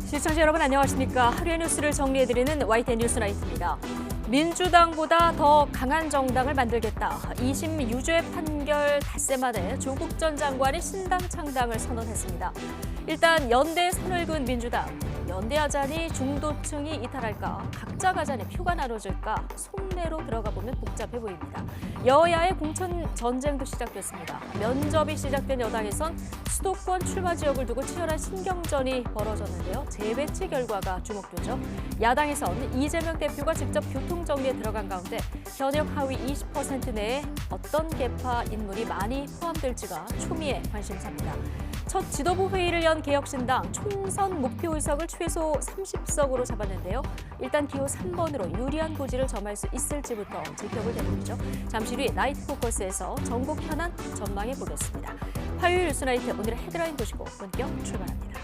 시청자 여러분 안녕하십니까. 하루의 뉴스를 정리해드리는 YTN 뉴스나이트입니다. 민주당보다 더 강한 정당을 만들겠다. 2심 유죄 판결 닷새 만에 조국 전 장관이 신당 창당을 선언했습니다. 일단 연대 선을 그은 민주당. 연대하자니 중도층이 이탈할까? 각자 가자니 표가 나눠질까? 속내로 들어가 보면 복잡해 보입니다. 여야의 공천 전쟁도 시작됐습니다. 면접이 시작된 여당에선 수도권 출마 지역을 두고 치열한 신경전이 벌어졌는데요. 재배치 결과가 주목되죠. 야당에선 이재명 대표가 직접 교통정리에 들어간 가운데 현역 하위 20% 내에 어떤 계파 인물이 많이 포함될지가 초미의 관심사입니다. 첫 지도부 회의를 연 개혁신당 총선 목표 의석을 최소 30석으로 잡았는데요. 일단 기호 3번으로 유리한 고지를 점할 수 있을지부터 지켜볼 대목이죠. 잠시 뒤 나이트 포커스에서 전국 현안 전망해 보겠습니다. 화요일 뉴스나이트 오늘의 헤드라인 보시고 본격 출발합니다.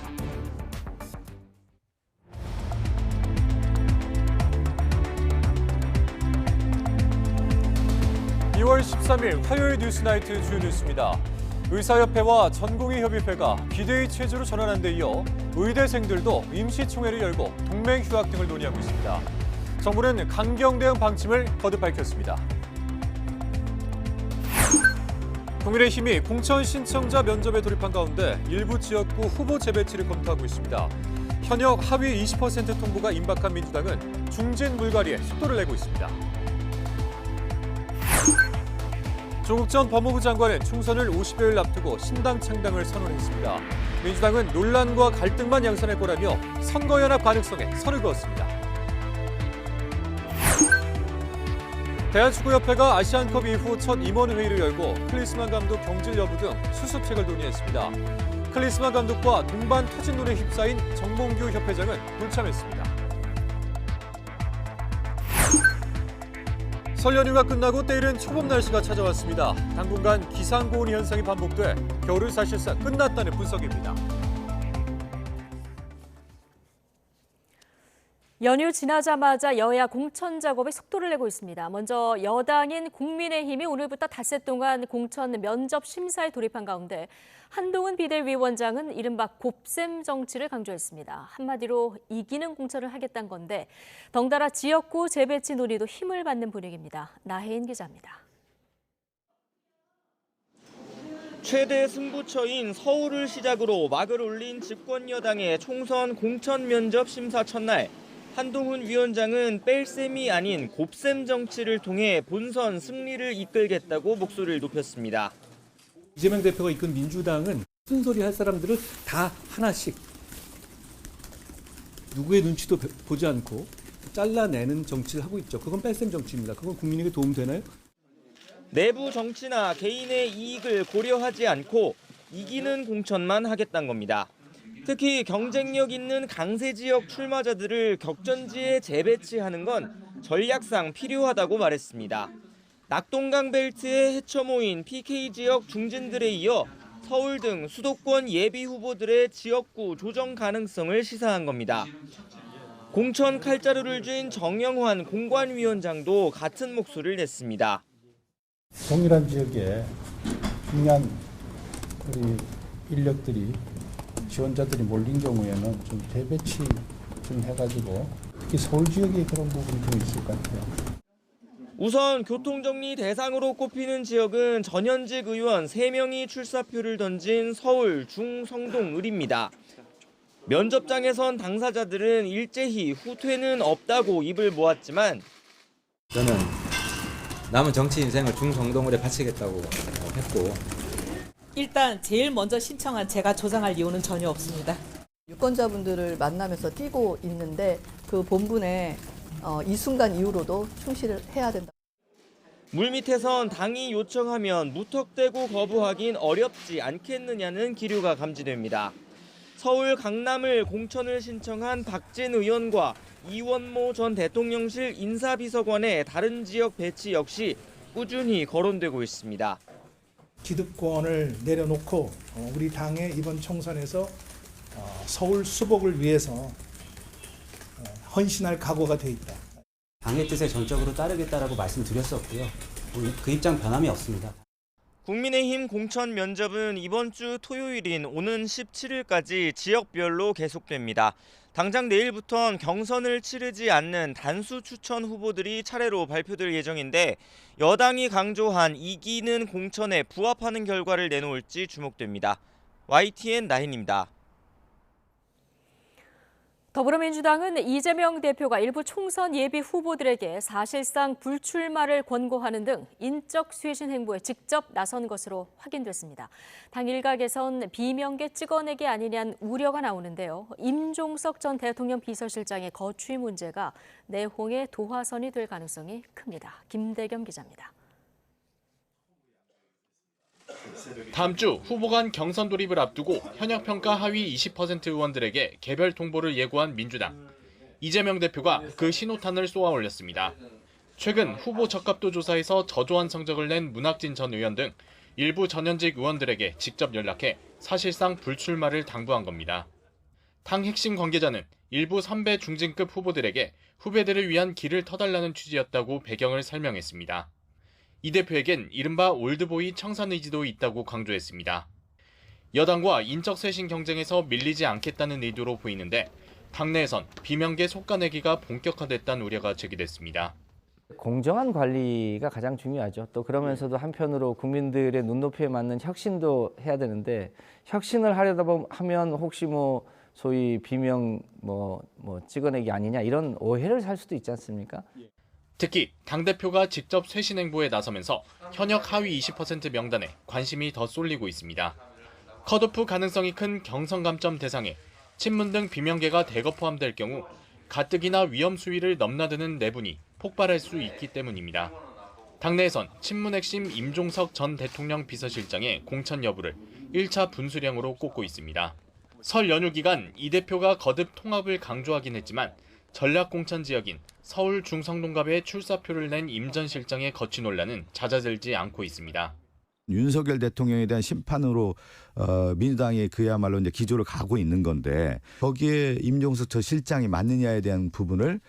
(2월 13일) 화요일 뉴스나이트 주요 뉴스입니다. 의사협회와 전공의협의회가 비대위 체제로 전환한 데 이어 의대생들도 임시총회를 열고 동맹휴학 등을 논의하고 있습니다. 정부는 강경 대응 방침을 거듭 밝혔습니다. 국민의힘이 공천 신청자 면접에 돌입한 가운데 일부 지역구 후보 재배치를 검토하고 있습니다. 현역 하위 20% 통보가 임박한 민주당은 중진 물갈이에 속도를 내고 있습니다. 조국 전 법무부 장관은 총선을 50여일 앞두고 신당 창당을 선언했습니다. 민주당은 논란과 갈등만 양산할 거라며 선거연합 가능성에 선을 그었습니다. 대한축구협회가 아시안컵 이후 첫 임원회의를 열고 클리스만 감독 경질 여부 등 수습책을 논의했습니다. 클리스만 감독과 동반 터진론에 휩싸인 정몽규 협회장은 불참했습니다. 설 연휴가 끝나고 때이른 초봄 날씨가 찾아왔습니다. 당분간 기상고온 현상이 반복돼 겨울은 사실상 끝났다는 분석입니다. 연휴 지나자마자 여야 공천 작업에 속도를 내고 있습니다. 먼저 여당인 국민의힘이 오늘부터 닷새 동안 공천 면접 심사에 돌입한 가운데 한동훈 비대위원장은 이른바 곱셈 정치를 강조했습니다. 한마디로 이기는 공천을 하겠다는 건데 덩달아 지역구 재배치 논의도 힘을 받는 분위기입니다. 나혜인 기자입니다. 최대 승부처인 서울을 시작으로 막을 올린 집권 여당의 총선 공천 면접 심사 첫날, 한동훈 위원장은 뺄셈이 아닌 곱셈 정치를 통해 본선 승리를 이끌겠다고 목소리를 높였습니다. 이재명 대표가 이끈 민주당은 쓴소리 할 사람들을 다 하나씩 누구의 눈치도 보지 않고 잘라내는 정치를 하고 있죠. 그건 뺄셈 정치입니다. 그건 국민에게 도움되나요? 내부 정치나 개인의 이익을 고려하지 않고 이기는 공천만 하겠다는 겁니다. 특히 경쟁력 있는 강세 지역 출마자들을 격전지에 재배치하는 건 전략상 필요하다고 말했습니다. 낙동강 벨트에 헤쳐 모인 PK 지역 중진들에 이어 서울 등 수도권 예비 후보들의 지역구 조정 가능성을 시사한 겁니다. 공천 칼자루를 쥔 정영환 공관위원장도 같은 목소리를 냈습니다. 동일한 지역에 중요한 우리 인력들이 지원자들이 몰린 경우에는 좀 재배치 좀 해가지고 특히 서울 지역에 그런 부분이 좀 있을 것 같아요. 우선 교통정리 대상으로 꼽히는 지역은 전현직 의원 3명이 출사표를 던진 서울, 중, 성동, 을입니다. 면접장에선 당사자들은 일제히 후퇴는 없다고 입을 모았지만 저는 남은 정치 인생을 중성동을에 바치겠다고 했고 일단 제일 먼저 신청한 제가 조장할 이유는 전혀 없습니다. 유권자분들을 만나면서 뛰고 있는데 그 본분에 이 순간 이후로도 충실을 해야 된다. 물밑에선 당이 요청하면 무턱대고 거부하긴 어렵지 않겠느냐는 기류가 감지됩니다. 서울 강남을 공천을 신청한 박진 의원과 이원모 전 대통령실 인사비서관의 다른 지역 배치 역시 꾸준히 거론되고 있습니다. 기득권을 내려놓고 우리 당의 이번 총선에서 서울 수복을 위해서 헌신할 각오가 돼 있다. 당의 뜻에 전적으로 따르겠다라고 말씀드렸었고요. 그 입장 변함이 없습니다. 국민의힘 공천 면접은 이번 주 토요일인 오는 17일까지 지역별로 계속됩니다. 당장 내일부턴 경선을 치르지 않는 단수 추천 후보들이 차례로 발표될 예정인데 여당이 강조한 이기는 공천에 부합하는 결과를 내놓을지 주목됩니다. YTN 나인입니다. 더불어민주당은 이재명 대표가 일부 총선 예비 후보들에게 사실상 불출마를 권고하는 등 인적 쇄신 행보에 직접 나선 것으로 확인됐습니다. 당 일각에선 비명계 찍어내기 아니냐는 우려가 나오는데요. 임종석 전 대통령 비서실장의 거취 문제가 내홍의 도화선이 될 가능성이 큽니다. 김대겸 기자입니다. 다음 주 후보 간 경선 돌입을 앞두고 현역평가 하위 20% 의원들에게 개별 통보를 예고한 민주당. 이재명 대표가 그 신호탄을 쏘아 올렸습니다. 최근 후보 적합도 조사에서 저조한 성적을 낸 문학진 전 의원 등 일부 전현직 의원들에게 직접 연락해 사실상 불출마를 당부한 겁니다. 당 핵심 관계자는 일부 선배 중진급 후보들에게 후배들을 위한 길을 터달라는 취지였다고 배경을 설명했습니다. 이 대표에겐 이른바 올드보이 청산 의지도 있다고 강조했습니다. 여당과 인적 쇄신 경쟁에서 밀리지 않겠다는 의도로 보이는데 당내에선 비명계 속가내기가 본격화됐다는 우려가 제기됐습니다. 공정한 관리가 가장 중요하죠. 또 그러면서도 한편으로 국민들의 눈높이에 맞는 혁신도 해야 되는데 혁신을 하려다 하면 혹시 소위 비명 찍어내기 아니냐 이런 오해를 살 수도 있지 않습니까? 특히 당대표가 직접 쇄신 행보에 나서면서 현역 하위 20% 명단에 관심이 더 쏠리고 있습니다. 컷오프 가능성이 큰 경선 감점 대상에 친문 등 비명계가 대거 포함될 경우 가뜩이나 위험 수위를 넘나드는 내분이 폭발할 수 있기 때문입니다. 당내에선 친문 핵심 임종석 전 대통령 비서실장의 공천 여부를 1차 분수령으로 꼽고 있습니다. 설 연휴 기간 이 대표가 거듭 통합을 강조하긴 했지만 전략공천 지역인 서울 중성동갑에 출사표를 낸 임 전 실장의 거취 논란은 잦아들지 않고 있습니다. 윤석열 대통령에 대한 심판으로 민주당이 그야말로 이제 기조를 가고 있는 건데 거기에 임종석 전 실장이 맞느냐에 대한 부분을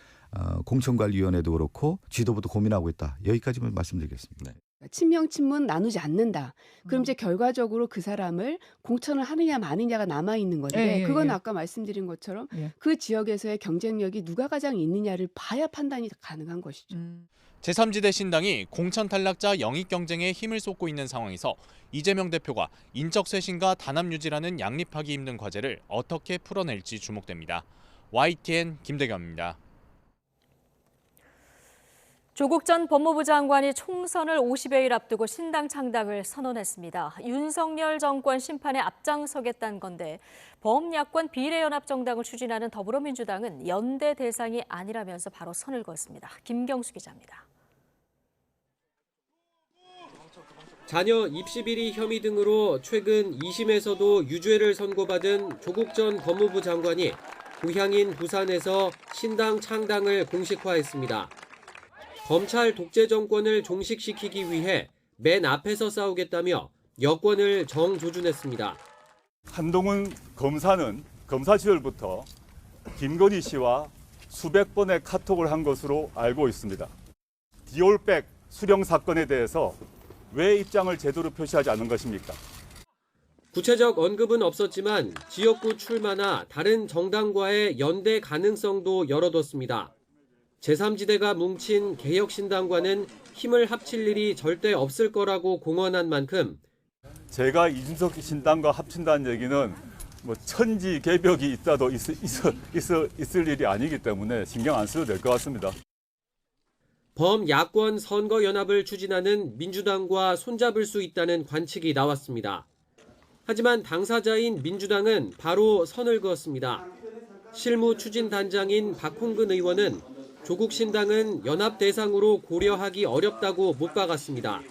공천관리위원회도 그렇고 지도부도 고민하고 있다. 여기까지만 말씀드리겠습니다. 친명 친문 나누지 않는다. 그럼 이제 결과적으로 그 사람을 공천을 하느냐 마느냐가 남아 있는 건데 그건 아까 말씀드린 것처럼 그 지역에서의 경쟁력이 누가 가장 있느냐를 봐야 판단이 가능한 것이죠. 제3지대 신당이 공천 탈락자 영입 경쟁에 힘을 쏟고 있는 상황에서 이재명 대표가 인적 쇄신과 단합 유지라는 양립하기 힘든 과제를 어떻게 풀어낼지 주목됩니다. YTN 김대겸입니다. 조국 전 법무부 장관이 총선을 50여일 앞두고 신당 창당을 선언했습니다. 윤석열 정권 심판에 앞장서겠다는 건데 범야권 비례연합정당을 추진하는 더불어민주당은 연대 대상이 아니라면서 바로 선을 그었습니다. 김경수 기자입니다. 자녀 입시 비리 혐의 등으로 최근 2심에서도 유죄를 선고받은 조국 전 법무부 장관이 고향인 부산에서 신당 창당을 공식화했습니다. 검찰 독재 정권을 종식시키기 위해 맨 앞에서 싸우겠다며 여권을 정조준했습니다. 한동훈 검사는 검사 시절부터 김건희 씨와 수백 번의 카톡을 한 것으로 알고 있습니다. 디올백 수령 사건에 대해서 왜 입장을 제대로 표시하지 않은 것입니까? 구체적 언급은 없었지만 지역구 출마나 다른 정당과의 연대 가능성도 열어뒀습니다. 제3지대가 뭉친 개혁신당과는 힘을 합칠 일이 절대 없을 거라고 공언한 만큼 제가 이준석 신당과 합친다는 얘기는 천지개벽이 있다도 있을 일이 아니기 때문에 신경 안 써도 될 것 같습니다. 범야권 선거연합을 추진하는 민주당과 손잡을 수 있다는 관측이 나왔습니다. 하지만 당사자인 민주당은 바로 선을 그었습니다. 실무추진단장인 박홍근 의원은 조국 신당은 연합 대상으로 고려하기 어렵다고 못 박았습니다.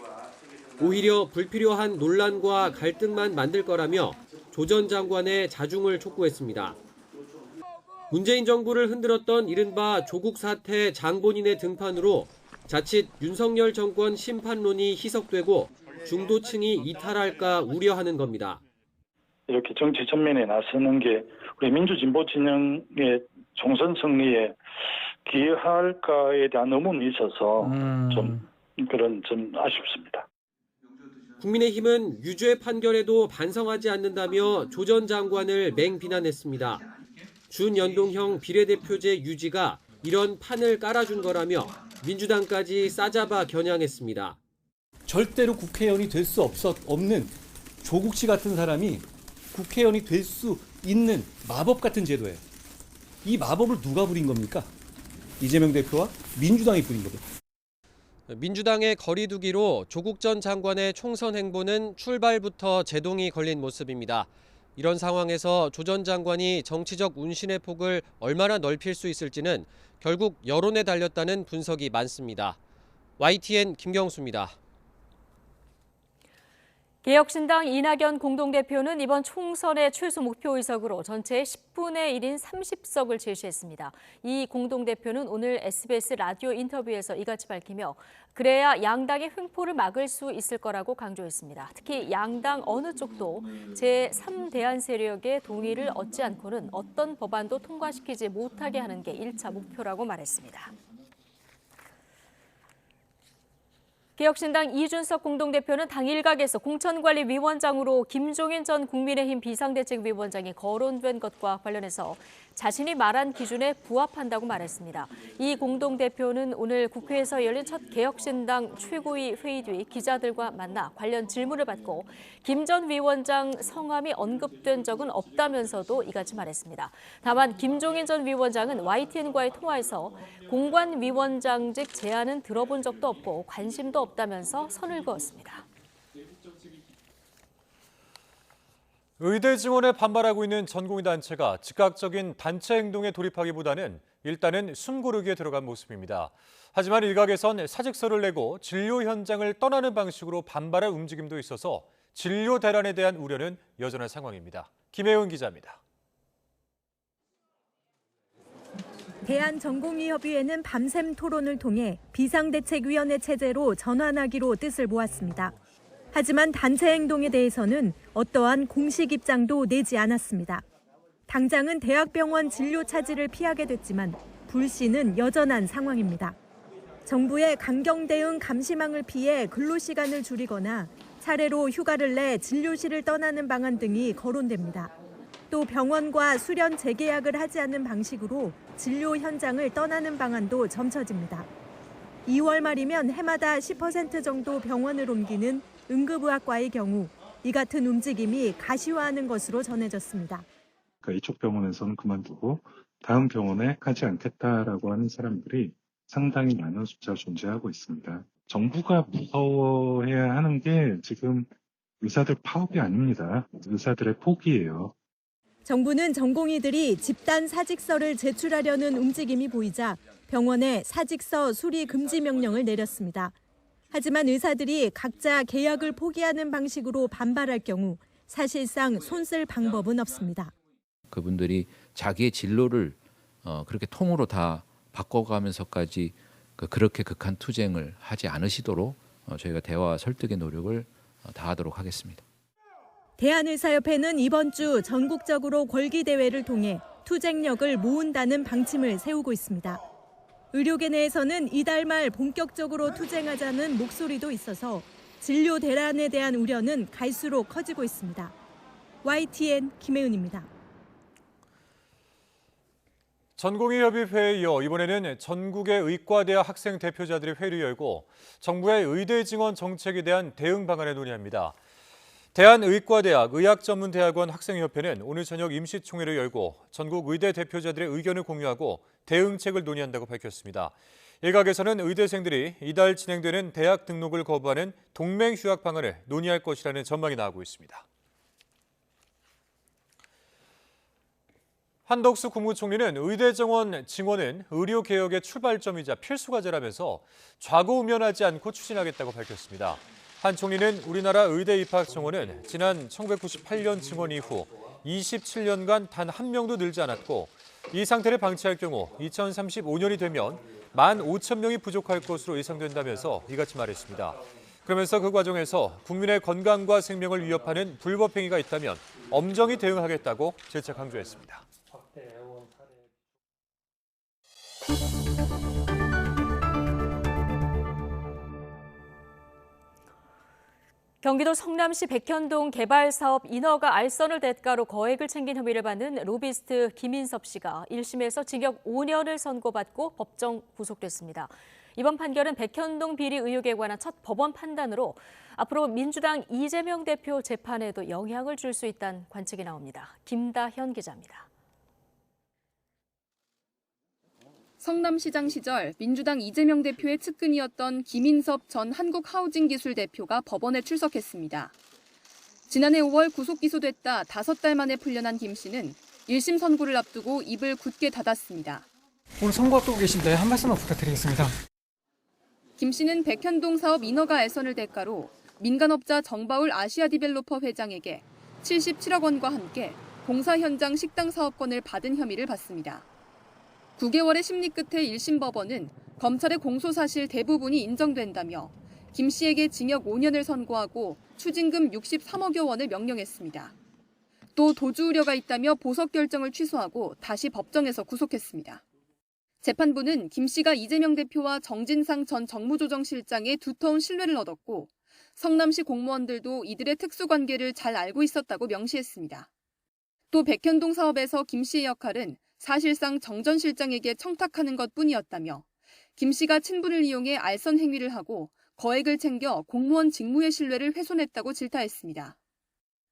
오히려 불필요한 논란과 갈등만 만들 거라며 조 전 장관의 자중을 촉구했습니다. 문재인 정부를 흔들었던 이른바 조국 사태 장본인의 등판으로 자칫 윤석열 정권 심판론이 희석되고 중도층이 이탈할까 우려하는 겁니다. 이렇게 정치 전면에 나서는 게 우리 민주진보 진영의 총선 승리에 기여할까에 대한 의문이 있어서 좀 아쉽습니다. 국민의힘은 유죄 판결에도 반성하지 않는다며 조 전 장관을 맹비난했습니다. 준연동형 비례대표제 유지가 이런 판을 깔아준 거라며 민주당까지 싸잡아 겨냥했습니다. 절대로 국회의원이 될 수 없는 조국 씨 같은 사람이 국회의원이 될 수 있는 마법 같은 제도예요. 이 마법을 누가 부린 겁니까? 이재명 대표와 민주당이 부린 겁니다. 민주당의 거리두기로 조국 전 장관의 총선 행보는 출발부터 제동이 걸린 모습입니다. 이런 상황에서 조 전 장관이 정치적 운신의 폭을 얼마나 넓힐 수 있을지는 결국 여론에 달렸다는 분석이 많습니다. YTN 김경수입니다. 개혁신당 이낙연 공동대표는 이번 총선의 최소 목표 의석으로 전체의 10분의 1인 30석을 제시했습니다. 이 공동대표는 오늘 SBS 라디오 인터뷰에서 이같이 밝히며 그래야 양당의 횡포를 막을 수 있을 거라고 강조했습니다. 특히 양당 어느 쪽도 제3대안 세력의 동의를 얻지 않고는 어떤 법안도 통과시키지 못하게 하는 게 1차 목표라고 말했습니다. 개혁신당 이준석 공동대표는 당 일각에서 공천관리위원장으로 김종인 전 국민의힘 비상대책위원장이 거론된 것과 관련해서 자신이 말한 기준에 부합한다고 말했습니다. 이 공동대표는 오늘 국회에서 열린 첫 개혁신당 최고위 회의 뒤 기자들과 만나 관련 질문을 받고 김 전 위원장 성함이 언급된 적은 없다면서도 이같이 말했습니다. 다만 김종인 전 위원장은 YTN과의 통화에서 공관위원장직 제안은 들어본 적도 없고 관심도 없다면서 선을 그었습니다. 의대 증원에 반발하고 있는 전공의단체가 즉각적인 단체 행동에 돌입하기보다는 일단은 숨 고르기에 들어간 모습입니다. 하지만 일각에선 사직서를 내고 진료 현장을 떠나는 방식으로 반발할 움직임도 있어서 진료 대란에 대한 우려는 여전한 상황입니다. 김혜은 기자입니다. 대한전공의협의회는 밤샘 토론을 통해 비상대책위원회 체제로 전환하기로 뜻을 모았습니다. 하지만 단체 행동에 대해서는 어떠한 공식 입장도 내지 않았습니다. 당장은 대학병원 진료 차질을 피하게 됐지만 불씨는 여전한 상황입니다. 정부의 강경 대응 감시망을 피해 근로시간을 줄이거나 차례로 휴가를 내 진료실을 떠나는 방안 등이 거론됩니다. 또 병원과 수련 재계약을 하지 않는 방식으로 진료 현장을 떠나는 방안도 점쳐집니다. 2월 말이면 해마다 10% 정도 병원을 옮기는 응급의학과의 경우 이 같은 움직임이 가시화하는 것으로 전해졌습니다. 그러니까 이쪽 병원에서는 그만두고 다음 병원에 가지 않겠다라고 하는 사람들이 상당히 많은 숫자가 존재하고 있습니다. 정부가 무서워해야 하는 게 지금 의사들 파업이 아닙니다. 의사들의 포기예요. 정부는 전공의들이 집단 사직서를 제출하려는 움직임이 보이자 병원에 사직서 수리 금지 명령을 내렸습니다. 하지만 의사들이 각자 계약을 포기하는 방식으로 반발할 경우 사실상 손쓸 방법은 없습니다. 그분들이 자기의 진로를 그렇게 통으로 다 바꿔가면서까지 그렇게 극한 투쟁을 하지 않으시도록 저희가 대화와 설득의 노력을 다하도록 하겠습니다. 대한의사협회는 이번 주 전국적으로 권리대회를 통해 투쟁력을 모은다는 방침을 세우고 있습니다. 의료계 내에서는 이달 말 본격적으로 투쟁하자는 목소리도 있어서 진료 대란에 대한 우려는 갈수록 커지고 있습니다. YTN 김혜은입니다. 전공의협의회에 이어 이번에는 전국의 의과대학 학생 대표자들이 회의를 열고 정부의 의대 증원 정책에 대한 대응 방안을 논의합니다. 대한의과대학 의학전문대학원 학생협회는 오늘 저녁 임시총회를 열고 전국 의대 대표자들의 의견을 공유하고 대응책을 논의한다고 밝혔습니다. 일각에서는 의대생들이 이달 진행되는 대학 등록을 거부하는 동맹 휴학 방안을 논의할 것이라는 전망이 나오고 있습니다. 한덕수 국무총리는 의대 증원은 의료개혁의 출발점이자 필수과제라면서 좌고우면하지 않고 추진하겠다고 밝혔습니다. 한 총리는 우리나라 의대 입학 증원은 지난 1998년 증원 이후 27년간 단 한 명도 늘지 않았고 이 상태를 방치할 경우 2035년이 되면 15,000명이 부족할 것으로 예상된다면서 이같이 말했습니다. 그러면서 그 과정에서 국민의 건강과 생명을 위협하는 불법 행위가 있다면 엄정히 대응하겠다고 재차 강조했습니다. 경기도 성남시 백현동 개발사업 인허가 알선을 대가로 거액을 챙긴 혐의를 받는 로비스트 김인섭 씨가 1심에서 징역 5년을 선고받고 법정 구속됐습니다. 이번 판결은 백현동 비리 의혹에 관한 첫 법원 판단으로 앞으로 민주당 이재명 대표 재판에도 영향을 줄 수 있다는 관측이 나옵니다. 김다현 기자입니다. 성남시장 시절 민주당 이재명 대표의 측근이었던 김인섭 전 한국하우징기술 대표가 법원에 출석했습니다. 지난해 5월 구속 기소됐다 5달 만에 풀려난 김 씨는 1심 선고를 앞두고 입을 굳게 닫았습니다. 오늘 선고 앞두고 계신데 한 말씀만 부탁드리겠습니다. 김 씨는 백현동 사업 인허가 알선을 대가로 민간업자 정바울 아시아디벨로퍼 회장에게 77억 원과 함께 공사 현장 식당 사업권을 받은 혐의를 받습니다. 9개월의 심리 끝에 1심 법원은 검찰의 공소 사실 대부분이 인정된다며 김 씨에게 징역 5년을 선고하고 추징금 63억여 원을 명령했습니다. 또 도주 우려가 있다며 보석 결정을 취소하고 다시 법정에서 구속했습니다. 재판부는 김 씨가 이재명 대표와 정진상 전 정무조정실장의 두터운 신뢰를 얻었고 성남시 공무원들도 이들의 특수관계를 잘 알고 있었다고 명시했습니다. 또 백현동 사업에서 김 씨의 역할은 사실상 정 전 실장에게 청탁하는 것뿐이었다며 김 씨가 친분을 이용해 알선 행위를 하고 거액을 챙겨 공무원 직무의 신뢰를 훼손했다고 질타했습니다.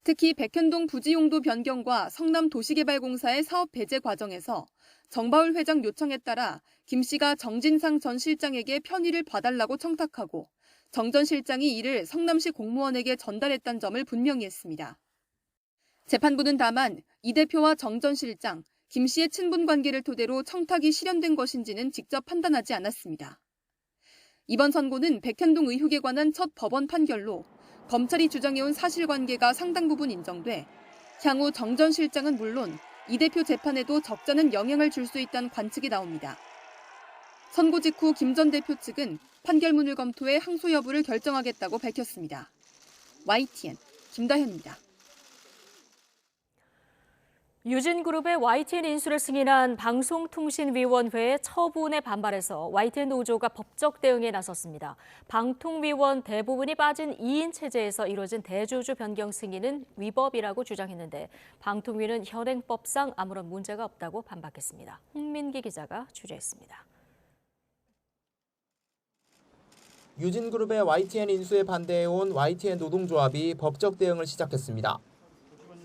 특히 백현동 부지 용도 변경과 성남 도시개발공사의 사업 배제 과정에서 정바울 회장 요청에 따라 김 씨가 정진상 전 실장에게 편의를 봐달라고 청탁하고 정 전 실장이 이를 성남시 공무원에게 전달했다는 점을 분명히 했습니다. 재판부는 다만 이 대표와 정 전 실장, 김 씨의 친분 관계를 토대로 청탁이 실현된 것인지는 직접 판단하지 않았습니다. 이번 선고는 백현동 의혹에 관한 첫 법원 판결로 검찰이 주장해온 사실관계가 상당 부분 인정돼 향후 정 전 실장은 물론 이 대표 재판에도 적잖은 영향을 줄 수 있다는 관측이 나옵니다. 선고 직후 김 전 대표 측은 판결문을 검토해 항소 여부를 결정하겠다고 밝혔습니다. YTN 김다현입니다. 유진그룹의 YTN 인수를 승인한 방송통신위원회의 처분에 반발해서 YTN 노조가 법적 대응에 나섰습니다. 방통위원 대부분이 빠진 2인 체제에서 이뤄진 대주주 변경 승인은 위법이라고 주장했는데 방통위는 현행법상 아무런 문제가 없다고 반박했습니다. 홍민기 기자가 취재했습니다. 유진그룹의 YTN 인수에 반대해온 YTN 노동조합이 법적 대응을 시작했습니다.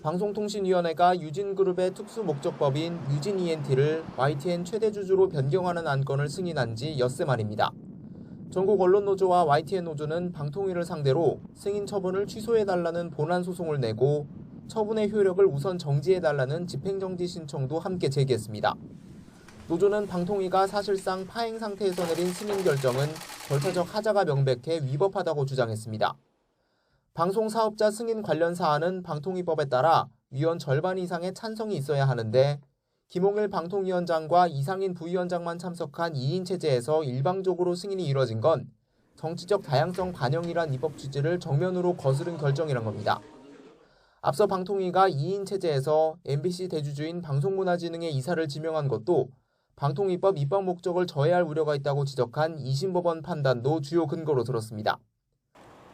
방송통신위원회가 유진그룹의 특수목적법인 유진ENT를 YTN 최대주주로 변경하는 안건을 승인한 지 엿새 만입니다. 전국 언론노조와 YTN 노조는 방통위를 상대로 승인 처분을 취소해달라는 본안소송을 내고 처분의 효력을 우선 정지해달라는 집행정지 신청도 함께 제기했습니다. 노조는 방통위가 사실상 파행 상태에서 내린 승인 결정은 절차적 하자가 명백해 위법하다고 주장했습니다. 방송사업자 승인 관련 사안은 방통위법에 따라 위원 절반 이상의 찬성이 있어야 하는데 김홍일 방통위원장과 이상인 부위원장만 참석한 2인 체제에서 일방적으로 승인이 이뤄진 건 정치적 다양성 반영이란 입법 취지를 정면으로 거스른 결정이란 겁니다. 앞서 방통위가 2인 체제에서 MBC 대주주인 방송문화진흥의 이사를 지명한 것도 방통위법 입법 목적을 저해할 우려가 있다고 지적한 2심 법원 판단도 주요 근거로 들었습니다.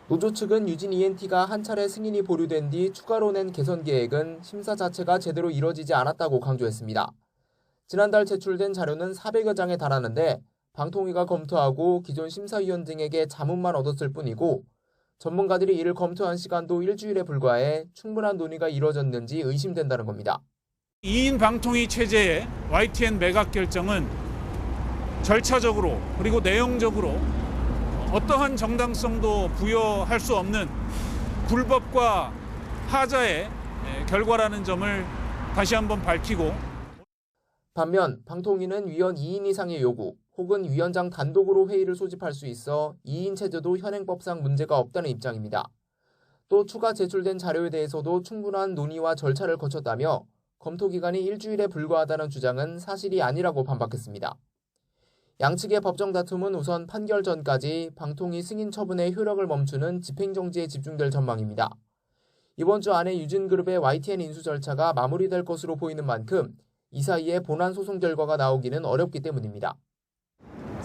노조 측은 유진ENT가 한 차례 승인이 보류된 뒤 추가로 낸 개선 계획은 심사 자체가 제대로 이뤄지지 않았다고 강조했습니다. 지난달 제출된 자료는 400여 장에 달하는데 방통위가 검토하고 기존 심사위원 등에게 자문만 얻었을 뿐이고 전문가들이 이를 검토한 시간도 일주일에 불과해 충분한 논의가 이뤄졌는지 의심된다는 겁니다. 2인 방통위 체제의 YTN 매각 결정은 절차적으로 그리고 내용적으로 어떠한 정당성도 부여할 수 없는 불법과 하자의 결과라는 점을 다시 한번 밝히고 반면 방통위는 위원 2인 이상의 요구 혹은 위원장 단독으로 회의를 소집할 수 있어 2인 체제도 현행법상 문제가 없다는 입장입니다. 또 추가 제출된 자료에 대해서도 충분한 논의와 절차를 거쳤다며 검토 기간이 일주일에 불과하다는 주장은 사실이 아니라고 반박했습니다. 양측의 법정 다툼은 우선 판결 전까지 방통위 승인 처분의 효력을 멈추는 집행정지에 집중될 전망입니다. 이번 주 안에 유진그룹의 YTN 인수 절차가 마무리될 것으로 보이는 만큼 이 사이에 본안 소송 결과가 나오기는 어렵기 때문입니다.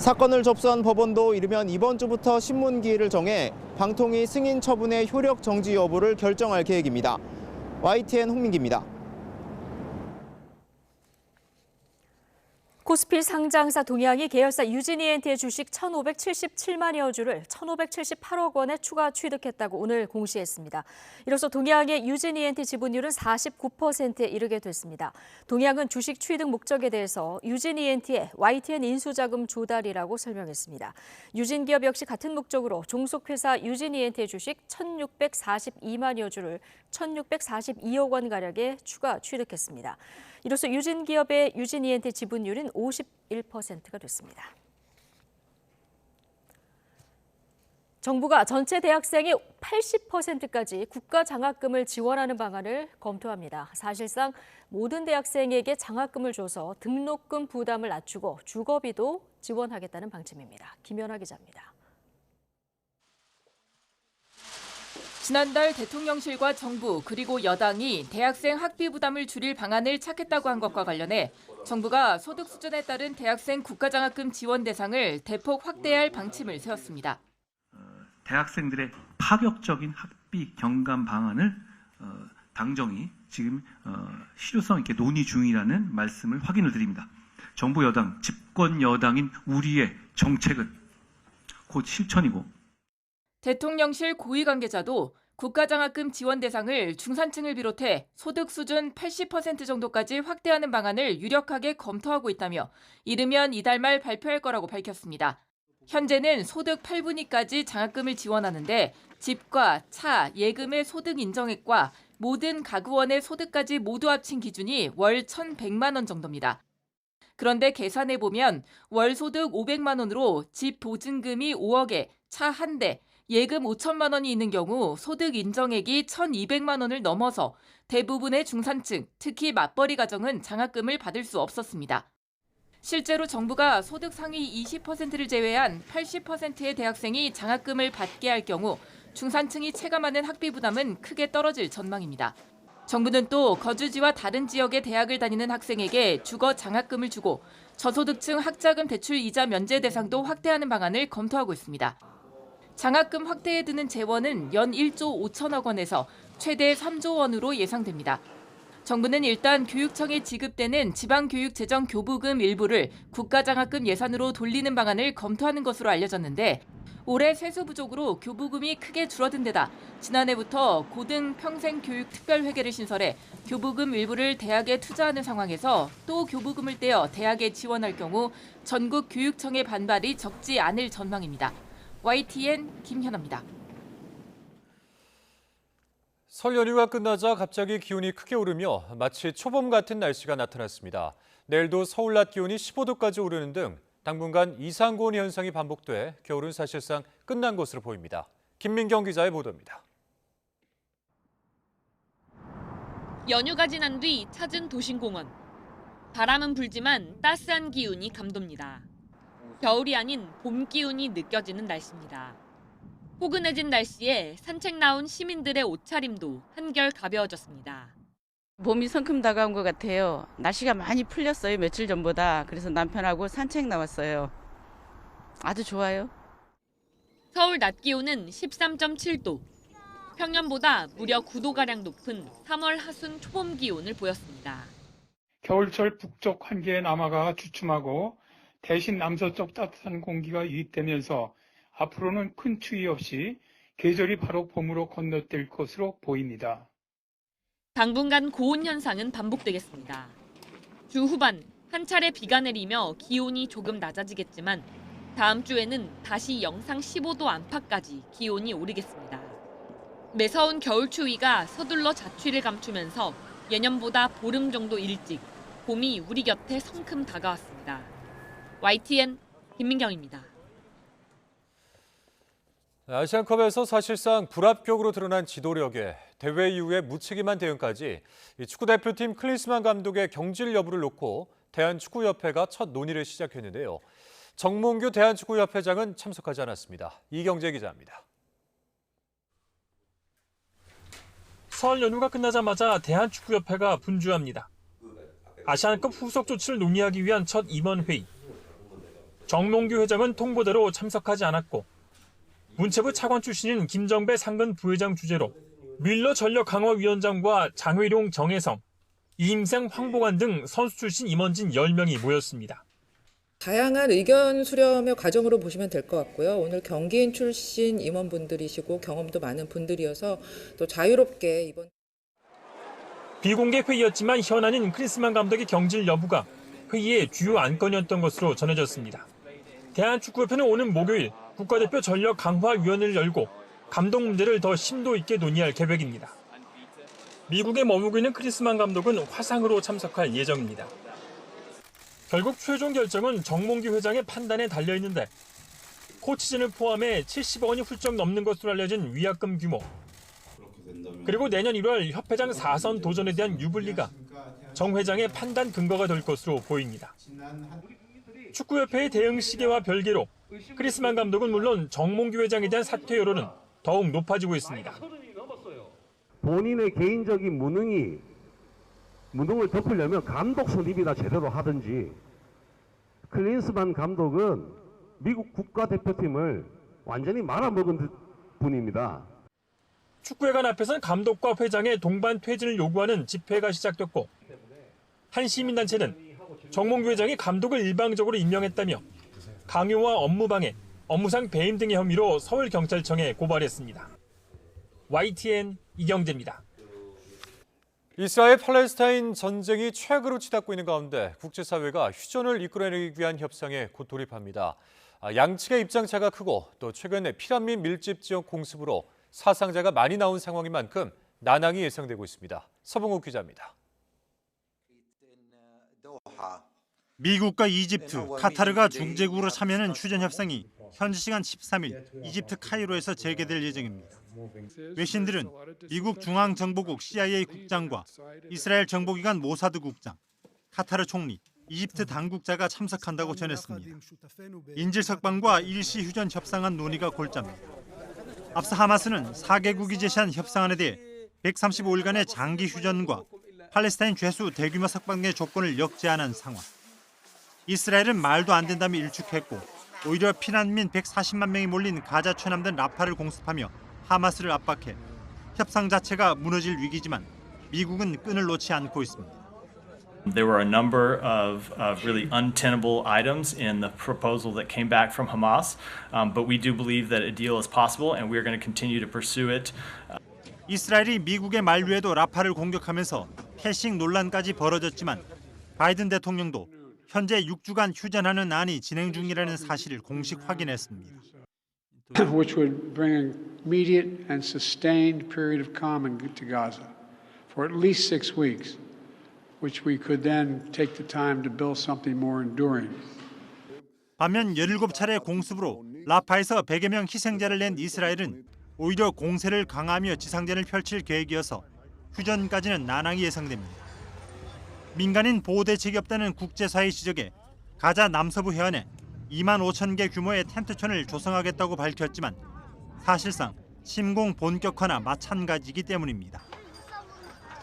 사건을 접수한 법원도 이르면 이번 주부터 신문기일을 정해 방통위 승인 처분의 효력 정지 여부를 결정할 계획입니다. YTN 홍민기입니다. 코스피 상장사 동양이 계열사 유진이엔티의 주식 1,577만여 주를 1,578억 원에 추가 취득했다고 오늘 공시했습니다. 이로써 동양의 유진이엔티 지분율은 49%에 이르게 됐습니다. 동양은 주식 취득 목적에 대해서 유진이엔티의 YTN 인수자금 조달이라고 설명했습니다. 유진기업 역시 같은 목적으로 종속회사 유진이엔티의 주식 1,642만여 주를 1,642억 원가량에 추가 취득했습니다. 이로써 유진기업의 유진이엔티 지분율은 51%가 됐습니다. 정부가 전체 대학생의 80%까지 국가 장학금을 지원하는 방안을 검토합니다. 사실상 모든 대학생에게 장학금을 줘서 등록금 부담을 낮추고 주거비도 지원하겠다는 방침입니다. 김연아 기자입니다. 지난달 대통령실과 정부 그리고 여당이 대학생 학비 부담을 줄일 방안을 찾겠다고 한 것과 관련해 정부가 소득 수준에 따른 대학생 국가장학금 지원 대상을 대폭 확대할 방침을 세웠습니다. 대학생들의 파격적인 학비 경감 방안을 당정이 지금 실효성 있게 논의 중이라는 말씀을 확인을 드립니다. 정부 여당, 집권 여당인 우리의 정책은 곧 실천이고 대통령실 고위 관계자도 국가장학금 지원 대상을 중산층을 비롯해 소득 수준 80% 정도까지 확대하는 방안을 유력하게 검토하고 있다며 이르면 이달 말 발표할 거라고 밝혔습니다. 현재는 소득 8분위까지 장학금을 지원하는데 집과 차, 예금의 소득 인정액과 모든 가구원의 소득까지 모두 합친 기준이 월 1,100만 원 정도입니다. 그런데 계산해보면 월 소득 500만 원으로 집 보증금이 5억에 차 한 대, 예금 5천만 원이 있는 경우 소득 인정액이 1,200만 원을 넘어서 대부분의 중산층, 특히 맞벌이 가정은 장학금을 받을 수 없었습니다. 실제로 정부가 소득 상위 20%를 제외한 80%의 대학생이 장학금을 받게 할 경우 중산층이 체감하는 학비 부담은 크게 떨어질 전망입니다. 정부는 또 거주지와 다른 지역의 대학을 다니는 학생에게 주거 장학금을 주고 저소득층 학자금 대출 이자 면제 대상도 확대하는 방안을 검토하고 있습니다. 장학금 확대에 드는 재원은 연 1조 5천억 원에서 최대 3조 원으로 예상됩니다. 정부는 일단 교육청에 지급되는 지방교육재정 교부금 일부를 국가장학금 예산으로 돌리는 방안을 검토하는 것으로 알려졌는데 올해 세수 부족으로 교부금이 크게 줄어든 데다 지난해부터 고등평생교육특별회계를 신설해 교부금 일부를 대학에 투자하는 상황에서 또 교부금을 떼어 대학에 지원할 경우 전국 교육청의 반발이 적지 않을 전망입니다. YTN 김현아입니다. 설 연휴가 끝나자 갑자기 기온이 크게 오르며 마치 초봄 같은 날씨가 나타났습니다. 내일도 서울 낮 기온이 15도까지 오르는 등 당분간 이상고온 현상이 반복돼 겨울은 사실상 끝난 것으로 보입니다. 김민경 기자의 보도입니다. 연휴가 지난 뒤 찾은 도심공원. 바람은 불지만 따스한 기운이 감돕니다. 겨울이 아닌 봄 기운이 느껴지는 날씨입니다. 포근해진 날씨에 산책 나온 시민들의 옷차림도 한결 가벼워졌습니다. 봄이 성큼 다가온 것 같아요. 날씨가 많이 풀렸어요, 며칠 전보다. 그래서 남편하고 산책 나왔어요. 아주 좋아요. 서울 낮 기온은 13.7도. 평년보다 무려 9도가량 높은 3월 하순 초봄 기온을 보였습니다. 겨울철 북쪽 한기의 남하가 주춤하고 대신 남서쪽 따뜻한 공기가 유입되면서 앞으로는 큰 추위 없이 계절이 바로 봄으로 건너뛸 것으로 보입니다. 당분간 고온 현상은 반복되겠습니다. 주 후반 한 차례 비가 내리며 기온이 조금 낮아지겠지만 다음 주에는 다시 영상 15도 안팎까지 기온이 오르겠습니다. 매서운 겨울 추위가 서둘러 자취를 감추면서 예년보다 보름 정도 일찍 봄이 우리 곁에 성큼 다가왔습니다. YTN 김민경입니다. 아시안컵에서 사실상 불합격으로 드러난 지도력에 대회 이후에 무책임한 대응까지 축구대표팀 클린스만 감독의 경질 여부를 놓고 대한축구협회가 첫 논의를 시작했는데요. 정몽규 대한축구협회장은 참석하지 않았습니다. 이경재 기자입니다. 설 연휴가 끝나자마자 대한축구협회가 분주합니다. 아시안컵 후속 조치를 논의하기 위한 첫 임원 회의. 정몽규 회장은 통보대로 참석하지 않았고 문체부 차관 출신인 김정배 상근 부회장 주재로 밀러 전력강화위원장과 장회룡 정혜성, 이임생 황보관 등 선수 출신 임원진 10명이 모였습니다. 다양한 의견 수렴의 과정으로 보시면 될 것 같고요. 오늘 경기인 출신 임원분들이시고 경험도 많은 분들이어서 또 자유롭게 이번 비공개 회의였지만 현안인 크리스만 감독의 경질 여부가 회의의 주요 안건이었던 것으로 전해졌습니다. 대한축구협회는 오는 목요일 국가대표 전력 강화위원회를 열고 감독 문제를 더 심도 있게 논의할 계획입니다. 미국에 머무고 있는 크리스만 감독은 화상으로 참석할 예정입니다. 결국 최종 결정은 정몽규 회장의 판단에 달려있는데 코치진을 포함해 70억 원이 훌쩍 넘는 것으로 알려진 위약금 규모, 그리고 내년 1월 협회장 4선 도전에 대한 유불리가 정 회장의 판단 근거가 될 것으로 보입니다. 축구협회의 대응 시계와 별개로 크리스만 감독은 물론 정몽규 회장에 대한 사퇴 여론은 더욱 높아지고 있습니다. 본인의 개인적인 무능을 덮으려면 감독 선임이나 제대로 하든지, 클린스만 감독은 미국 국가대표팀을 완전히 말아먹은 분입니다. 축구회관 앞에서는 감독과 회장의 동반 퇴진을 요구하는 집회가 시작됐고, 한 시민단체는 정몽규 회장이 감독을 일방적으로 임명했다며 강요와 업무방해, 업무상 배임 등의 혐의로 서울경찰청에 고발했습니다. YTN 이경재입니다. 이스라엘 팔레스타인 전쟁이 최악으로 치닫고 있는 가운데 국제사회가 휴전을 이끌어내기 위한 협상에 곧 돌입합니다. 양측의 입장차가 크고 또 최근에 피난민 밀집 지역 공습으로 사상자가 많이 나온 상황인 만큼 난항이 예상되고 있습니다. 서봉욱 기자입니다. 미국과 이집트, 카타르가 중재국으로 참여하는 휴전 협상이 현지 시간 13일 이집트 카이로에서 재개될 예정입니다. 외신들은 미국 중앙정보국 CIA 국장과 이스라엘 정보기관 모사드 국장, 카타르 총리, 이집트 당국자가 참석한다고 전했습니다. 인질석방과 일시 휴전 협상안 논의가 골자입니다. 앞서 하마스는 4개국이 제시한 협상안에 대해 135일간의 장기 휴전과 팔레스타인 죄수 대규모 석방의 조건을 역제안한 상황. 이스라엘은 말도 안 된다며 일축했고 오히려 피난민 140만 명이 몰린 가자 최남단 라파를 공습하며 하마스를 압박해 협상 자체가 무너질 위기지만 미국은 끈을 놓지 않고 있습니다. There were a number of really untenable items in the proposal that came back from Hamas, but we do believe that a deal is possible and we are going to continue to pursue it. 이스라엘이 미국의 만류에도 라파를 공격하면서 패싱 논란까지 벌어졌지만 바이든 대통령도 현재 6주간 휴전하는 안이 진행 중이라는 사실을 공식 확인했습니다. Which would bring immediate and sustained period of calm to Gaza for at least 6 weeks, which we could then take the time to build something more enduring. 반면 17차례 공습으로 라파에서 100여 명 희생자를 낸 이스라엘은 오히려 공세를 강화하며 지상전을 펼칠 계획이어서 휴전까지는 난항이 예상됩니다. 민간인 보호 대책이 없다는 국제사회 지적에 가자 남서부 해안에 2만 5천 개 규모의 텐트촌을 조성하겠다고 밝혔지만 사실상 침공 본격화나 마찬가지이기 때문입니다.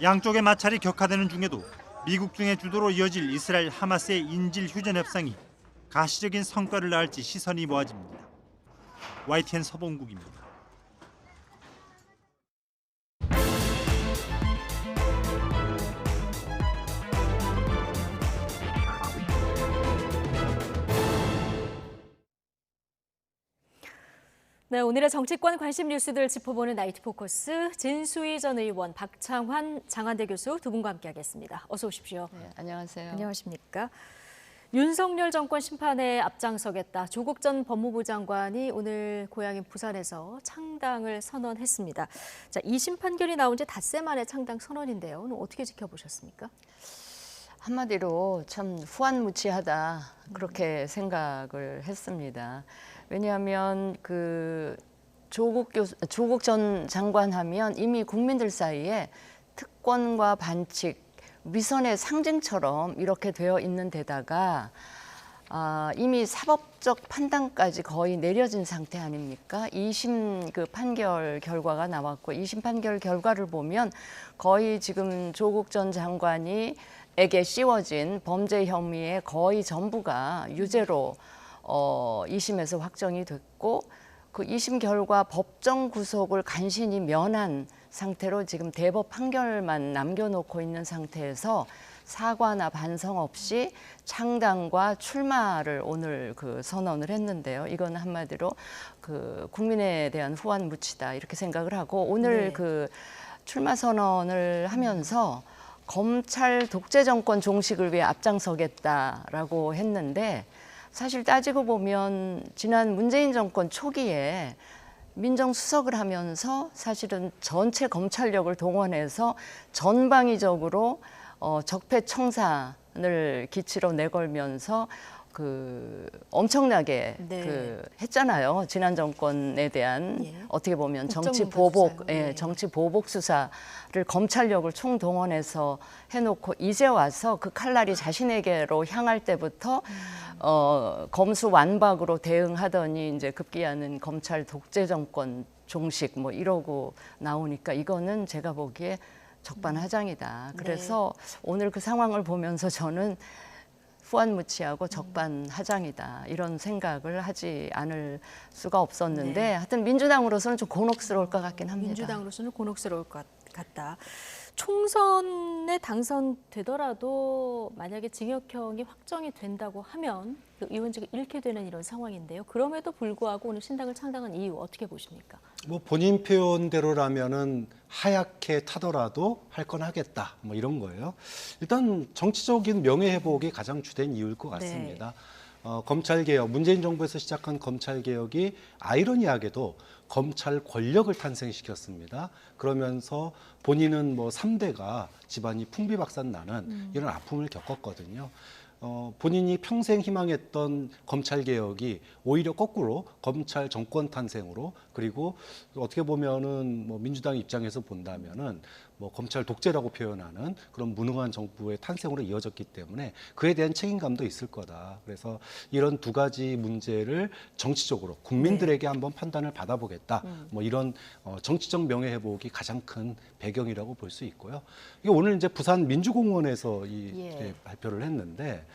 양쪽의 마찰이 격화되는 중에도 미국 등의 주도로 이어질 이스라엘 하마스의 인질 휴전 협상이 가시적인 성과를 낳을지 시선이 모아집니다. YTN 서봉국입니다. 네, 오늘의 정치권 관심 뉴스들 짚어보는 나이트 포커스, 진수희 전 의원, 박창환 장한대 교수 두 분과 함께하겠습니다. 어서 오십시오. 네, 안녕하세요. 안녕하십니까. 윤석열 정권 심판에 앞장서겠다. 조국 전 법무부 장관이 오늘 고향인 부산에서 창당을 선언했습니다. 자, 2심 판결이 나온 지 닷새 만에 창당 선언인데요. 오늘 어떻게 지켜보셨습니까? 한마디로 참 후안무치하다 그렇게 생각을 했습니다. 왜냐하면 그 조국 전 장관 하면 이미 국민들 사이에 특권과 반칙, 위선의 상징처럼 이렇게 되어 있는 데다가 이미 사법적 판단까지 거의 내려진 상태 아닙니까? 2심 그 판결 결과가 나왔고 2심 판결 결과를 보면 거의 지금 조국 전 장관이 에게 씌워진 범죄 혐의의 거의 전부가 유죄로 2심에서 확정이 됐고 그 2심 결과 법정 구속을 간신히 면한 상태로 지금 대법 판결만 남겨놓고 있는 상태에서 사과나 반성 없이 창당과 출마를 오늘 그 선언을 했는데요. 이건 한마디로 그 국민에 대한 후한 무치다 이렇게 생각을 하고 오늘 네. 그 출마 선언을 하면서 검찰 독재 정권 종식을 위해 앞장서겠다라고 했는데 사실 따지고 보면 지난 문재인 정권 초기에 민정수석을 하면서 사실은 전체 검찰력을 동원해서 전방위적으로 적폐청산을 기치로 내걸면서 그 엄청나게 네. 그 했잖아요. 지난 정권에 대한 예. 어떻게 보면 정치 국정농단 보복, 수사요. 예, 네. 정치 보복 수사를 검찰력을 총동원해서 해놓고 이제 와서 그 칼날이 자신에게로 향할 때부터 검수 완박으로 대응하더니 이제 급기야는 검찰 독재 정권 종식 뭐 이러고 나오니까 이거는 제가 보기에 적반하장이다. 그래서 오늘 그 상황을 보면서 저는 후한무치하고 적반하장이다 이런 생각을 하지 않을 수가 없었는데 네. 하여튼 민주당으로서는 좀 곤혹스러울 것 같긴 합니다. 민주당으로서는 곤혹스러울 것 같다. 총선에 당선되더라도 만약에 징역형이 확정이 된다고 하면 그 의원직을 잃게 되는 이런 상황인데요. 그럼에도 불구하고 오늘 신당을 창당한 이유 어떻게 보십니까? 뭐 본인 표현대로라면은 하얗게 타더라도 할 건 하겠다 뭐 이런 거예요. 일단 정치적인 명예회복이 가장 주된 이유일 것 같습니다. 검찰개혁, 문재인 정부에서 시작한 검찰개혁이 아이러니하게도 검찰 권력을 탄생시켰습니다. 그러면서 본인은 뭐 3대가 집안이 풍비박산 나는 이런 아픔을 겪었거든요. 본인이 평생 희망했던 검찰개혁이 오히려 거꾸로 검찰 정권 탄생으로 그리고 어떻게 보면은 뭐 민주당 입장에서 본다면은 뭐 검찰 독재라고 표현하는 그런 무능한 정부의 탄생으로 이어졌기 때문에 그에 대한 책임감도 있을 거다. 그래서 이런 두 가지 문제를 정치적으로 국민들에게 한번 판단을 받아보겠다. 뭐 이런 정치적 명예회복이 가장 큰 배경이라고 볼 수 있고요. 이게 오늘 이제 부산 민주공원에서 발표를 했는데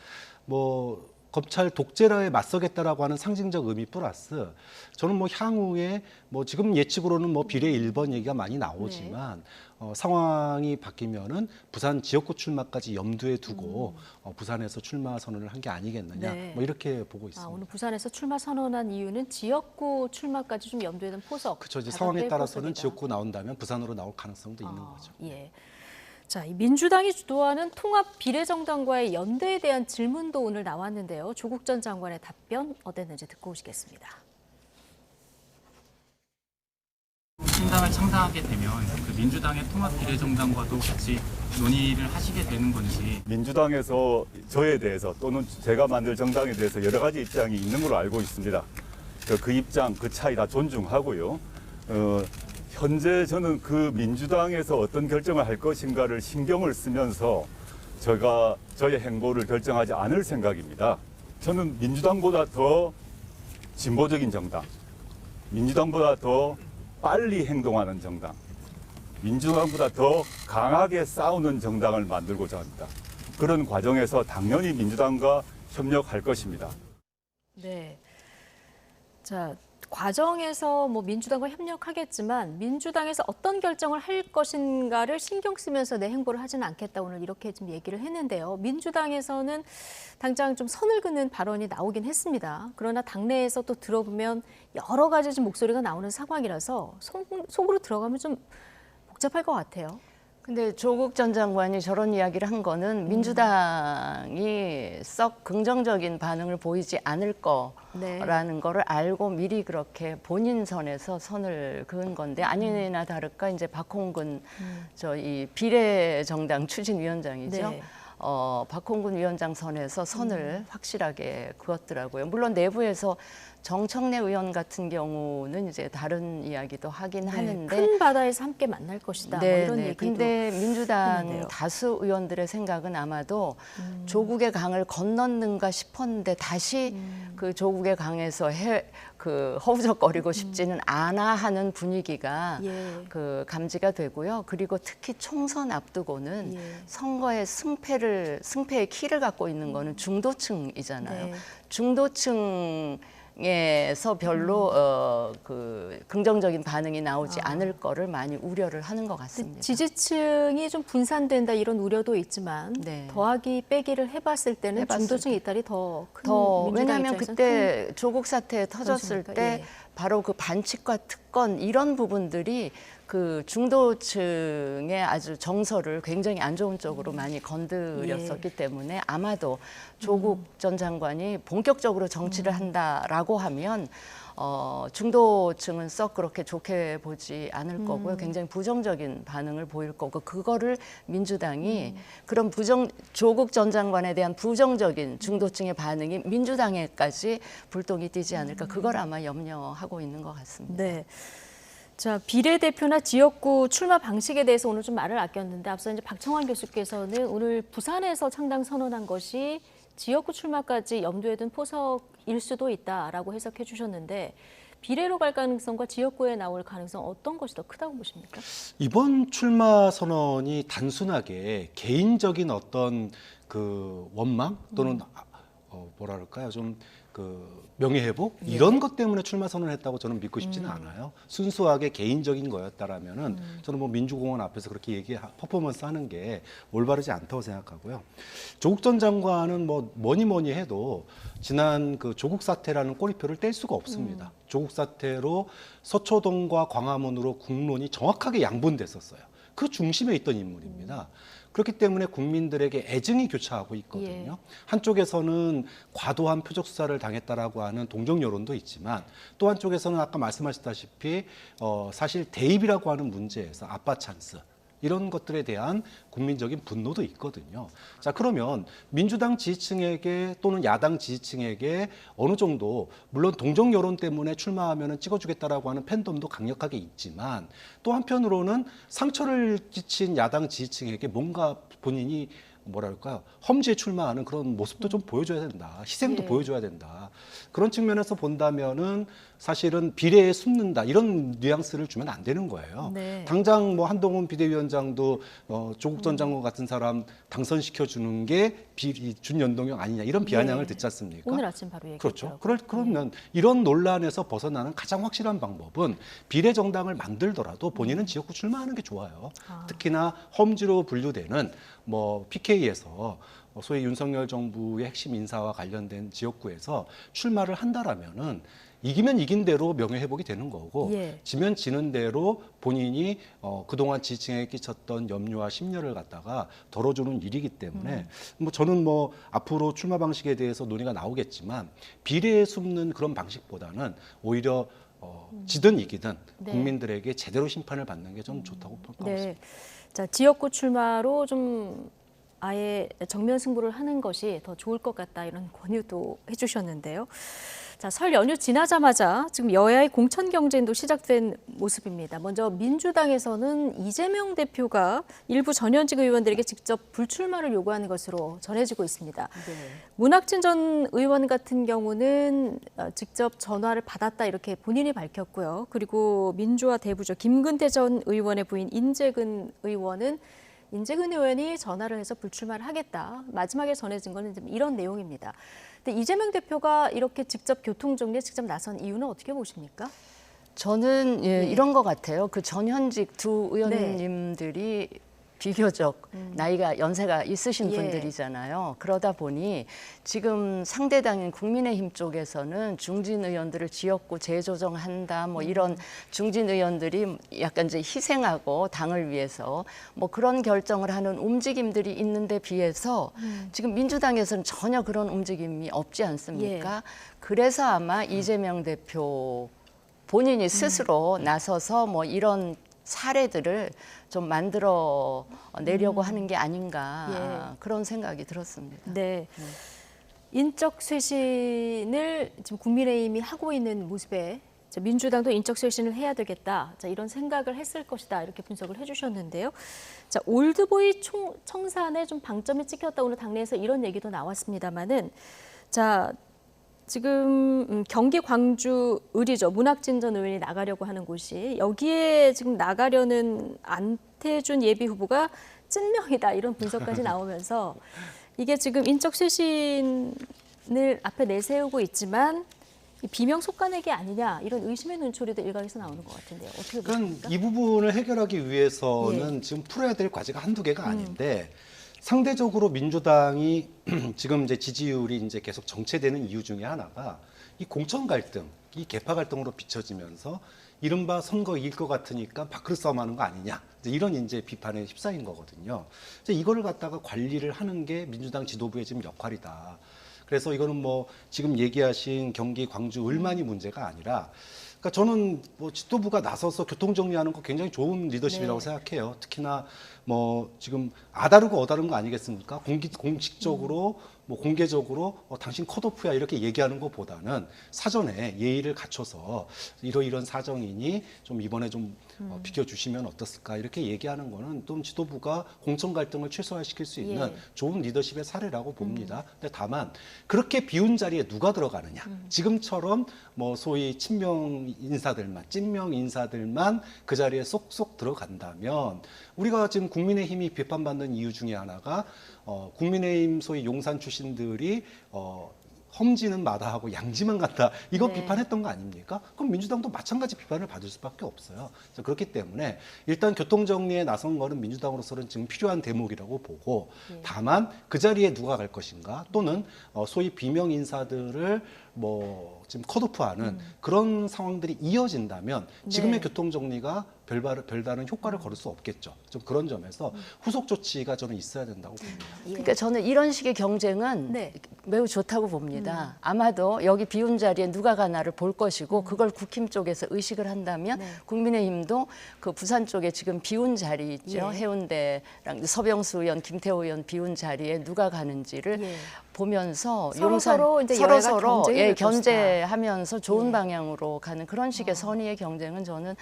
뭐 검찰 독재에 맞서겠다라고 하는 상징적 의미 플러스 저는 뭐 향후에 뭐 지금 예측으로는 뭐 비례 1번 얘기가 많이 나오지만 상황이 바뀌면은 부산 지역구 출마까지 염두에 두고 부산에서 출마 선언을 한 게 아니겠느냐 네. 뭐 이렇게 보고 있습니다. 오늘 부산에서 출마 선언한 이유는 지역구 출마까지 좀 염두에 둔 포석. 그렇죠. 이제 상황에 따라서는 지역구 나온다면 부산으로 나올 가능성도 있는 거죠. 예. 자, 이 민주당이 주도하는 통합 비례정당과의 연대에 대한 질문도 오늘 나왔는데요. 조국 전 장관의 답변 어땠는지 듣고 오시겠습니다. 신당을 창당하게 되면 그 민주당의 통합 비례정당과도 같이 논의를 하시게 되는 건지. 민주당에서 저에 대해서 또는 제가 만들 정당에 대해서 여러 가지 입장이 있는 걸로 알고 있습니다. 그 입장, 그 차이 다 존중하고요. 현재 저는 그 민주당에서 어떤 결정을 할 것인가를 신경을 쓰면서 저의 행보를 결정하지 않을 생각입니다. 저는 민주당보다 더 진보적인 정당, 민주당보다 더 빨리 행동하는 정당, 민주당보다 더 강하게 싸우는 정당을 만들고자 합니다. 그런 과정에서 당연히 민주당과 협력할 것입니다. 네. 자, 과정에서 뭐 민주당과 협력하겠지만 민주당에서 어떤 결정을 할 것인가를 신경 쓰면서 내 행보를 하지는 않겠다. 오늘 이렇게 좀 얘기를 했는데요. 민주당에서는 당장 좀 선을 긋는 발언이 나오긴 했습니다. 그러나 당내에서 또 들어보면 여러 가지 좀 목소리가 나오는 상황이라서 속으로 들어가면 좀 복잡할 것 같아요. 근데 조국 전 장관이 저런 이야기를 한 거는 민주당이 썩 긍정적인 반응을 보이지 않을 거라는 거를 알고 미리 그렇게 본인 선에서 선을 그은 건데 아니나 다를까 이제 박홍근 이 비례정당 추진위원장이죠. 네. 박홍근 위원장 선에서 선을 확실하게 그었더라고요. 물론 내부에서 정청래 의원 같은 경우는 이제 다른 이야기도 하긴 하는데 큰 바다에서 함께 만날 것이다. 뭐 이런 얘기도. 근데 민주당 했는데요. 다수 의원들의 생각은 아마도 조국의 강을 건넜는가 싶었는데 다시 그 조국의 강에서 허우적거리고 싶지는 않아 하는 분위기가 그 감지가 되고요. 그리고 특히 총선 앞두고는 선거의 승패를 승패의 키를 갖고 있는 거는 중도층이잖아요. 네. 중도층에서 별로 그 긍정적인 반응이 나오지 않을 거를 많이 우려를 하는 것 같습니다. 지지층이 좀 분산된다 이런 우려도 있지만 네. 더하기 빼기를 해봤을 때는 중도층 이탈이 더 큰. 왜냐하면 그때 조국 사태 터졌을 그렇습니까? 때 예. 바로 그 반칙과 특권 이런 부분들이 그 중도층의 아주 정서를 굉장히 안 좋은 쪽으로 많이 건드렸었기 때문에 아마도 조국 전 장관이 본격적으로 정치를 한다라고 하면 중도층은 썩 그렇게 좋게 보지 않을 거고요. 굉장히 부정적인 반응을 보일 거고 그거를 민주당이 그런 조국 전 장관에 대한 부정적인 중도층의 반응이 민주당에까지 불똥이 튀지 않을까 그걸 아마 염려하고 있는 것 같습니다. 네. 자, 비례대표나 지역구 출마 방식에 대해서 오늘 좀 말을 아꼈는데 앞서 이제 박청환 교수께서는 오늘 부산에서 창당 선언한 것이 지역구 출마까지 염두에 둔 포석일 수도 있다라고 해석해 주셨는데 비례로 갈 가능성과 지역구에 나올 가능성 어떤 것이 더 크다고 보십니까? 이번 출마 선언이 단순하게 개인적인 어떤 그 원망 또는 뭐라 그럴까요? 좀 그 명예회복 이런 것 때문에 출마 선언했다고 저는 믿고 싶지는 않아요. 순수하게 개인적인 거였다라면은 저는 뭐 민주공원 앞에서 그렇게 퍼포먼스 하는 게 올바르지 않다고 생각하고요. 조국 전 장관은 뭐 뭐니 해도 지난 그 조국 사태라는 꼬리표를 뗄 수가 없습니다. 조국 사태로 서초동과 광화문으로 국론이 정확하게 양분됐었어요. 그 중심에 있던 인물입니다. 그렇기 때문에 국민들에게 애증이 교차하고 있거든요. 한쪽에서는 과도한 표적 수사를 당했다라고 하는 동정 여론도 있지만 또 한쪽에서는 아까 말씀하셨다시피 사실 대입이라고 하는 문제에서 아빠 찬스 이런 것들에 대한 국민적인 분노도 있거든요. 자, 그러면 민주당 지지층에게 또는 야당 지지층에게 어느 정도 물론 동정 여론 때문에 출마하면은 찍어주겠다라고 하는 팬덤도 강력하게 있지만 또 한편으로는 상처를 끼친 야당 지지층에게 뭔가 본인이 뭐랄까요 험지에 출마하는 그런 모습도 좀 보여줘야 된다. 희생도 보여줘야 된다. 그런 측면에서 본다면은 사실은 비례에 숨는다 이런 뉘앙스를 주면 안 되는 거예요. 네. 당장 뭐 한동훈 비대위원장도 조국 전 장관 같은 사람 당선시켜 주는 게 준연동형 아니냐 이런 비아냥을 듣지 않습니까? 오늘 아침 바로 얘기했죠. 그렇죠. 그러면 이런 논란에서 벗어나는 가장 확실한 방법은 비례 정당을 만들더라도 본인은 지역구 출마하는 게 좋아요. 특히나 험지로 분류되는 뭐 PK에서 소위 윤석열 정부의 핵심 인사와 관련된 지역구에서 출마를 한다라면은 이기면 이긴 대로 명예회복이 되는 거고 지면 지는 대로 본인이 그동안 지지층에 끼쳤던 염려와 심려를 갖다가 덜어주는 일이기 때문에 뭐 저는 뭐 앞으로 출마 방식에 대해서 논의가 나오겠지만 비례에 숨는 그런 방식보다는 오히려 지든 이기든 국민들에게 제대로 심판을 받는 게 좀 좋다고 평가하고 있습니다. 자, 지역구 출마로 좀 아예 정면 승부를 하는 것이 더 좋을 것 같다 이런 권유도 해주셨는데요. 자, 설 연휴 지나자마자 지금 여야의 공천 경쟁도 시작된 모습입니다. 먼저 민주당에서는 이재명 대표가 일부 전현직 의원들에게 직접 불출마를 요구하는 것으로 전해지고 있습니다. 문학진 전 의원 같은 경우는 직접 전화를 받았다 이렇게 본인이 밝혔고요. 그리고 민주화 대부죠. 김근태 전 의원의 부인 인재근 의원은 인재근 의원이 전화를 해서 불출마를 하겠다. 마지막에 전해진 거는 이런 내용입니다. 근데 이재명 대표가 이렇게 직접 교통정리에 직접 나선 이유는 어떻게 보십니까? 저는 이런 것 같아요. 그 전현직 두 의원님들이 비교적 나이가 연세가 있으신 분들이잖아요. 그러다 보니 지금 상대당인 국민의힘 쪽에서는 중진 의원들을 지역구 재조정한다 뭐 이런 중진 의원들이 약간 이제 희생하고 당을 위해서 뭐 그런 결정을 하는 움직임들이 있는데 비해서 지금 민주당에서는 전혀 그런 움직임이 없지 않습니까? 그래서 아마 이재명 대표 본인이 스스로 나서서 뭐 이런 사례들을 좀 만들어 내려고 하는 게 아닌가 그런 생각이 들었습니다. 네. 인적 쇄신을 지금 국민의힘이 하고 있는 모습에 민주당도 인적 쇄신을 해야 되겠다. 자, 이런 생각을 했을 것이다. 이렇게 분석을 해주셨는데요. 자, 올드보이 청산에 좀 방점이 찍혔다. 오늘 당내에서 이런 얘기도 나왔습니다만은 자. 지금 경기 광주 을이죠. 문학진 전 의원이 나가려고 하는 곳이 여기에 지금 나가려는 안태준 예비 후보가 찐명이다 이런 분석까지 나오면서 이게 지금 인적 쇄신을 앞에 내세우고 있지만 이 비명 속가내기 아니냐 이런 의심의 눈초리도 일각에서 나오는 것 같은데요. 어떻게 보십니까? 이 부분을 해결하기 위해서는 지금 풀어야 될 과제가 한두 개가 아닌데 상대적으로 민주당이 지금 이제 지지율이 이제 계속 정체되는 이유 중에 하나가 이 공천 갈등, 이 계파 갈등으로 비춰지면서 이른바 선거 이길 것 같으니까 밥그릇 싸움하는 거 아니냐 이런 이제 비판에 휩싸인 거거든요. 이거를 갖다가 관리를 하는 게 민주당 지도부의 지금 역할이다. 그래서 이거는 뭐 지금 얘기하신 경기, 광주, 을만이 문제가 아니라 그러니까 저는 뭐 지도부가 나서서 교통 정리하는 거 굉장히 좋은 리더십이라고 생각해요. 특히나 뭐 지금 아다르고 어다른 거 아니겠습니까? 공식적으로 뭐 공개적으로 당신 컷오프야 이렇게 얘기하는 것보다는 사전에 예의를 갖춰서 이런 사정이니 좀 이번에 좀 비켜주시면 어떻을까 이렇게 얘기하는 거는 좀 지도부가 공천 갈등을 최소화시킬 수 있는 좋은 리더십의 사례라고 봅니다. 근데 다만 그렇게 비운 자리에 누가 들어가느냐 지금처럼 뭐 소위 친명 인사들만 찐명 인사들만 그 자리에 쏙쏙 들어간다면 우리가 지금 국민의힘이 비판받는 이유 중에 하나가 국민의힘 소위 용산 출신들이 험지는 마다하고 양지만 간다. 이거 비판했던 거 아닙니까? 그럼 민주당도 마찬가지 비판을 받을 수밖에 없어요. 그래서 그렇기 때문에 일단 교통정리에 나선 거는 민주당으로서는 지금 필요한 대목이라고 보고 다만 그 자리에 누가 갈 것인가 또는 소위 비명 인사들을 뭐 지금 컷오프하는 그런 상황들이 이어진다면 지금의 교통정리가 별다른 효과를 거둘 수 없겠죠. 좀 그런 점에서 후속 조치가 저는 있어야 된다고 봅니다. 그러니까 저는 이런 식의 경쟁은 매우 좋다고 봅니다. 아마도 여기 비운 자리에 누가 가나를 볼 것이고 그걸 국힘 쪽에서 의식을 한다면 국민의힘도 그 부산 쪽에 지금 비운 자리 있죠. 해운대랑 서병수 의원, 김태호 의원 비운 자리에 누가 가는지를 보면서 서로 이제 서로 견제하면서 좋은 방향으로 가는 그런 식의 선의의 경쟁은 저는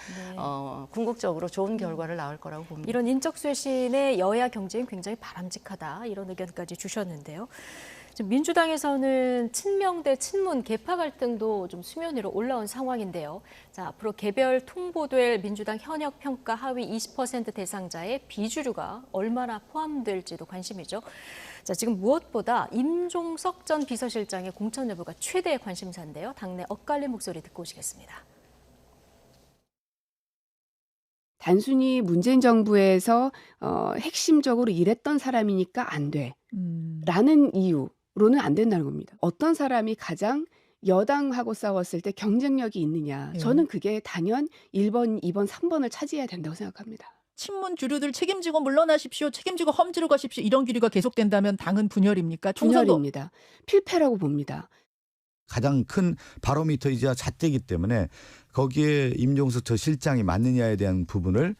궁극적으로 좋은 결과를 낳을 거라고 봅니다. 이런 인적 쇄신의 여야 경쟁이 굉장히 바람직하다 이런 의견까지 주셨는데요. 지금 민주당에서는 친명 대 친문 계파 갈등도 좀 수면 위로 올라온 상황인데요. 자, 앞으로 개별 통보될 민주당 현역 평가 하위 20% 대상자의 비주류가 얼마나 포함될지도 관심이죠. 자, 지금 무엇보다 임종석 전 비서실장의 공천 여부가 최대 관심사인데요. 당내 엇갈린 목소리 듣고 오시겠습니다. 단순히 문재인 정부에서 핵심적으로 일했던 사람이니까 안 돼. 라는 이유로는 안 된다는 겁니다. 어떤 사람이 가장 여당하고 싸웠을 때 경쟁력이 있느냐. 저는 그게 단연 1번, 2번, 3번을 차지해야 된다고 생각합니다. 친문 주류들 책임지고 물러나십시오. 책임지고 험지로 가십시오. 이런 기류가 계속된다면 당은 분열입니까? 분열입니다. 필패라고 봅니다. 가장 큰 바로미터이자 잣대이기 때문에 거기에 임종석 저 실장이 맞느냐에 대한 부분을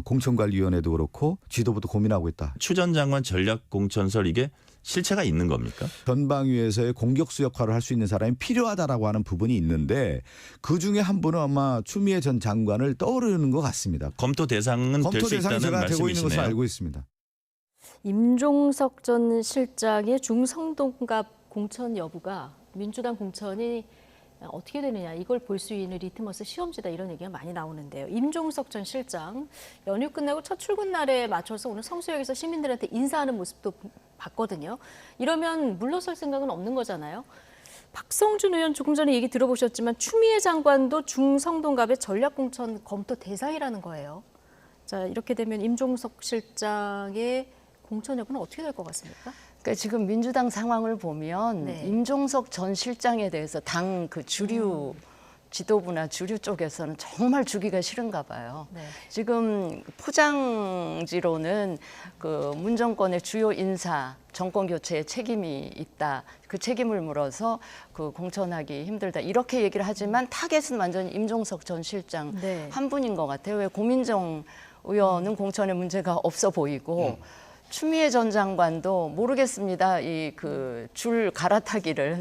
공천관리위원회도 그렇고 지도부도 고민하고 있다. 추 전 장관 전략공천설 이게 실체가 있는 겁니까? 전방위에서의 공격수 역할을 할 수 있는 사람이 필요하다라고 하는 부분이 있는데 그중에 한 분은 아마 추미애 전 장관을 떠오르는 것 같습니다. 검토 대상은 될 수 있다는 제가 되고 있는 것을 말씀이시네요. 알고 있습니다. 임종석 전 실장의 중성동갑 공천 여부가 민주당 공천이 어떻게 되느냐 이걸 볼 수 있는 리트머스 시험지다 이런 얘기가 많이 나오는데요. 임종석 전 실장 연휴 끝나고 첫 출근 날에 맞춰서 오늘 성수역에서 시민들한테 인사하는 모습도 봤거든요. 이러면 물러설 생각은 없는 거잖아요. 박성준 의원 조금 전에 얘기 들어보셨지만 추미애 장관도 중성동갑의 전략공천 검토 대상이라는 거예요. 자, 이렇게 되면 임종석 실장의 공천 여부는 어떻게 될 것 같습니까? 그러니까 지금 민주당 상황을 보면 임종석 전 실장에 대해서 당 그 주류 지도부나 주류 쪽에서는 정말 주기가 싫은가 봐요. 지금 포장지로는 그 문 정권의 주요 인사 정권 교체에 책임이 있다. 그 책임을 물어서 그 공천하기 힘들다. 이렇게 얘기를 하지만 타겟은 완전히 임종석 전 실장 한 분인 것 같아요. 왜 고민정 의원은 공천에 문제가 없어 보이고 추미애 전 장관도 모르겠습니다. 이 그 줄 갈아타기를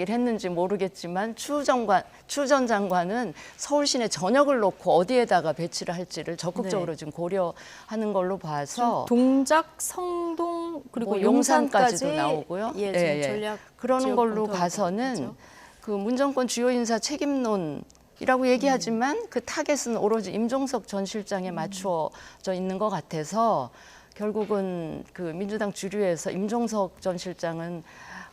했는지 모르겠지만 추 전 장관은 서울 시내 전역을 놓고 어디에다가 배치를 할지를 적극적으로 지금 고려하는 걸로 봐서 동작, 성동 그리고 뭐 용산까지도 나오고요. 전략 그러는 걸로 봐서는 그 문 정권 주요 인사 책임론 이라고 얘기하지만 그 타겟은 오로지 임종석 전 실장에 맞추어져 있는 것 같아서 결국은 그 민주당 주류에서 임종석 전 실장은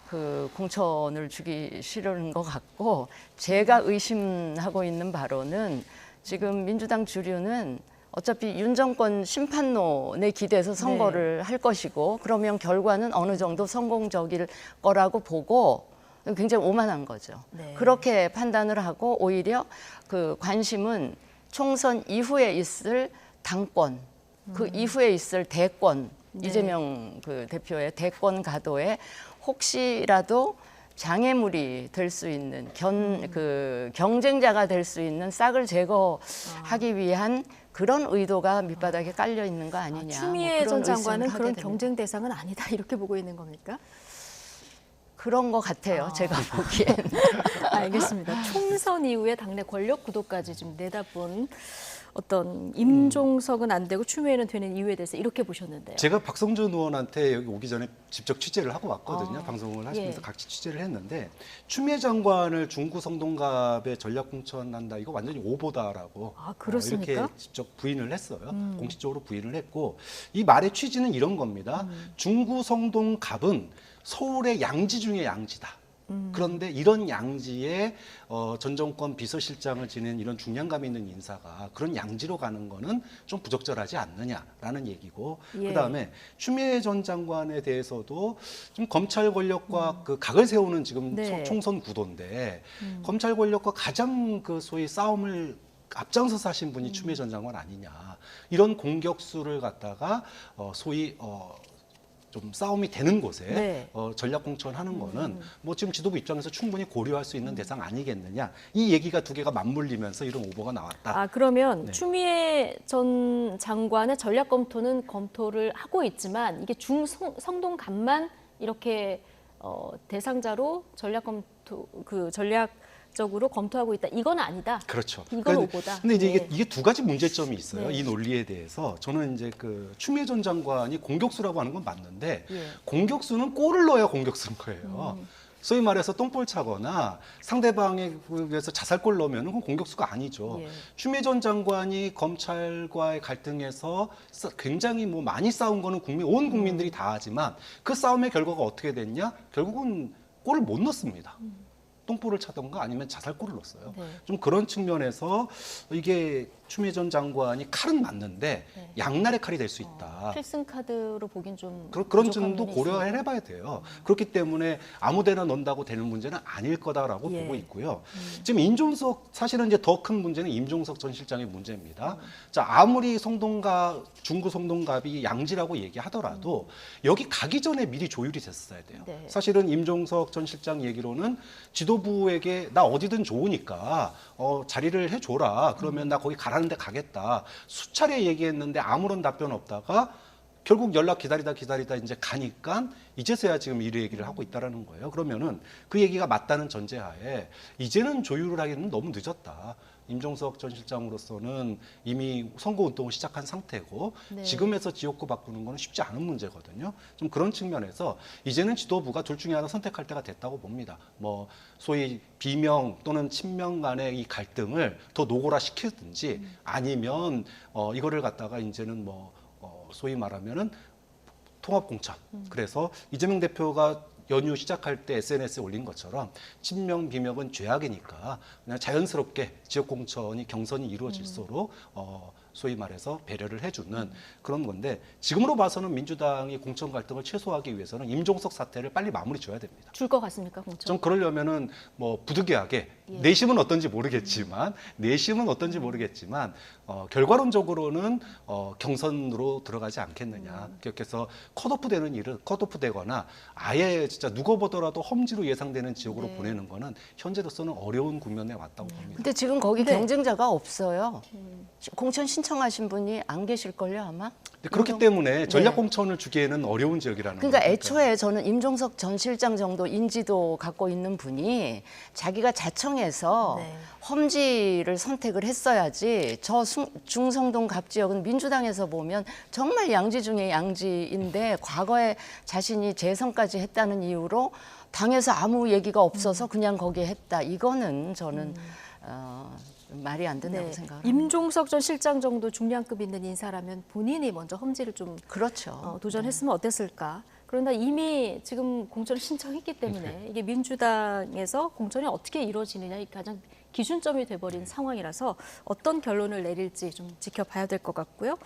그 공천을 주기 싫은 것 같고, 제가 의심하고 있는 바로는 지금 민주당 주류는 어차피 윤 정권 심판론에 기대서 선거를 할 것이고, 그러면 결과는 어느 정도 성공적일 거라고 보고 굉장히 오만한 거죠. 그렇게 판단을 하고 오히려 그 관심은 총선 이후에 있을 당권, 그 이후에 있을 대권, 이재명 그 대표의 대권 가도에 혹시라도 장애물이 될 수 있는 그 경쟁자가 될 수 있는 싹을 제거하기 위한 그런 의도가 밑바닥에 깔려 있는 거 아니냐. 추미애 뭐 전 그런 장관은 의심을 그런 하게 경쟁 대상은 아니다 이렇게 보고 있는 겁니까? 그런 것 같아요. 제가 보기엔. 알겠습니다. 총선 이후에 당내 권력 구도까지 좀 내다본 어떤 임종석은 안 되고 추미애는 되는 이유에 대해서 이렇게 보셨는데요. 제가 박성준 의원한테 여기 오기 전에 직접 취재를 하고 왔거든요. 방송을 하시면서 예. 같이 취재를 했는데 추미애 장관을 중구 성동갑에 전략 공천한다, 이거 완전히 오보다라고 그렇습니까? 이렇게 직접 부인을 했어요. 공식적으로 부인을 했고, 이 말의 취지는 이런 겁니다. 중구 성동갑은 서울의 양지 중에 양지다. 그런데 이런 양지에 전 정권 비서실장을 지낸 이런 중량감 있는 인사가 그런 양지로 가는 거는 좀 부적절하지 않느냐라는 얘기고, 예. 그다음에 추미애 전 장관에 대해서도 좀 검찰 권력과 그 각을 세우는 지금 네. 총선 구도인데 검찰 권력과 가장 그 소위 싸움을 앞장서서 하신 분이 추미애 전 장관 아니냐, 이런 공격수를 갖다가 소위 좀 싸움이 되는 곳에 네. 전략 공천하는 거는 뭐 지금 지도부 입장에서 충분히 고려할 수 있는 대상 아니겠느냐, 이 얘기가 두 개가 맞물리면서 이런 오보가 나왔다. 그러면 네. 추미애 전 장관의 전략 검토는 검토를 하고 있지만 이게 중성동갑만 이렇게 대상자로 전략 검토 전략적으로 검토하고 있다. 이건 아니다. 그렇죠. 이건 오보다. 근데 이제 네. 이게 두 가지 문제점이 있어요. 네. 이 논리에 대해서 저는 이제 그 추미애 전 장관이 공격수라고 하는 건 맞는데 예. 공격수는 골을 넣어야 공격수인 거예요. 소위 말해서 똥볼 차거나 상대방에 의해서 자살골 넣으면 그건 공격수가 아니죠. 예. 추미애 전 장관이 검찰과의 갈등에서 굉장히 뭐 많이 싸운 거는 온 국민들이 다 하지만 그 싸움의 결과가 어떻게 됐냐? 결국은 골을 못 넣습니다. 똥볼을 차던가 아니면 자살골을 넣었어요. 네. 좀 그런 측면에서 이게 추미애 전 장관이 칼은 맞는데 네. 양날의 칼이 될 수 있다. 필승 카드로 보긴 좀 그런 부족한 점도 면이 고려해 있습니다. 봐야 돼요. 그렇기 때문에 아무데나 넣는다고 되는 문제는 아닐 거다라고 예. 보고 있고요. 지금 임종석, 사실은 이제 더 큰 문제는 임종석 전 실장의 문제입니다. 자, 아무리 중구 성동갑이 양지라고 얘기하더라도 여기 가기 전에 미리 조율이 됐어야 돼요. 네. 사실은 임종석 전 실장 얘기로는 지도부에게 나 어디든 좋으니까 자리를 해줘라. 그러면 나 거기 가라는데 가겠다. 수차례 얘기했는데 아무런 답변 없다가 결국 연락 기다리다 이제 가니까 이제서야 지금 이 얘기를 하고 있다라는 거예요. 그러면은 그 얘기가 맞다는 전제하에 이제는 조율을 하기는 너무 늦었다. 임종석 전 실장으로서는 이미 선거운동을 시작한 상태고 네. 지금에서 지역구 바꾸는 건 쉽지 않은 문제거든요. 좀 그런 측면에서 이제는 지도부가 둘 중에 하나 선택할 때가 됐다고 봅니다. 뭐 소위 비명 또는 친명 간의 이 갈등을 더 노골화 시키든지 아니면 이거를 갖다가 이제는 뭐 소위 말하면은 통합공천. 그래서 이재명 대표가 연휴 시작할 때 SNS에 올린 것처럼 친명 비명은 죄악이니까 그냥 자연스럽게 지역 공천이 경선이 이루어질수록 소위 말해서 배려를 해주는 그런 건데, 지금으로 봐서는 민주당이 공천 갈등을 최소화하기 위해서는 임종석 사태를 빨리 마무리 줘야 됩니다. 줄 것 같습니까, 공천? 좀 그러려면은 뭐 부득이하게 예. 내심은 어떤지 모르겠지만 결과론적으로는 경선으로 들어가지 않겠느냐. 그래서 컷오프 되거나 아예 진짜 누가 보더라도 험지로 예상되는 지역으로 네. 보내는 거는 현재로서는 어려운 국면에 왔다고 봅니다. 근데 지금 거기 네. 경쟁자가 없어요. 공천 신청하신 분이 안 계실걸요, 아마? 근데 그렇기 때문에 전략 공천을 주기에는 어려운 지역이라는 그러니까 거니까. 애초에 저는 임종석 전 실장 정도 인지도 갖고 있는 분이 자기가 자청해서 네. 험지를 선택을 했어야지. 저 중성동 갑 지역은 민주당에서 보면 정말 양지 중에 양지인데 과거에 자신이 재선까지 했다는 이유로 당에서 아무 얘기가 없어서 그냥 거기에 했다. 이거는 저는 말이 안 된다고 네. 생각합니다. 임종석 전 실장 정도 중량급 있는 인사라면 본인이 먼저 험지를 좀 그렇죠. 도전했으면 어땠을까. 그러나 이미 지금 공천을 신청했기 때문에 이게 민주당에서 공천이 어떻게 이루어지느냐 이 가장 기준점이 돼버린 상황이라서 어떤 결론을 내릴지 좀 지켜봐야 될 것 같고요.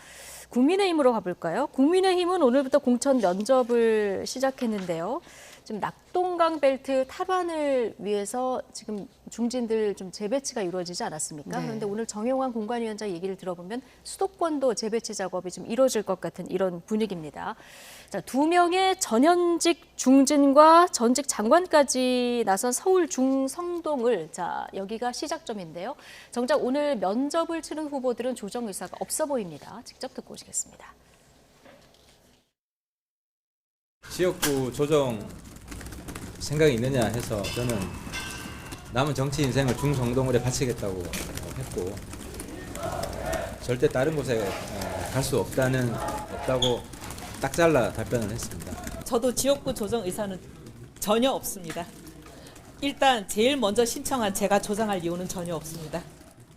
국민의힘으로 가볼까요? 국민의힘은 오늘부터 공천 면접을 시작했는데요. 지금 낙동강 벨트 탈환을 위해서 지금 중진들 좀 재배치가 이루어지지 않았습니까? 네. 그런데 오늘 정영환 공관위원장 얘기를 들어보면 수도권도 재배치 작업이 좀 이루어질 것 같은 이런 분위기입니다. 자, 2명의 전현직 중진과 전직 장관까지 나선 서울 중성동을 자 여기가 시작점인데요. 정작 오늘 면접을 치른 후보들은 조정 의사가 없어 보입니다. 직접 듣고 오시겠습니다. 지역구 조정 생각이 있느냐 해서 저는 남은 정치 인생을 중성동을에 바치겠다고 했고 절대 다른 곳에 갈 수 없다고 딱 잘라 답변을 했습니다. 저도 지역구 조정 의사는 전혀 없습니다. 일단 제일 먼저 신청한 제가 조정할 이유는 전혀 없습니다.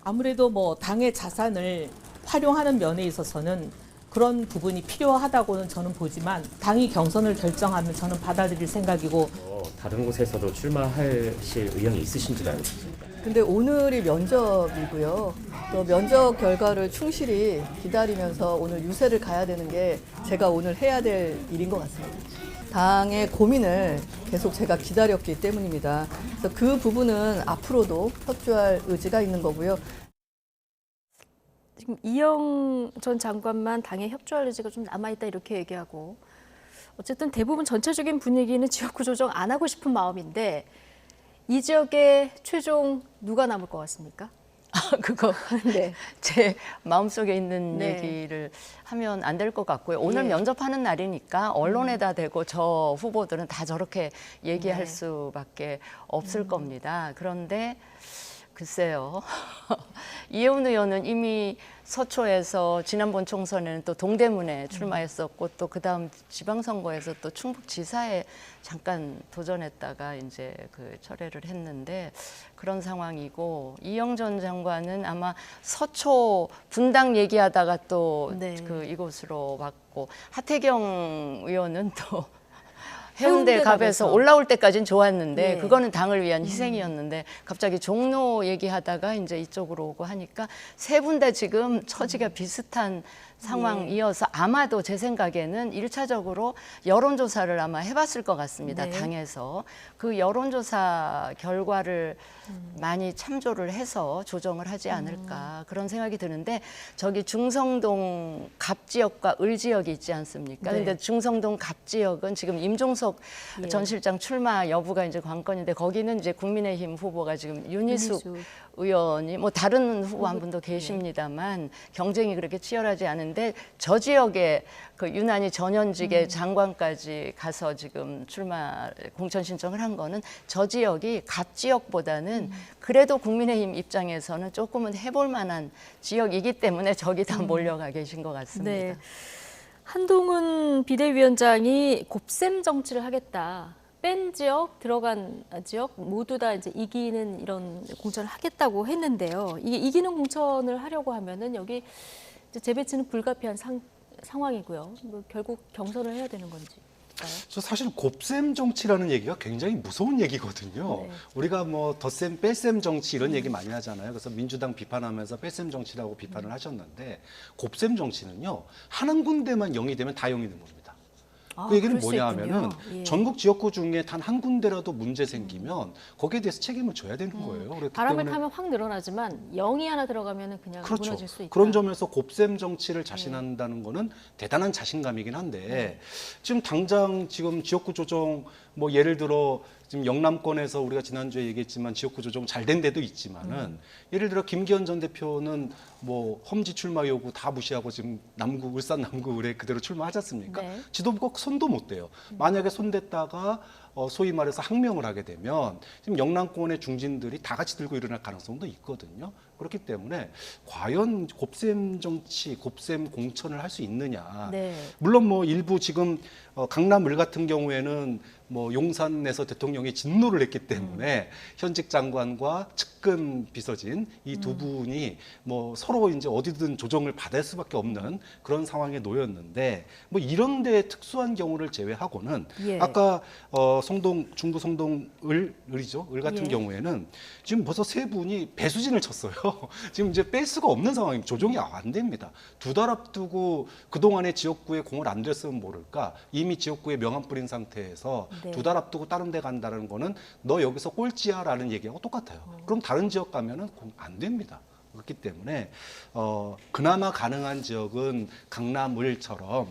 아무래도 뭐 당의 자산을 활용하는 면에 있어서는 그런 부분이 필요하다고는 저는 보지만 당이 경선을 결정하면 저는 받아들일 생각이고 다른 곳에서도 출마하실 의향이 있으신지도 알겠습니다. 근데 오늘이 면접이고요. 또 면접 결과를 충실히 기다리면서 오늘 유세를 가야 되는 게 제가 오늘 해야 될 일인 것 같습니다. 당의 고민을 계속 제가 기다렸기 때문입니다. 그래서 그 부분은 앞으로도 협조할 의지가 있는 거고요. 지금 이영 전 장관만 당에 협조할 의지가 좀 남아있다 이렇게 얘기하고 어쨌든 대부분 전체적인 분위기는 지역구 조정 안 하고 싶은 마음인데 이 지역에 최종 누가 남을 것 같습니까? 그거 네. 제 마음속에 있는 네. 얘기를 하면 안 될 것 같고요. 오늘 예. 면접하는 날이니까 언론에다 대고 저 후보들은 다 저렇게 얘기할 네. 수밖에 없을 겁니다. 그런데 글쎄요. 이혜훈 의원은 이미 서초에서 지난번 총선에는 또 동대문에 출마했었고 또 그다음 지방선거에서 또 충북지사에 잠깐 도전했다가 이제 그 철회를 했는데 그런 상황이고 이영 전 장관은 아마 서초 분당 얘기하다가 또 그 이곳으로 왔고 하태경 의원은 또 해운대 갑에서 올라올 때까지는 좋았는데 네. 그거는 당을 위한 희생이었는데 갑자기 종로 얘기하다가 이제 이쪽으로 오고 하니까 세 분 다 지금 처지가 비슷한 상황이어서 아마도 제 생각에는 1차적으로 여론조사를 아마 해봤을 것 같습니다. 네. 당에서. 그 여론조사 결과를 많이 참조를 해서 조정을 하지 않을까 그런 생각이 드는데 저기 중성동 갑지역과 을지역이 있지 않습니까? 네. 근데 중성동 갑지역은 지금 임종석 예. 전 실장 출마 여부가 이제 관건인데 거기는 이제 국민의힘 후보가 지금 윤희숙 의원이 뭐 다른 후보 한 분도 계십니다만 경쟁이 그렇게 치열하지 않은데 저 지역에 그 유난히 전현직의 장관까지 가서 지금 출마 공천 신청을 한 거는 저 지역이 갑 지역보다는 그래도 국민의힘 입장에서는 조금은 해볼 만한 지역이기 때문에 저기 다 몰려가 계신 것 같습니다. 네. 한동훈 비대위원장이 곱셈 정치를 하겠다. 뺀 지역, 들어간 지역 모두 다 이제 이기는 이런 공천을 하겠다고 했는데요. 이게 이기는 공천을 하려고 하면은 여기 이제 재배치는 불가피한 상황이고요. 뭐 결국 경선을 해야 되는 건지. 저 사실 곱셈 정치라는 얘기가 굉장히 무서운 얘기거든요. 네. 우리가 뭐 덧셈, 뺄셈 정치 이런 얘기 많이 하잖아요. 그래서 민주당 비판하면서 뺄셈 정치라고 비판을 하셨는데 곱셈 정치는요. 한 군데만 0이 되면 다 0이 되는 겁니다. 그 얘기는 뭐냐 하면은 전국 지역구 중에 단 한 군데라도 문제 생기면 거기에 대해서 책임을 져야 되는 거예요. 그렇기 바람을 때문에 타면 확 늘어나지만 0이 하나 들어가면은 그냥 그렇죠. 무너질 수 있다. 그런 점에서 곱셈 정치를 자신한다는 거는 대단한 자신감이긴 한데 지금 당장 지금 지역구 조정 뭐 예를 들어 지금 영남권에서 우리가 지난주에 얘기했지만 지역구 조정 잘 된 데도 있지만은 예를 들어 김기현 전 대표는 뭐 험지 출마 요구 다 무시하고 지금 남구 울산 남구 의뢰 그대로 출마하지 않습니까? 네. 지도부가 손도 못 대요. 만약에 손댔다가 소위 말해서 항명을 하게 되면 지금 영남권의 중진들이 다 같이 들고 일어날 가능성도 있거든요. 그렇기 때문에 과연 곱셈 정치, 곱셈 공천을 할 수 있느냐. 네. 물론 뭐 일부 지금 강남을 같은 경우에는 뭐 용산에서 대통령이 진노를 했기 때문에 현직 장관과 측근 비서진 이 두 분이 뭐 서로 이제 어디든 조정을 받을 수밖에 없는 그런 상황에 놓였는데 뭐 이런 데 특수한 경우를 제외하고는 예. 아까 중부 송동을이죠. 을 같은 예. 경우에는 지금 벌써 세 분이 배수진을 쳤어요. 지금 이제 뺄 수가 없는 상황입니다. 조정이 안 됩니다. 2달 앞두고 그동안에 지역구에 공을 안 됐으면 모를까 이미 지역구에 명함 뿌린 상태에서 네. 2달 앞두고 다른 데 간다는 거는 너 여기서 꼴찌야라는 얘기하고 똑같아요. 그럼 다른 지역 가면은 안 됩니다. 그렇기 때문에 그나마 가능한 지역은 강남을처럼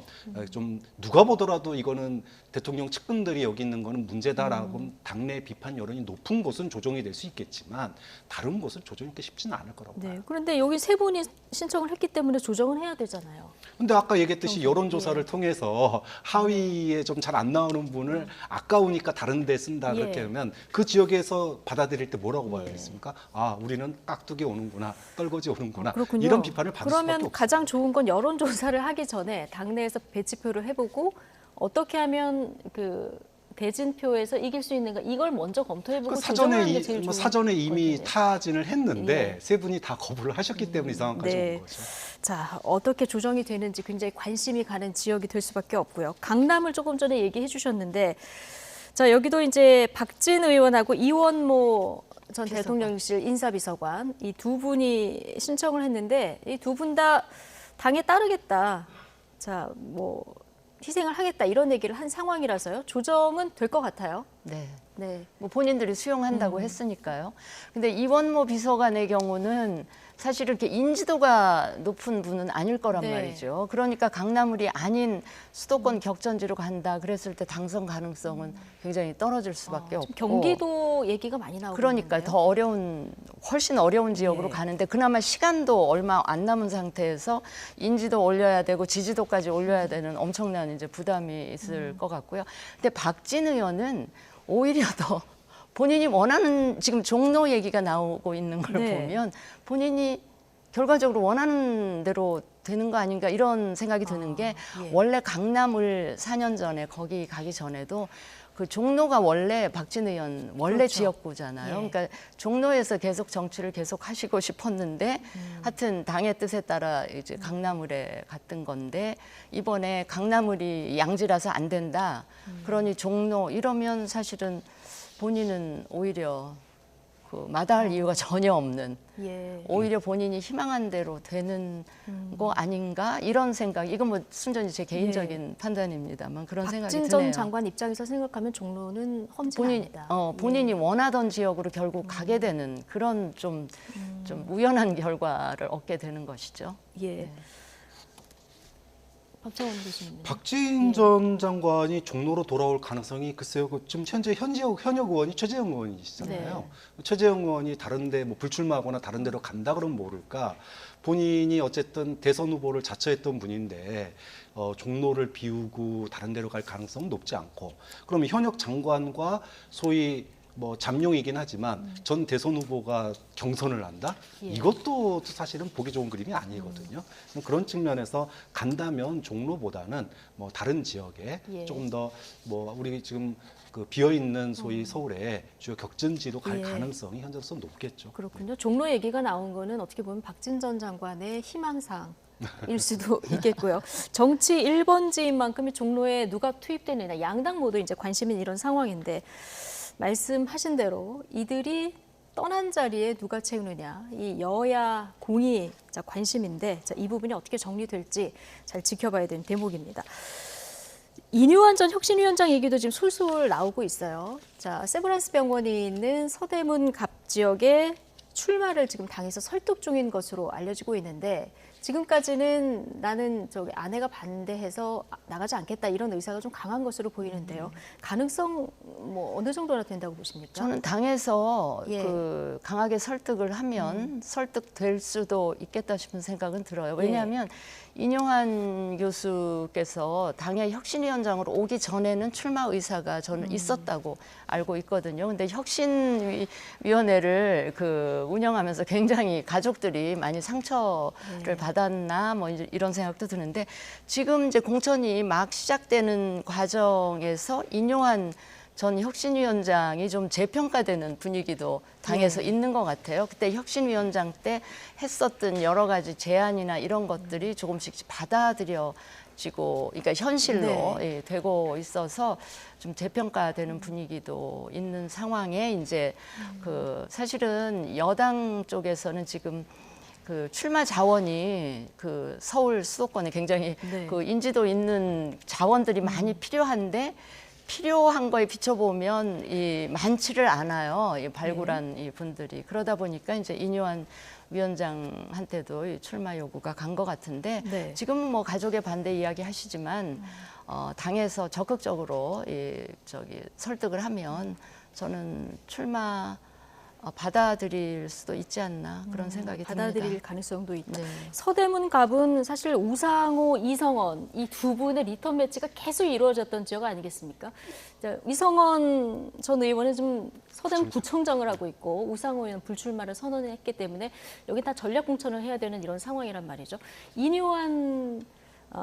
좀 누가 보더라도 이거는 대통령 측근들이 여기 있는 거는 문제다라고 당내 비판 여론이 높은 곳은 조정이 될 수 있겠지만 다른 곳은 조정이 그렇게 쉽지는 않을 거라고 봐요. 네. 그런데 여기 세 분이 신청을 했기 때문에 조정은 해야 되잖아요. 근데 아까 얘기했듯이 여론조사를 예. 통해서 하위에 좀 잘 안 나오는 분을 아까우니까 다른 데 쓴다 그렇게 예. 하면 그 지역에서 받아들일 때 뭐라고 봐야겠습니까? 아, 우리는 깍두기 오는구나, 떨거지 오는구나. 그렇군요. 이런 비판을 받을 수밖에 그러면 없어요. 가장 좋은 건 여론조사를 하기 전에 당내에서 배치표를 해보고 어떻게 하면 그 대진표에서 이길 수 있는가 이걸 먼저 검토해보고 조정하는 게 제일 좋은 사전에 이미 거죠. 타진을 했는데 예. 세 분이 다 거부를 하셨기 때문에 이 상황까지 네. 온 거죠. 자, 어떻게 조정이 되는지 굉장히 관심이 가는 지역이 될 수밖에 없고요. 강남을 조금 전에 얘기해 주셨는데 자, 여기도 이제 박진 의원하고 이원모 전 대통령실 인사비서관 이 두 분이 신청을 했는데 이 두 분 다 당에 따르겠다. 자, 뭐 희생을 하겠다 이런 얘기를 한 상황이라서요. 조정은 될 것 같아요. 네. 네. 뭐 본인들이 수용한다고 했으니까요. 근데 이원모 비서관의 경우는 사실 이렇게 인지도가 높은 분은 아닐 거란 네. 말이죠. 그러니까 강남을이 아닌 수도권 격전지로 간다 그랬을 때 당선 가능성은 굉장히 떨어질 수밖에 없고. 경기도 얘기가 많이 나오고 그러니까 있는데요. 더 어려운, 훨씬 어려운 지역으로 네. 가는데 그나마 시간도 얼마 안 남은 상태에서 인지도 올려야 되고 지지도까지 올려야 되는 엄청난 이제 부담이 있을 것 같고요. 근데 박진 의원은 오히려 더 본인이 원하는 지금 종로 얘기가 나오고 있는 걸 네. 보면 본인이 결과적으로 원하는 대로 되는 거 아닌가 이런 생각이 드는 게 예. 원래 강남을 4년 전에 거기 가기 전에도 그 종로가 원래 박진 의원 원래 그렇죠. 지역구잖아요. 예. 그러니까 종로에서 계속 정치를 계속 하시고 싶었는데 하여튼 당의 뜻에 따라 이제 강남을에 갔던 건데 이번에 강남을이 양지라서 안 된다. 그러니 종로 이러면 사실은 본인은 오히려 그 마다할 이유가 전혀 없는 예. 오히려 본인이 희망한 대로 되는 거 아닌가 이런 생각. 이건 뭐 순전히 제 개인적인 판단입니다만 그런 생각이 박진 드네요. 전 장관 입장에서 생각하면 종로는 험지가 아니다. 본인이 원하던 지역으로 결국 가게 되는 그런 좀 우연한 결과를 얻게 되는 것이죠. 예. 네. 박정원 교수님. 박진 전 장관이 종로로 돌아올 가능성이 글쎄요. 지금 현재 현역 의원이 최재형 의원이시잖아요. 네. 최재형 의원이 다른데 뭐 불출마하거나 다른 데로 간다 그러면 모를까. 본인이 어쨌든 대선 후보를 자처했던 분인데 종로를 비우고 다른 데로 갈 가능성은 높지 않고. 그러면 현역 장관과 소위 뭐 잠룡이긴 하지만 전 대선 후보가 경선을 한다? 예. 이것도 사실은 보기 좋은 그림이 아니거든요. 그런 측면에서 간다면 종로보다는 뭐 다른 지역에 예. 조금 더 뭐 우리 지금 그 비어 있는 소위 서울의 주요 격전지로 갈 예. 가능성이 현재로서 높겠죠. 그렇군요. 종로 얘기가 나온 거는 어떻게 보면 박진 전 장관의 희망상. 일 수도 있겠고요. 정치 1번지인 만큼 종로에 누가 투입되느냐 양당 모두 이제 관심인 이런 상황인데 말씀하신 대로 이들이 떠난 자리에 누가 채우느냐 이 여야 공이 관심인데 이 부분이 어떻게 정리될지 잘 지켜봐야 되는 대목입니다. 이뉴환 전 혁신위원장 얘기도 지금 술술 나오고 있어요. 자, 세브란스 병원이 있는 서대문 갑 지역에 출마를 지금 당에서 설득 중인 것으로 알려지고 있는데 지금까지는 나는 아내가 반대해서 나가지 않겠다 이런 의사가 좀 강한 것으로 보이는데요. 가능성 뭐 어느 정도나 된다고 보십니까? 저는 당에서 예. 강하게 설득을 하면 설득될 수도 있겠다 싶은 생각은 들어요. 왜냐하면 인용환 교수께서 당의 혁신위원장으로 오기 전에는 출마 의사가 저는 있었다고 알고 있거든요. 근데 혁신위원회를 운영하면서 굉장히 가족들이 많이 상처를 받았나 뭐 이런 생각도 드는데 지금 이제 공천이 막 시작되는 과정에서 인용환 전 혁신위원장이 좀 재평가되는 분위기도 당에서 있는 것 같아요. 그때 혁신위원장 때 했었던 여러 가지 제안이나 이런 것들이 조금씩 받아들여지고, 그러니까 현실로 되고 있어서 좀 재평가되는 분위기도 있는 상황에 이제 사실은 여당 쪽에서는 지금 출마 자원이 서울 수도권에 굉장히 인지도 있는 자원들이 많이 필요한데 필요한 거에 비춰보면 많지를 않아요. 발굴한 이 분들이. 그러다 보니까 이제 인용환 위원장한테도 출마 요구가 간 것 같은데 지금은 뭐 가족의 반대 이야기 하시지만 당에서 적극적으로 설득을 하면 저는 출마 받아들일 수도 있지 않나 그런 생각이 듭니다. 받아들일 가능성도 있다. 서대문 갑은 사실 우상호, 이성원 이 두 분의 리턴 매치가 계속 이루어졌던 지역 아니겠습니까? 이성원 전 의원은 지금 서대문 구청장을 하고 있고 우상호 의원 불출마를 선언했기 때문에 여기 다 전략 공천을 해야 되는 이런 상황이란 말이죠. 인용환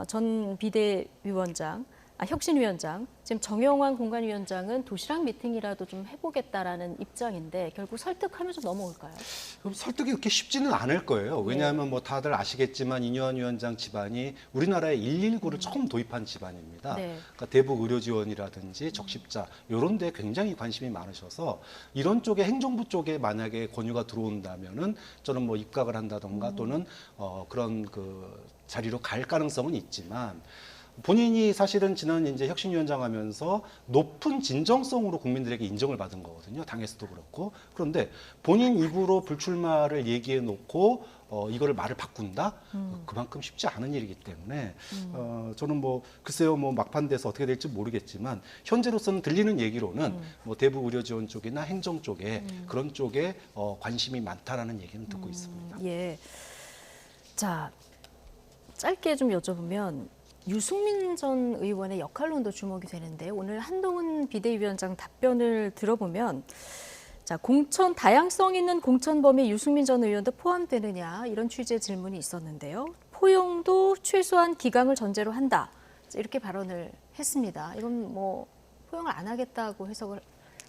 전 비대위원장, 혁신위원장, 지금 정영환 공관위원장은 도시락 미팅이라도 좀 해보겠다라는 입장인데 결국 설득하면 좀 넘어올까요? 그럼 설득이 그렇게 쉽지는 않을 거예요. 왜냐하면 뭐 다들 아시겠지만 인용환 위원장 집안이 우리나라에 119를 처음 도입한 집안입니다. 그러니까 대북 의료 지원이라든지 적십자 이런 데 굉장히 관심이 많으셔서 이런 쪽에 행정부 쪽에 만약에 권유가 들어온다면은 저는 뭐 입각을 한다던가 또는 그런 자리로 갈 가능성은 있지만. 본인이 사실은 지난 이제 혁신위원장 하면서 높은 진정성으로 국민들에게 인정을 받은 거거든요. 당에서도 그렇고. 그런데 본인 입으로 불출마를 얘기해 놓고 이거를 말을 바꾼다? 그만큼 쉽지 않은 일이기 때문에 저는 뭐 글쎄요 뭐 막판돼서 어떻게 될지 모르겠지만 현재로서는 들리는 얘기로는 뭐 대북 의료 지원 쪽이나 행정 쪽에 그런 쪽에 관심이 많다라는 얘기는 듣고 있습니다. 예. 자, 짧게 좀 여쭤보면 유승민 전 의원의 역할론도 주목이 되는데 오늘 한동훈 비대위원장 답변을 들어보면 공천 다양성 있는 공천 범위에 유승민 전 의원도 포함되느냐 이런 취지의 질문이 있었는데요. 포용도 최소한 기강을 전제로 한다 이렇게 발언을 했습니다. 이건 뭐 포용을 안 하겠다고 해석을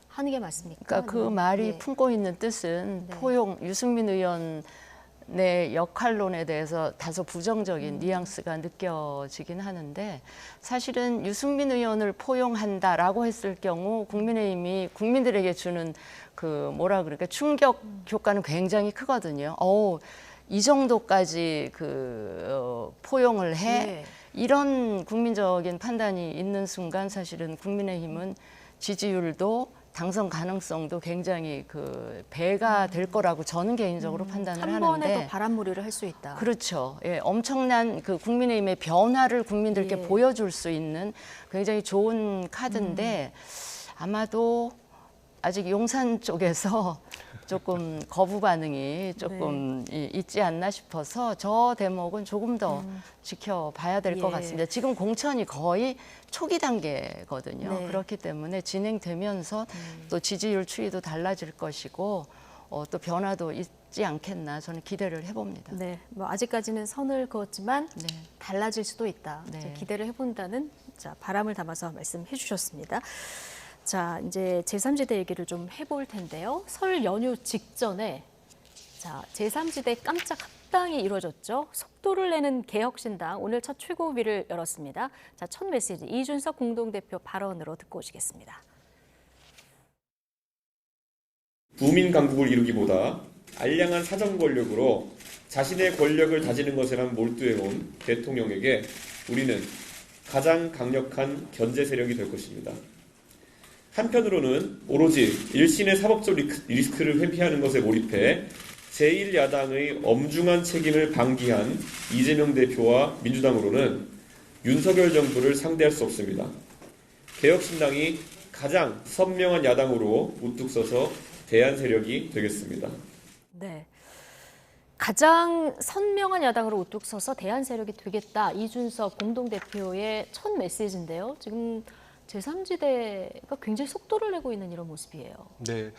하는 게 맞습니까? 그러니까 그 말이 품고 있는 뜻은 포용 유승민 의원 내 역할론에 대해서 다소 부정적인 뉘앙스가 느껴지긴 하는데 사실은 유승민 의원을 포용한다라고 했을 경우 국민의힘이 국민들에게 주는 충격 효과는 굉장히 크거든요. 이 정도까지 포용을 해 이런 국민적인 판단이 있는 순간 사실은 국민의힘은 지지율도 당선 가능성도 굉장히 배가 될 거라고 저는 개인적으로 판단을 하는데 한 번에 더 바람몰이를 할 수 있다. 그렇죠. 엄청난 국민의힘의 변화를 국민들께 보여줄 수 있는 굉장히 좋은 카드인데 아마도 아직 용산 쪽에서 조금 거부 반응이 조금 있지 않나 싶어서 저 대목은 조금 더 지켜봐야 될 것 같습니다. 지금 공천이 거의 초기 단계거든요. 그렇기 때문에 진행되면서 또 지지율 추이도 달라질 것이고 또 변화도 있지 않겠나 저는 기대를 해봅니다. 네, 뭐 아직까지는 선을 그었지만 달라질 수도 있다. 기대를 해본다는 바람을 담아서 말씀해 주셨습니다. 자, 이제 제3지대 얘기를 좀 해볼 텐데요. 설 연휴 직전에 제3지대 깜짝 합당이 이루어졌죠. 속도를 내는 개혁신당 오늘 첫 최고위를 열었습니다. 첫 메시지 이준석 공동대표 발언으로 듣고 오시겠습니다. 부민 강국을 이루기보다 알량한 사정 권력으로 자신의 권력을 다지는 것에만 몰두해온 대통령에게 우리는 가장 강력한 견제 세력이 될 것입니다. 한편으로는 오로지 일신의 사법적 리스크를 회피하는 것에 몰입해 제1야당의 엄중한 책임을 방기한 이재명 대표와 민주당으로는 윤석열 정부를 상대할 수 없습니다. 개혁신당이 가장 선명한 야당으로 우뚝 서서 대안 세력이 되겠습니다. 네. 가장 선명한 야당으로 우뚝 서서 대안 세력이 되겠다. 이준석 공동대표의 첫 메시지인데요. 지금 제3지대가 굉장히 속도를 내고 있는 이런 모습이에요. 네,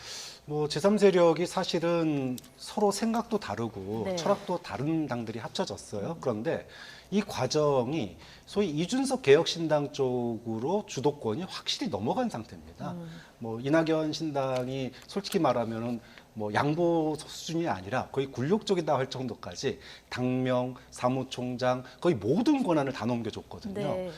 뭐 제3세력이 사실은 서로 생각도 다르고 네. 철학도 다른 당들이 합쳐졌어요. 그런데 이 과정이 소위 이준석 개혁신당 쪽으로 주도권이 확실히 넘어간 상태입니다. 뭐 이낙연 신당이 솔직히 말하면은 뭐 양보 수준이 아니라 거의 굴욕 쪽이다 할 정도까지 당명, 사무총장 거의 모든 권한을 다 넘겨줬거든요. 네.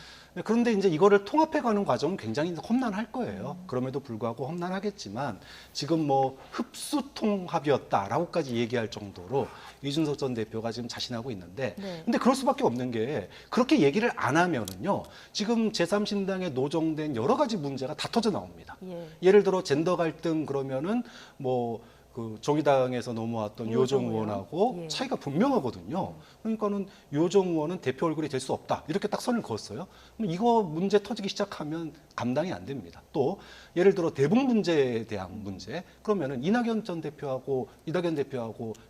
그런데 이제 이거를 통합해가는 과정은 굉장히 험난할 거예요. 그럼에도 불구하고 험난하겠지만 지금 뭐 흡수통합이었다라고까지 얘기할 정도로 이준석 전 대표가 지금 자신하고 있는데, 네. 근데 그럴 수밖에 없는 게 그렇게 얘기를 안 하면은요, 지금 제3신당에 노정된 여러 가지 문제가 다 터져 나옵니다. 예. 예를 들어 젠더 갈등 그러면은 뭐 그 정의당에서 넘어왔던 요정 의원하고 예. 차이가 분명하거든요. 그러니까는 요정 의원은 대표 얼굴이 될 수 없다. 이렇게 딱 선을 그었어요. 그럼 이거 문제 터지기 시작하면 감당이 안 됩니다. 또 예를 들어 대북 문제에 대한 문제, 그러면은 이낙연 대표하고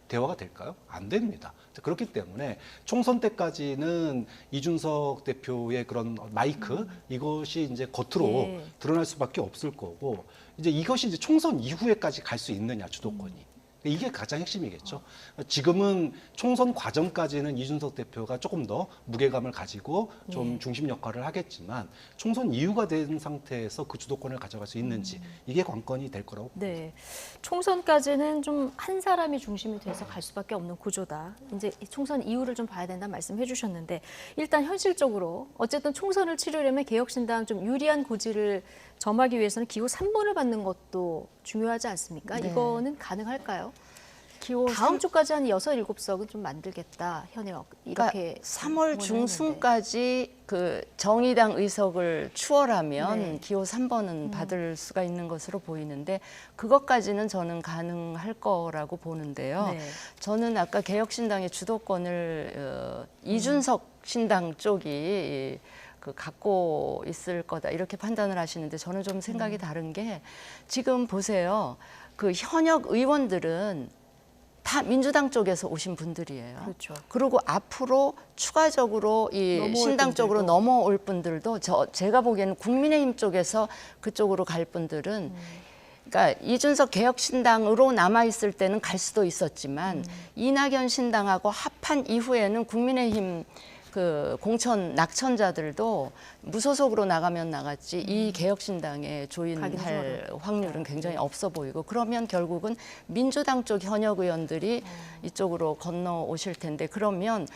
대화가 될까요? 안 됩니다. 그렇기 때문에 총선 때까지는 이준석 대표의 그런 마이크 이것이 이제 겉으로 예. 드러날 수밖에 없을 거고, 이제 이것이 이제 총선 이후에까지 갈 수 있느냐, 주도권이. 이게 가장 핵심이겠죠. 지금은 총선 과정까지는 이준석 대표가 조금 더 무게감을 가지고 좀 중심 역할을 하겠지만 총선 이후가 된 상태에서 그 주도권을 가져갈 수 있는지 이게 관건이 될 거라고 봅니다. 네, 총선까지는 좀 한 사람이 중심이 돼서 갈 수밖에 없는 구조다. 이제 이 총선 이후를 좀 봐야 된다는 말씀해 주셨는데, 일단 현실적으로 어쨌든 총선을 치르려면 개혁신당 좀 유리한 고지를 점하기 위해서는 기호 3번을 받는 것도 중요하지 않습니까? 네. 이거는 가능할까요? 기호 다음 주까지 한 6, 7석은 좀 만들겠다, 현역. 이렇게. 그러니까 3월 공언을 중순까지 그 정의당 의석을 추월하면 네. 기호 3번은 받을 수가 있는 것으로 보이는데, 그것까지는 저는 가능할 거라고 보는데요. 네. 저는 아까 개혁신당의 주도권을 이준석 신당 쪽이 그 갖고 있을 거다 이렇게 판단을 하시는데, 저는 좀 생각이 다른 게, 지금 보세요. 그 현역 의원들은 다 민주당 쪽에서 오신 분들이에요. 그렇죠. 그리고 앞으로 추가적으로 이 넘어올 신당 쪽으로 분들도. 넘어올 분들도 제가 보기에는 국민의힘 쪽에서 그쪽으로 갈 분들은 그러니까 이준석 개혁신당으로 남아있을 때는 갈 수도 있었지만 이낙연 신당하고 합한 이후에는 국민의힘 그 공천 낙천자들도 무소속으로 나가면 나갔지 이 개혁신당에 조인할 확률은 굉장히 없어 보이고, 그러면 결국은 민주당 쪽 현역 의원들이 이쪽으로 건너오실 텐데, 그러면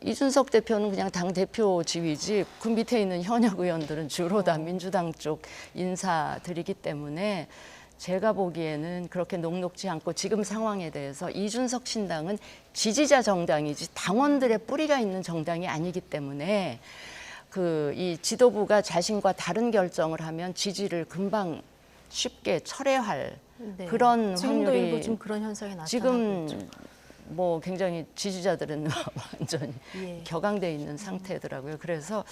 이준석 대표는 그냥 당 대표 지위지 그 밑에 있는 현역 의원들은 주로 다 민주당 쪽 인사들이기 때문에 제가 보기에는 그렇게 녹록지 않고, 지금 상황에 대해서 이준석 신당은 지지자 정당이지 당원들의 뿌리가 있는 정당이 아니기 때문에 그 이 지도부가 자신과 다른 결정을 하면 지지를 금방 쉽게 철회할 네. 그런 지금도 확률이 일부 좀 그런 현상이 나타나고 지금 있죠. 뭐 굉장히 지지자들은 완전히 예. 격앙돼 있는 상태더라고요. 그래서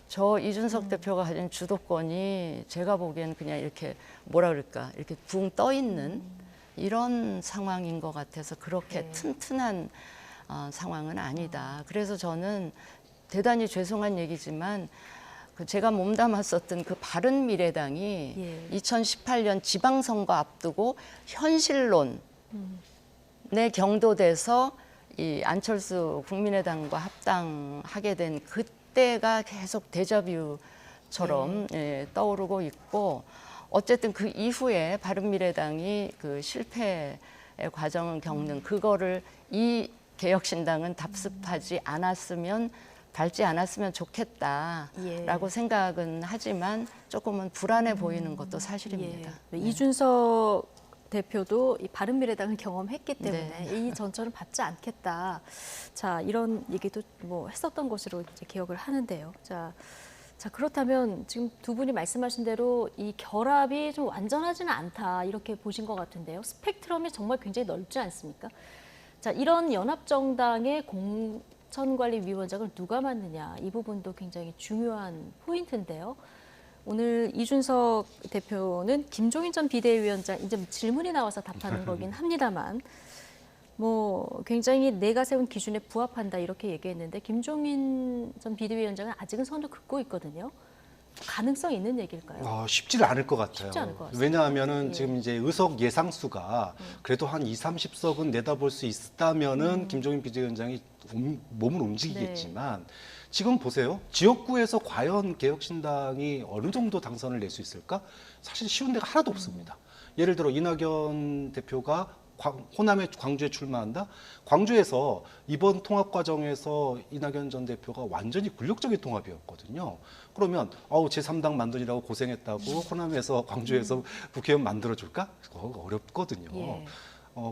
저 이준석 대표가 가진 주도권이 제가 보기에는 그냥 이렇게 뭐라 그럴까, 이렇게 붕 떠 있는 이런 상황인 것 같아서 그렇게 튼튼한 상황은 아니다. 그래서 저는 대단히 죄송한 얘기지만 그 제가 몸담았었던 그 바른미래당이 2018년 지방선거 앞두고 현실론에 경도돼서 이 안철수 국민의당과 합당하게 된 그때가 계속 데자뷰처럼 떠오르고 있고, 어쨌든 그 이후에 바른미래당이 그 실패의 과정을 겪는 그거를 이 개혁신당은 답습하지 않았으면, 밟지 않았으면 좋겠다라고 생각은 하지만 조금은 불안해 보이는 것도 사실입니다. 예. 이준석 대표도 이 바른미래당을 경험했기 때문에 이 전철은 밟지 않겠다. 자, 이런 얘기도 뭐 했었던 것으로 이제 기억을 하는데요. 자, 자, 그렇다면 지금 두 분이 말씀하신 대로 이 결합이 좀 완전하지는 않다 이렇게 보신 것 같은데요. 스펙트럼이 정말 굉장히 넓지 않습니까? 자, 이런 연합정당의 공천관리위원장을 누가 맡느냐 이 부분도 굉장히 중요한 포인트인데요. 오늘 이준석 대표는 김종인 전 비대위원장 이제 질문이 나와서 답하는 거긴 합니다만 뭐 굉장히 내가 세운 기준에 부합한다 이렇게 얘기했는데 김종인 전 비대위원장은 아직은 선을 긋고 있거든요. 가능성이 있는 얘기일까요? 쉽지는 않을 것 같아요. 쉽지 않을 것 같습니다. 왜냐하면은 예. 지금 이제 의석 예상수가 그래도 한 20-30석은 내다볼 수 있다면은 김종인 비대위원장이 몸을 움직이겠지만 지금 보세요. 지역구에서 과연 개혁신당이 어느 정도 당선을 낼 수 있을까? 사실 쉬운 데가 하나도 없습니다. 예를 들어 이낙연 대표가 호남에 광주에 출마한다. 광주에서 이번 통합 과정에서 이낙연 전 대표가 완전히 굴욕적인 통합이었거든요. 그러면 제3당 만들이라고 고생했다고 호남에서 광주에서 국회의원 만들어줄까? 어렵거든요. 예.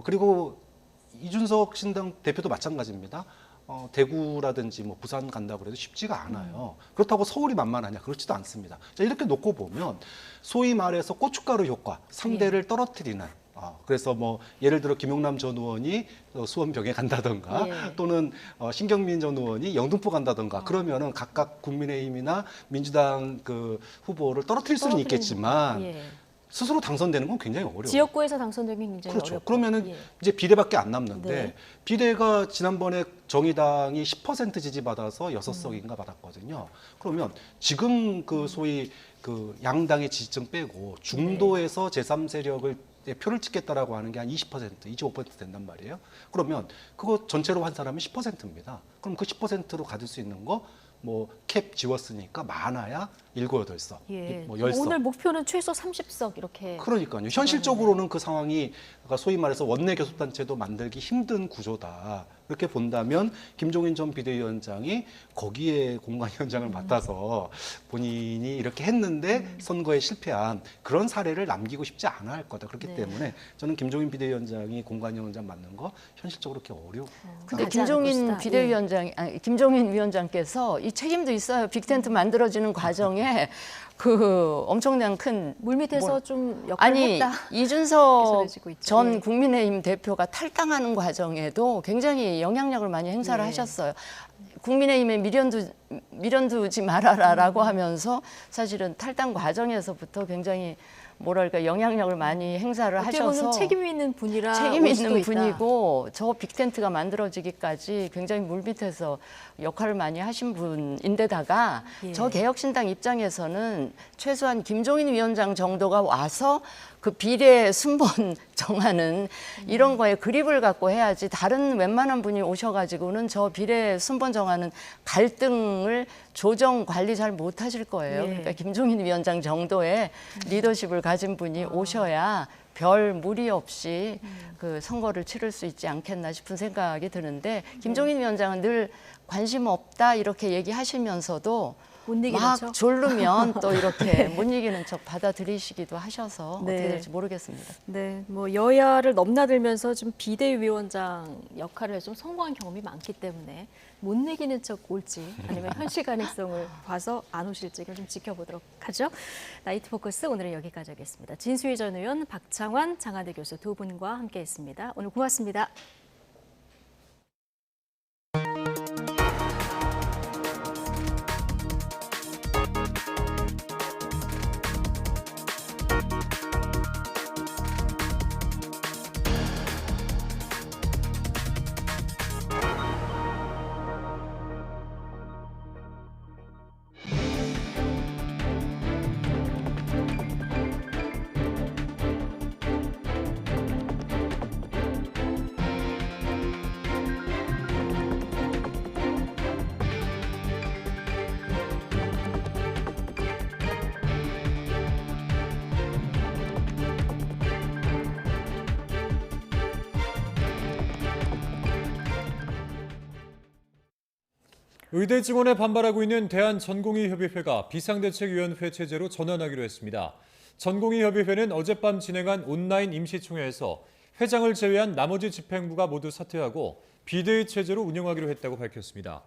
그리고 이준석 신당 대표도 마찬가지입니다. 대구라든지 뭐 부산 간다고 해도 쉽지가 않아요. 그렇다고 서울이 만만하냐? 그렇지도 않습니다. 자, 이렇게 놓고 보면 소위 말해서 고춧가루 효과, 상대를 떨어뜨리는 그래서 뭐 예를 들어 김용남 전 의원이 수원병에 간다던가 또는 신경민 전 의원이 영등포 간다던가 그러면은 각각 국민의힘이나 민주당 그 후보를 떨어뜨릴 수는 있겠지만 스스로 당선되는 건 굉장히 어려워요. 지역구에서 당선되기 굉장히 그렇죠. 어렵고. 그러면은 이제 비례밖에 안 남는데 네. 비례가 지난번에 정의당이 10% 지지받아서 6석인가 받았거든요. 그러면 지금 그 소위 그 양당의 지지층 빼고 중도에서 제3세력을 표를 찍겠다라고 하는 게 한 20%, 25% 된단 말이에요. 그러면 그거 전체로 한 사람이 10%입니다. 그럼 그 10%로 가질 수 있는 거 뭐 캡 지웠으니까 많아야 7, 8석, 뭐 10석. 오늘 목표는 최소 30석 이렇게. 그러니까요. 현실적으로는 그 상황이 소위 말해서 원내 교섭단체도 만들기 힘든 구조다. 그렇게 본다면 김종인 전 비대위원장이 거기에 공관위원장을 맡아서 본인이 이렇게 했는데 선거에 실패한 그런 사례를 남기고 싶지 않아 할 거다. 그렇기 때문에 저는 김종인 비대위원장이 공관위원장 맡는 거 현실적으로 그렇게 어려워. 근데 김종인 김종인 위원장께서 이 책임도 있어요. 빅텐트 만들어지는 과정에 그 엄청난 큰 물밑에서 좀 역할을 했다. 이준석 전 국민의힘 대표가 탈당하는 과정에도 굉장히 영향력을 많이 행사를 하셨어요. 국민의힘에 미련두지 말아라라고 하면서 사실은 탈당 과정에서부터 굉장히 뭐랄까 영향력을 많이 행사를 하셔서 책임 있는 분이라 책임 있는 분이고 저 빅텐트가 만들어지기까지 굉장히 물밑에서 역할을 많이 하신 분인데다가 저 개혁신당 입장에서는 최소한 김종인 위원장 정도가 와서 그 비례 순번 정하는 이런 거에 그립을 갖고 해야지 다른 웬만한 분이 오셔가지고는 저 비례 순번 정하는 갈등을 조정 관리 잘 못하실 거예요. 그러니까 김종인 위원장 정도의 리더십을 가진 분이 오셔야 별 무리 없이 그 선거를 치를 수 있지 않겠나 싶은 생각이 드는데 김종인 위원장은 늘 관심 없다 이렇게 얘기하시면서도 막 졸르면 또 이렇게 못 이기는 척 받아들이시기도 하셔서 어떻게 될지 모르겠습니다. 네, 뭐 여야를 넘나들면서 좀 비대위원장 역할을 좀 성공한 경험이 많기 때문에 못 이기는 척 올지 아니면 현실 가능성을 봐서 안 오실지를 좀 지켜보도록 하죠. 나이트 포커스 오늘은 여기까지 하겠습니다. 진수희 전 의원, 박창환, 장하대 교수 두 분과 함께했습니다. 오늘 고맙습니다. 의대 증원에 반발하고 있는 대한전공의협의회가 비상대책위원회 체제로 전환하기로 했습니다. 전공의협의회는 어젯밤 진행한 온라인 임시총회에서 회장을 제외한 나머지 집행부가 모두 사퇴하고 비대위 체제로 운영하기로 했다고 밝혔습니다.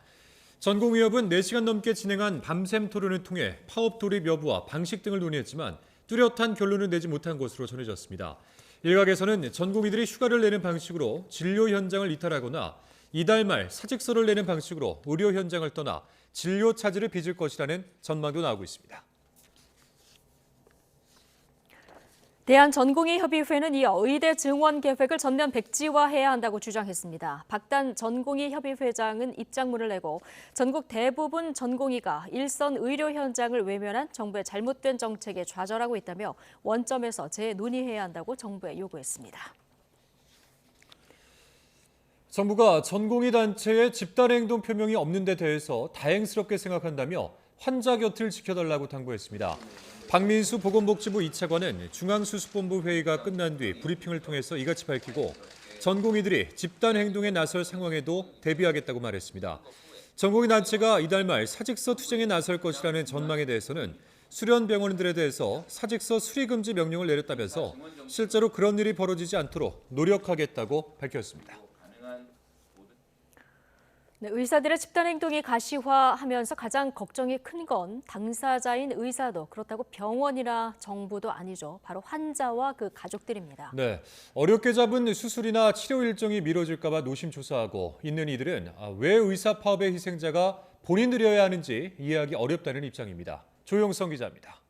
전공의협은 4시간 넘게 진행한 밤샘 토론을 통해 파업 돌입 여부와 방식 등을 논의했지만 뚜렷한 결론을 내지 못한 것으로 전해졌습니다. 일각에서는 전공의들이 휴가를 내는 방식으로 진료 현장을 이탈하거나 이달 말 사직서를 내는 방식으로 의료 현장을 떠나 진료 차질을 빚을 것이라는 전망도 나오고 있습니다. 대한전공의협의회는 이어 의대 증원 계획을 전면 백지화해야 한다고 주장했습니다. 박단 전공의협의회장은 입장문을 내고 전국 대부분 전공의가 일선 의료 현장을 외면한 정부의 잘못된 정책에 좌절하고 있다며 원점에서 재논의해야 한다고 정부에 요구했습니다. 정부가 전공의 단체의 집단행동 표명이 없는 데 대해서 다행스럽게 생각한다며 환자 곁을 지켜달라고 당부했습니다. 박민수 보건복지부 2차관은 중앙수습본부 회의가 끝난 뒤 브리핑을 통해서 이같이 밝히고 전공의들이 집단행동에 나설 상황에도 대비하겠다고 말했습니다. 전공의 단체가 이달 말 사직서 투쟁에 나설 것이라는 전망에 대해서는 수련 병원들에 대해서 사직서 수리 금지 명령을 내렸다면서 실제로 그런 일이 벌어지지 않도록 노력하겠다고 밝혔습니다. 네, 의사들의 집단행동이 가시화하면서 가장 걱정이 큰 건 당사자인 의사도 그렇다고 병원이나 정부도 아니죠. 바로 환자와 그 가족들입니다. 네, 어렵게 잡은 수술이나 치료 일정이 미뤄질까 봐 노심초사하고 있는 이들은 왜 의사 파업의 희생자가 본인들이어야 하는지 이해하기 어렵다는 입장입니다. 조용성 기자입니다.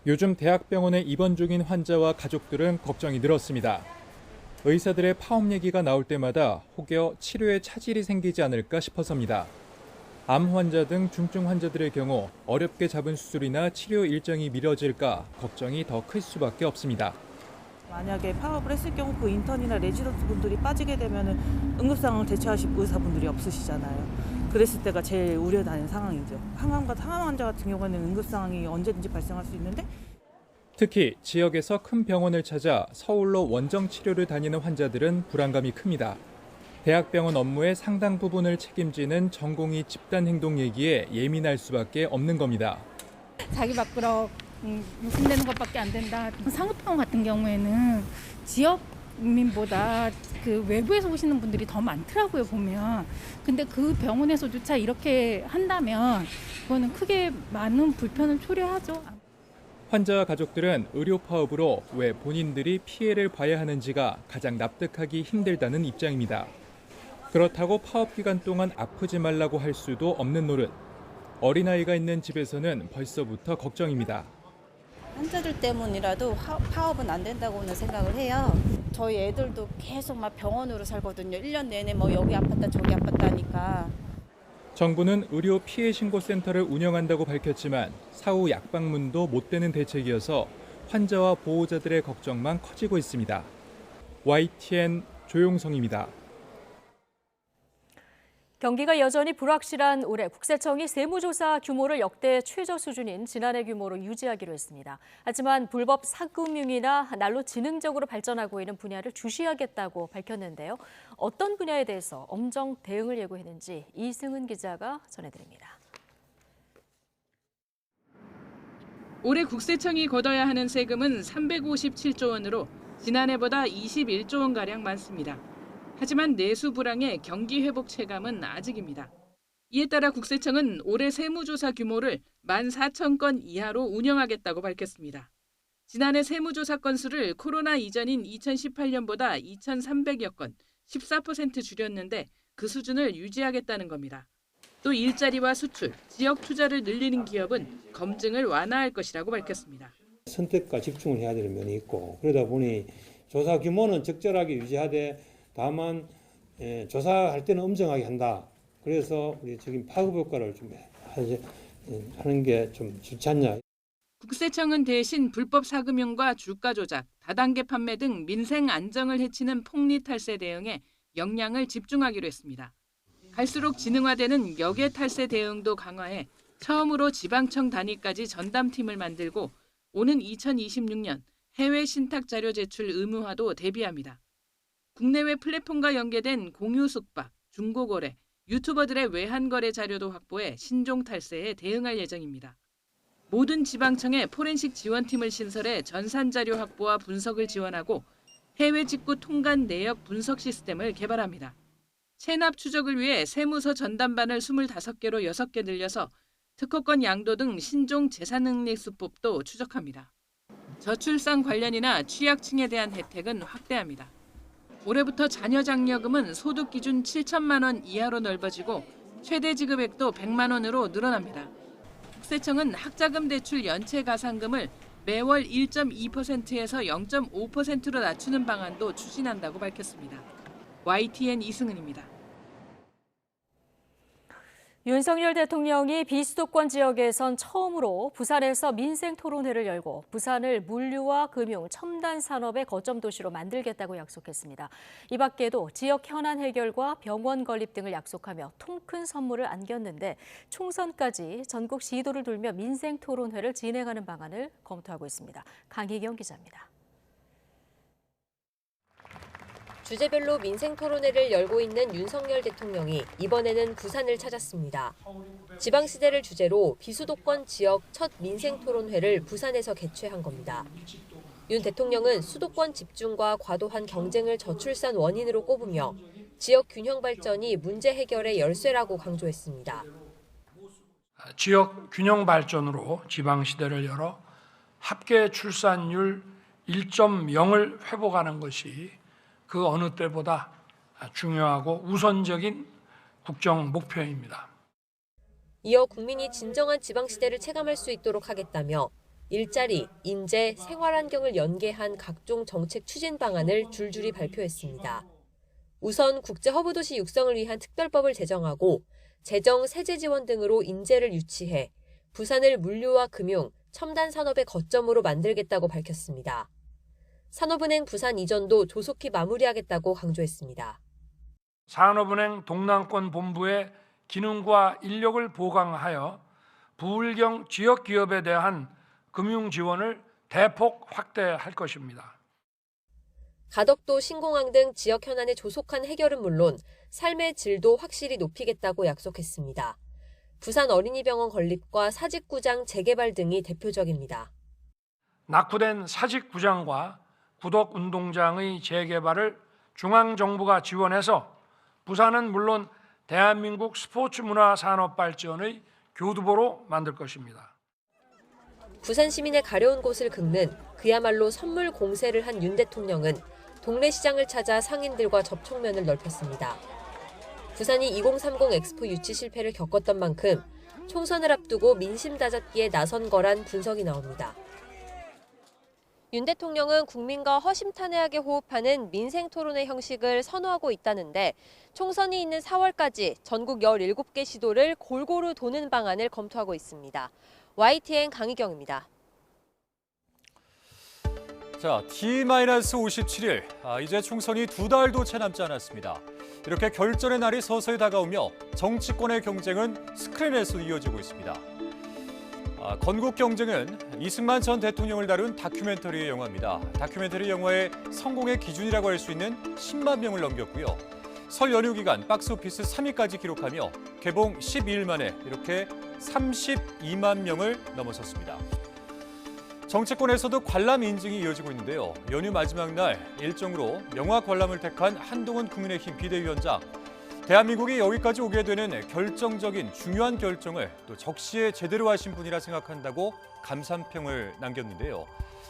요즘 대학병원에 입원 중인 환자와 가족들은 걱정이 늘었습니다. 의사들의 파업 얘기가 나올 때마다 혹여 치료에 차질이 생기지 않을까 싶어서입니다. 암 환자 등 중증 환자들의 경우 어렵게 잡은 수술이나 치료 일정이 미뤄질까 걱정이 더 클 수밖에 없습니다. 만약에 파업을 했을 경우 그 인턴이나 레지던트 분들이 빠지게 되면 응급상황을 대처하실 의사분들이 없으시잖아요. 그랬을 때가 제일 우려되는 상황이죠. 항암 환자 같은 경우에는 응급상황이 언제든지 발생할 수 있는데 특히 지역에서 큰 병원을 찾아 서울로 원정 치료를 다니는 환자들은 불안감이 큽니다. 대학병원 업무의 상당 부분을 책임지는 전공의 집단행동 얘기에 예민할 수밖에 없는 겁니다. 자기 밖으로 욕심내는 것밖에 안 된다. 상급병원 같은 경우에는 지역민보다 그 외부에서 오시는 분들이 더 많더라고요, 보면. 근데 그 병원에서조차 이렇게 한다면 그거는 크게 많은 불편을 초래하죠. 환자와 가족들은 의료 파업으로 왜 본인들이 피해를 봐야 하는지가 가장 납득하기 힘들다는 입장입니다. 그렇다고 파업 기간 동안 아프지 말라고 할 수도 없는 노릇. 어린아이가 있는 집에서는 벌써부터 걱정입니다. 환자들 때문이라도 파업은 안 된다고는 생각을 해요. 저희 애들도 계속 막 병원으로 살거든요. 1년 내내 뭐 여기 아팠다 저기 아팠다 하니까. 정부는 의료 피해 신고 센터를 운영한다고 밝혔지만 사후 약방문도 못 되는 대책이어서 환자와 보호자들의 걱정만 커지고 있습니다. YTN 조용성입니다. 경기가 여전히 불확실한 올해 국세청이 세무조사 규모를 역대 최저 수준인 지난해 규모로 유지하기로 했습니다. 하지만 불법 사금융이나 날로 지능적으로 발전하고 있는 분야를 주시하겠다고 밝혔는데요. 어떤 분야에 대해서 엄정 대응을 예고했는지 이승은 기자가 전해드립니다. 올해 국세청이 걷어야 하는 세금은 357조 원으로 지난해보다 21조 원가량 많습니다. 하지만 내수 불황의 경기 회복 체감은 아직입니다. 이에 따라 국세청은 올해 세무조사 규모를 14,000건 이하로 운영하겠다고 밝혔습니다. 지난해 세무조사 건수를 코로나 이전인 2018년보다 2,300여 건, 14% 줄였는데 그 수준을 유지하겠다는 겁니다. 또 일자리와 수출, 지역 투자를 늘리는 기업은 검증을 완화할 것이라고 밝혔습니다. 선택과 집중을 해야 되는 면이 있고 그러다 보니 조사 규모는 적절하게 유지하되 다만 조사할 때는 엄정하게 한다. 그래서 우리 적인 파급 효과를 좀 하는 게 좀 좋지 않냐. 국세청은 대신 불법 사금융과 주가 조작, 다단계 판매 등 민생 안정을 해치는 폭리 탈세 대응에 역량을 집중하기로 했습니다. 갈수록 지능화되는 역외 탈세 대응도 강화해 처음으로 지방청 단위까지 전담팀을 만들고 오는 2026년 해외 신탁 자료 제출 의무화도 대비합니다. 국내외 플랫폼과 연계된 공유 숙박, 중고거래, 유튜버들의 외환 거래 자료도 확보해 신종 탈세에 대응할 예정입니다. 모든 지방청에 포렌식 지원팀을 신설해 전산 자료 확보와 분석을 지원하고 해외 직구 통관 내역 분석 시스템을 개발합니다. 체납 추적을 위해 세무서 전담반을 25개로 6개 늘려서 특허권 양도 등 신종 재산능력수법도 추적합니다. 저출산 관련이나 취약층에 대한 혜택은 확대합니다. 올해부터 자녀 장려금은 소득 기준 7천만 원 이하로 넓어지고 최대 지급액도 100만 원으로 늘어납니다. 국세청은 학자금 대출 연체 가산금을 매월 1.2%에서 0.5%로 낮추는 방안도 추진한다고 밝혔습니다. YTN 이승은입니다. 윤석열 대통령이 비수도권 지역에선 처음으로 부산에서 민생 토론회를 열고 부산을 물류와 금융, 첨단 산업의 거점 도시로 만들겠다고 약속했습니다. 이 밖에도 지역 현안 해결과 병원 건립 등을 약속하며 통 큰 선물을 안겼는데 총선까지 전국 시도를 돌며 민생 토론회를 진행하는 방안을 검토하고 있습니다. 강희경 기자입니다. 주제별로 민생 토론회를 열고 있는 윤석열 대통령이 이번에는 부산을 찾았습니다. 지방시대를 주제로 비수도권 지역 첫 민생 토론회를 부산에서 개최한 겁니다. 윤 대통령은 수도권 집중과 과도한 경쟁을 저출산 원인으로 꼽으며 지역 균형 발전이 문제 해결의 열쇠라고 강조했습니다. 지역 균형 발전으로 지방시대를 열어 합계 출산율 1.0을 회복하는 것이 그 어느 때보다 중요하고 우선적인 국정 목표입니다. 이어 국민이 진정한 지방시대를 체감할 수 있도록 하겠다며 일자리, 인재, 생활환경을 연계한 각종 정책 추진 방안을 줄줄이 발표했습니다. 우선 국제 허브도시 육성을 위한 특별법을 제정하고 재정, 세제 지원 등으로 인재를 유치해 부산을 물류와 금융, 첨단 산업의 거점으로 만들겠다고 밝혔습니다. 산업은행 부산 이전도 조속히 마무리하겠다고 강조했습니다. 산업은행 동남권 본부의 기능과 인력을 보강하여 부울경 지역 기업에 대한 금융 지원을 대폭 확대할 것입니다. 가덕도, 신공항 등 지역 현안의 조속한 해결은 물론 삶의 질도 확실히 높이겠다고 약속했습니다. 부산 어린이병원 건립과 사직구장 재개발 등이 대표적입니다. 낙후된 사직구장과 구덕운동장의 재개발을 중앙정부가 지원해서 부산은 물론 대한민국 스포츠 문화 산업 발전의 교두보로 만들 것입니다. 부산 시민의 가려운 곳을 긁는 그야말로 선물 공세를 한 윤 대통령은 동네 시장을 찾아 상인들과 접촉면을 넓혔습니다. 부산이 2030 엑스포 유치 실패를 겪었던 만큼 총선을 앞두고 민심 다잡기에 나선 거란 분석이 나옵니다. 윤 대통령은 국민과 허심탄회하게 호흡하는 민생 토론회 형식을 선호하고 있다는데 총선이 있는 4월까지 전국 17개 시도를 골고루 도는 방안을 검토하고 있습니다. YTN 강희경입니다. 자, T-57일. 이제 총선이 2달도 채 남지 않았습니다. 이렇게 결전의 날이 서서히 다가오며 정치권의 경쟁은 스크린에서 이어지고 있습니다. 건국 경쟁은 이승만 전 대통령을 다룬 다큐멘터리 영화입니다. 다큐멘터리 영화의 성공의 기준이라고 할 수 있는 10만 명을 넘겼고요. 설 연휴 기간 박스오피스 3위까지 기록하며 개봉 12일 만에 이렇게 32만 명을 넘어섰습니다. 정치권에서도 관람 인증이 이어지고 있는데요. 연휴 마지막 날 일정으로 영화 관람을 택한 한동훈 국민의힘 비대위원장. 대한민국이 여기까지 오게 되는 결정적인 중요한 결정을 또 적시에 제대로 하신 분이라 생각한다고 감탄평을 남겼는데요.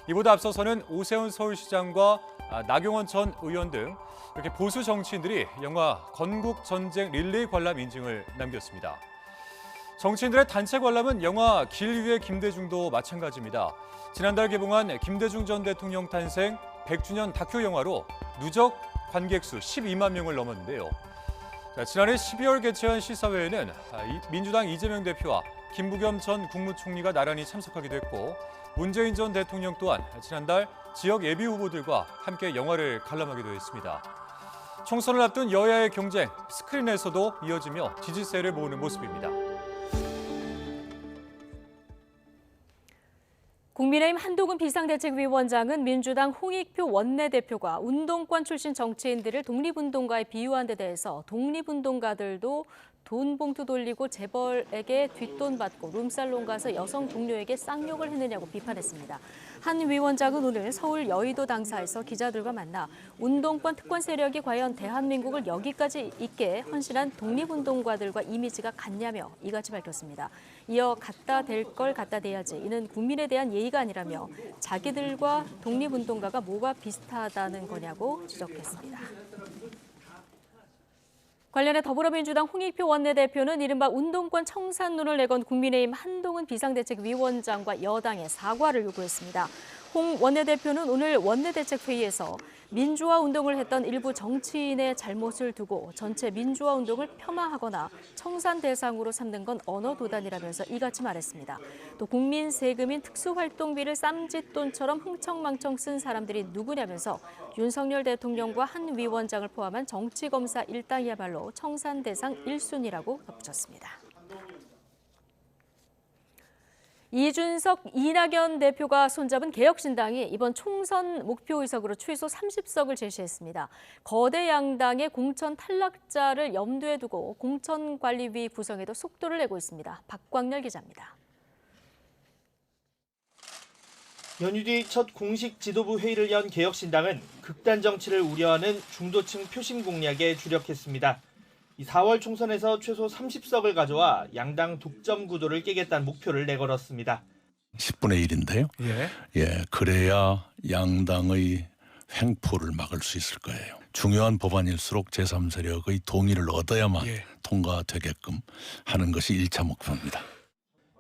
이보다 앞서서는 오세훈 서울시장과 나경원 전 의원 등 이렇게 보수 정치인들이 영화 건국전쟁 릴레이 관람 인증을 남겼습니다. 정치인들의 단체 관람은 영화 길 위의 김대중도 마찬가지입니다. 지난달 개봉한 김대중 전 대통령 탄생 100주년 다큐 영화로 누적 관객 수 12만 명을 넘었는데요. 지난해 12월 개최한 시사회에는 민주당 이재명 대표와 김부겸 전 국무총리가 나란히 참석하기도 했고 문재인 전 대통령 또한 지난달 지역 예비 후보들과 함께 영화를 관람하기도 했습니다. 총선을 앞둔 여야의 경쟁, 스크린에서도 이어지며 지지세를 모으는 모습입니다. 국민의힘 한동훈 비상대책위원장은 민주당 홍익표 원내대표가 운동권 출신 정치인들을 독립운동가에 비유한 데 대해서 독립운동가들도 돈 봉투 돌리고 재벌에게 뒷돈 받고 룸살롱 가서 여성 동료에게 쌍욕을 했느냐고 비판했습니다. 한 위원장은 오늘 서울 여의도 당사에서 기자들과 만나 운동권 특권 세력이 과연 대한민국을 여기까지 있게 헌신한 독립운동가들과 이미지가 같냐며 이같이 밝혔습니다. 이어 갖다 댈 걸 갖다 대야지, 이는 국민에 대한 예의가 아니라며 자기들과 독립운동가가 뭐가 비슷하다는 거냐고 지적했습니다. 관련해 더불어민주당 홍익표 원내대표는 이른바 운동권 청산론을 내건 국민의힘 한동훈 비상대책위원장과 여당의 사과를 요구했습니다. 홍 원내대표는 오늘 원내대책회의에서 민주화 운동을 했던 일부 정치인의 잘못을 두고 전체 민주화 운동을 폄하하거나 청산 대상으로 삼는 건 언어도단이라면서 이같이 말했습니다. 또 국민 세금인 특수활동비를 쌈짓돈처럼 흥청망청 쓴 사람들이 누구냐면서 윤석열 대통령과 한 위원장을 포함한 정치검사 일당이야말로 청산 대상 1순위라고 덧붙였습니다. 이준석, 이낙연 대표가 손잡은 개혁신당이 이번 총선 목표 의석으로 최소 30석을 제시했습니다. 거대 양당의 공천 탈락자를 염두에 두고 공천관리위 구성에도 속도를 내고 있습니다. 박광렬 기자입니다. 연휴 뒤 첫 공식 지도부 회의를 연 개혁신당은 극단 정치를 우려하는 중도층 표심 공략에 주력했습니다. 4월 총선에서 최소 30석을 가져와 양당 독점 구도를 깨겠다는 목표를 내걸었습니다. 10분의 1인데요. 그래야 양당의 횡포를 막을 수 있을 거예요. 중요한 법안일수록 제3세력의 동의를 얻어야만 통과되게끔 하는 것이 1차 목표입니다.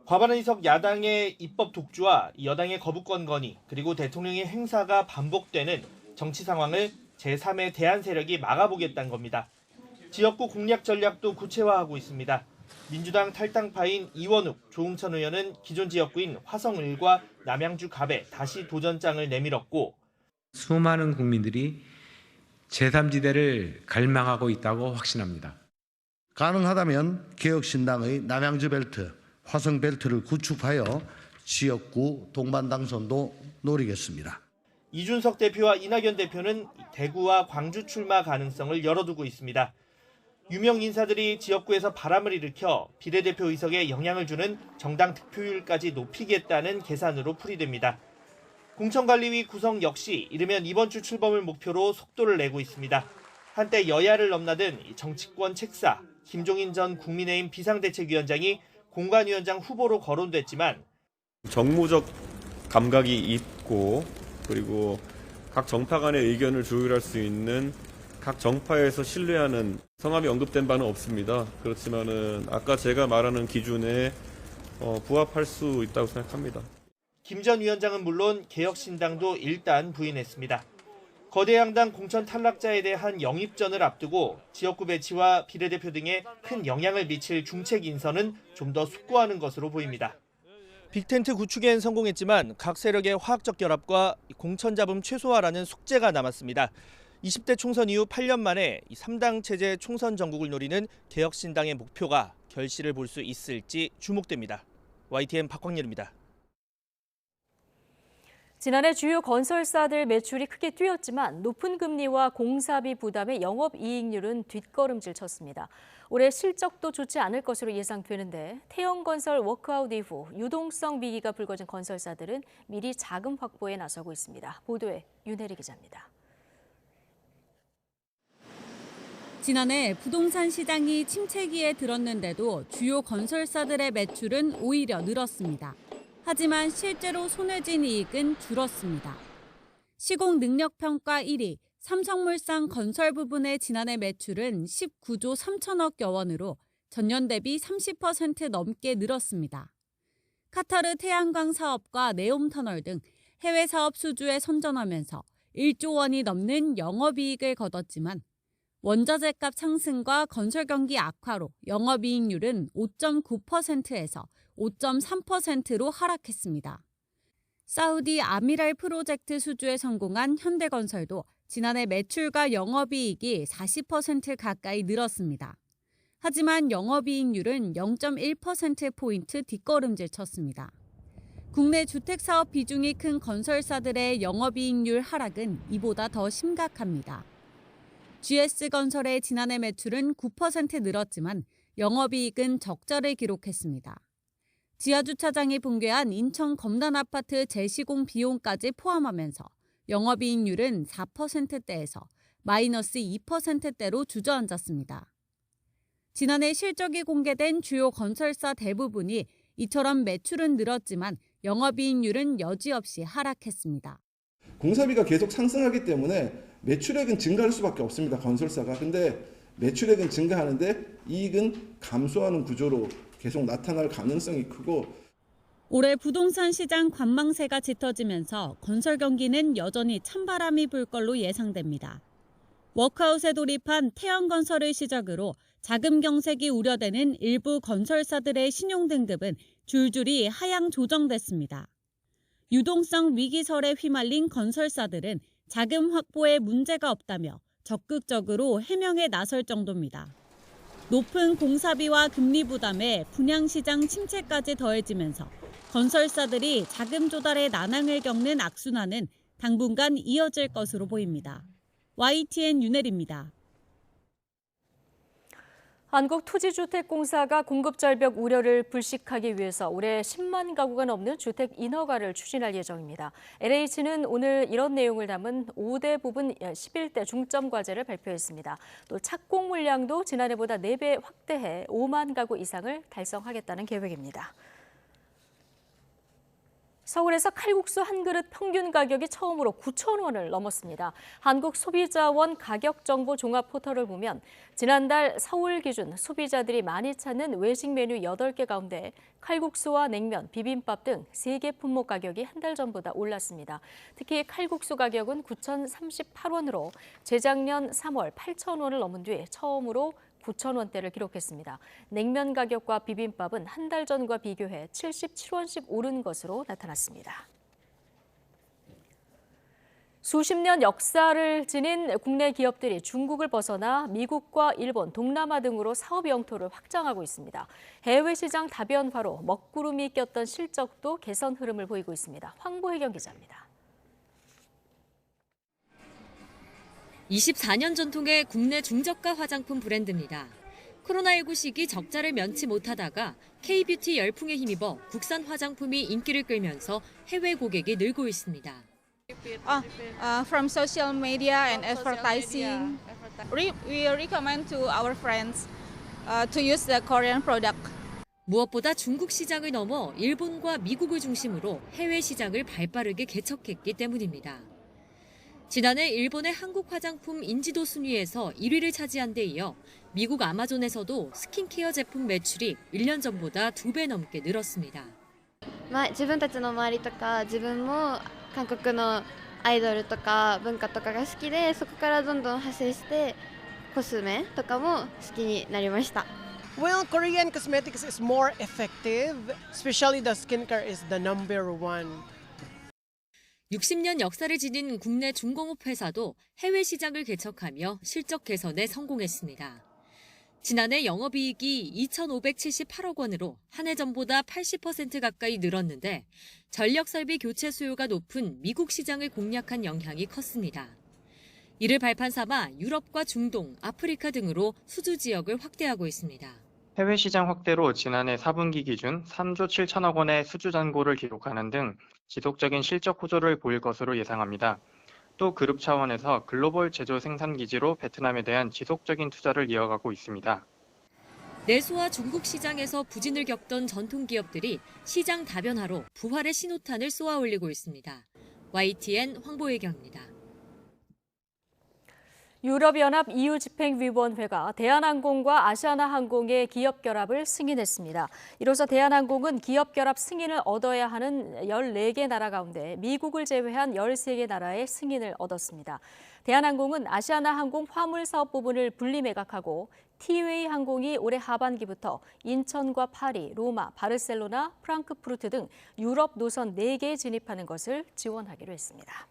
과반 의석 야당의 입법 독주와 여당의 거부권 건의, 그리고 대통령의 행사가 반복되는 정치 상황을 제3의 대안 세력이 막아보겠다는 겁니다. 지역구 공략 전략도 구체화하고 있습니다. 민주당 탈당파인 이원욱, 조응천 의원은 기존 지역구인 화성1과 남양주 갑에 다시 도전장을 내밀었고, 수많은 국민들이 제3지대를 갈망하고 있다고 확신합니다. 가능하다면 개혁신당의 남양주 벨트, 화성 벨트를 구축하여 지역구 동반 당선도 노리겠습니다. 이준석 대표와 이낙연 대표는 대구와 광주 출마 가능성을 열어두고 있습니다. 유명 인사들이 지역구에서 바람을 일으켜 비례대표 의석에 영향을 주는 정당 득표율까지 높이겠다는 계산으로 풀이됩니다. 공천관리위 구성 역시 이르면 이번 주 출범을 목표로 속도를 내고 있습니다. 한때 여야를 넘나든 정치권 책사, 김종인 전 국민의힘 비상대책위원장이 공관위원장 후보로 거론됐지만 정무적 감각이 있고 그리고 각 정파 간의 의견을 조율할 수 있는 각 정파에서 신뢰하는 성함이 언급된 바는 없습니다. 그렇지만은 아까 제가 말하는 기준에 부합할 수 있다고 생각합니다. 김 전 위원장은 물론 개혁신당도 일단 부인했습니다. 거대 양당 공천 탈락자에 대한 영입전을 앞두고 지역구 배치와 비례대표 등에 큰 영향을 미칠 중책 인선은 좀 더 숙고하는 것으로 보입니다. 빅텐트 구축엔 성공했지만 각 세력의 화학적 결합과 공천 잡음 최소화라는 숙제가 남았습니다. 20대 총선 이후 8년 만에 3당 체제 총선 전국을 노리는 개혁신당의 목표가 결실을 볼 수 있을지 주목됩니다. YTN 박광렬입니다. 지난해 주요 건설사들 매출이 크게 뛰었지만 높은 금리와 공사비 부담에 영업이익률은 뒷걸음질 쳤습니다. 올해 실적도 좋지 않을 것으로 예상되는데 태영건설 워크아웃 이후 유동성 위기가 불거진 건설사들은 미리 자금 확보에 나서고 있습니다. 보도에 윤혜리 기자입니다. 지난해 부동산 시장이 침체기에 들었는데도 주요 건설사들의 매출은 오히려 늘었습니다. 하지만 실제로 손해진 이익은 줄었습니다. 시공능력평가 1위 삼성물산 건설 부분의 지난해 매출은 19조 3천억여 원으로 전년 대비 30% 넘게 늘었습니다. 카타르 태양광 사업과 네옴터널 등 해외 사업 수주에 선전하면서 1조 원이 넘는 영업이익을 거뒀지만 원자재값 상승과 건설 경기 악화로 영업이익률은 5.9%에서 5.3%로 하락했습니다. 사우디 아미랄 프로젝트 수주에 성공한 현대건설도 지난해 매출과 영업이익이 40% 가까이 늘었습니다. 하지만 영업이익률은 0.1%포인트 뒷걸음질 쳤습니다. 국내 주택사업 비중이 큰 건설사들의 영업이익률 하락은 이보다 더 심각합니다. GS건설의 지난해 매출은 9% 늘었지만 영업이익은 적자를 기록했습니다. 지하주차장이 붕괴한 인천 검단 아파트 재시공 비용까지 포함하면서 영업이익률은 4%대에서 마이너스 2%대로 주저앉았습니다. 지난해 실적이 공개된 주요 건설사 대부분이 이처럼 매출은 늘었지만 영업이익률은 여지없이 하락했습니다. 공사비가 계속 상승하기 때문에 매출액은 증가할 수밖에 없습니다. 건설사가. 근데 매출액은 증가하는데 이익은 감소하는 구조로 계속 나타날 가능성이 크고 올해 부동산 시장 관망세가 짙어지면서 건설 경기는 여전히 찬바람이 불 걸로 예상됩니다. 워크아웃에 돌입한 태양건설을 시작으로 자금 경색이 우려되는 일부 건설사들의 신용 등급은 줄줄이 하향 조정됐습니다. 유동성 위기설에 휘말린 건설사들은 자금 확보에 문제가 없다며 적극적으로 해명에 나설 정도입니다. 높은 공사비와 금리 부담에 분양시장 침체까지 더해지면서 건설사들이 자금 조달에 난항을 겪는 악순환은 당분간 이어질 것으로 보입니다. YTN 윤혜리입니다. 한국토지주택공사가 공급절벽 우려를 불식하기 위해서 올해 10만 가구가 넘는 주택 인허가를 추진할 예정입니다. LH는 오늘 이런 내용을 담은 5대 부분 11대 중점 과제를 발표했습니다. 또 착공 물량도 지난해보다 4배 확대해 5만 가구 이상을 달성하겠다는 계획입니다. 서울에서 칼국수 한 그릇 평균 가격이 처음으로 9,000원을 넘었습니다. 한국소비자원 가격정보 종합 포털을 보면 지난달 서울 기준 소비자들이 많이 찾는 외식 메뉴 8개 가운데 칼국수와 냉면, 비빔밥 등 3개 품목 가격이 한 달 전보다 올랐습니다. 특히 칼국수 가격은 9,038원으로 재작년 3월 8,000원을 넘은 뒤 처음으로 9,000원대를 기록했습니다. 냉면 가격과 비빔밥은 한 달 전과 비교해 77원씩 오른 것으로 나타났습니다. 수십 년 역사를 지닌 국내 기업들이 중국을 벗어나 미국과 일본, 동남아 등으로 사업 영토를 확장하고 있습니다. 해외 시장 다변화로 먹구름이 꼈던 실적도 개선 흐름을 보이고 있습니다. 황보혜경 기자입니다. 24년 전통의 국내 중저가 화장품 브랜드입니다. 코로나19 시기 적자를 면치 못하다가 K-뷰티 열풍에 힘입어 국산 화장품이 인기를 끌면서 해외 고객이 늘고 있습니다. From social media and advertising, we recommend to our friends to use the Korean product. 무엇보다 중국 시장을 넘어 일본과 미국을 중심으로 해외 시장을 발빠르게 개척했기 때문입니다. 지난해 일본의 한국 화장품 인지도 순위에서 1위를 차지한 데 이어 미국 아마존에서도 스킨케어 제품 매출이 1년 전보다 2배 넘게 늘었습니다. 自分たちの周りとか自分も韓国のアイドルとか文化とかが好きでそこからどんどん派生してコスメとかも好きになりました。 Well, Korean cosmetics is more effective, especially the skincare is the number one. 60년 역사를 지닌 국내 중공업 회사도 해외 시장을 개척하며 실적 개선에 성공했습니다. 지난해 영업이익이 2,578억 원으로 한 해 전보다 80% 가까이 늘었는데 전력 설비 교체 수요가 높은 미국 시장을 공략한 영향이 컸습니다. 이를 발판 삼아 유럽과 중동, 아프리카 등으로 수주 지역을 확대하고 있습니다. 해외 시장 확대로 지난해 4분기 기준 3조 7천억 원의 수주 잔고를 기록하는 등 지속적인 실적 호조를 보일 것으로 예상합니다. 또 그룹 차원에서 글로벌 제조 생산 기지로 베트남에 대한 지속적인 투자를 이어가고 있습니다. 내수와 중국 시장에서 부진을 겪던 전통 기업들이 시장 다변화로 부활의 신호탄을 쏘아 올리고 있습니다. YTN 황보혜경입니다. 유럽연합 EU집행위원회가 대한항공과 아시아나항공의 기업 결합을 승인했습니다. 이로써 대한항공은 기업 결합 승인을 얻어야 하는 14개 나라 가운데 미국을 제외한 13개 나라의 승인을 얻었습니다. 대한항공은 아시아나항공 화물 사업 부분을 분리 매각하고 티웨이 항공이 올해 하반기부터 인천과 파리, 로마, 바르셀로나, 프랑크푸르트 등 유럽 노선 4개에 진입하는 것을 지원하기로 했습니다.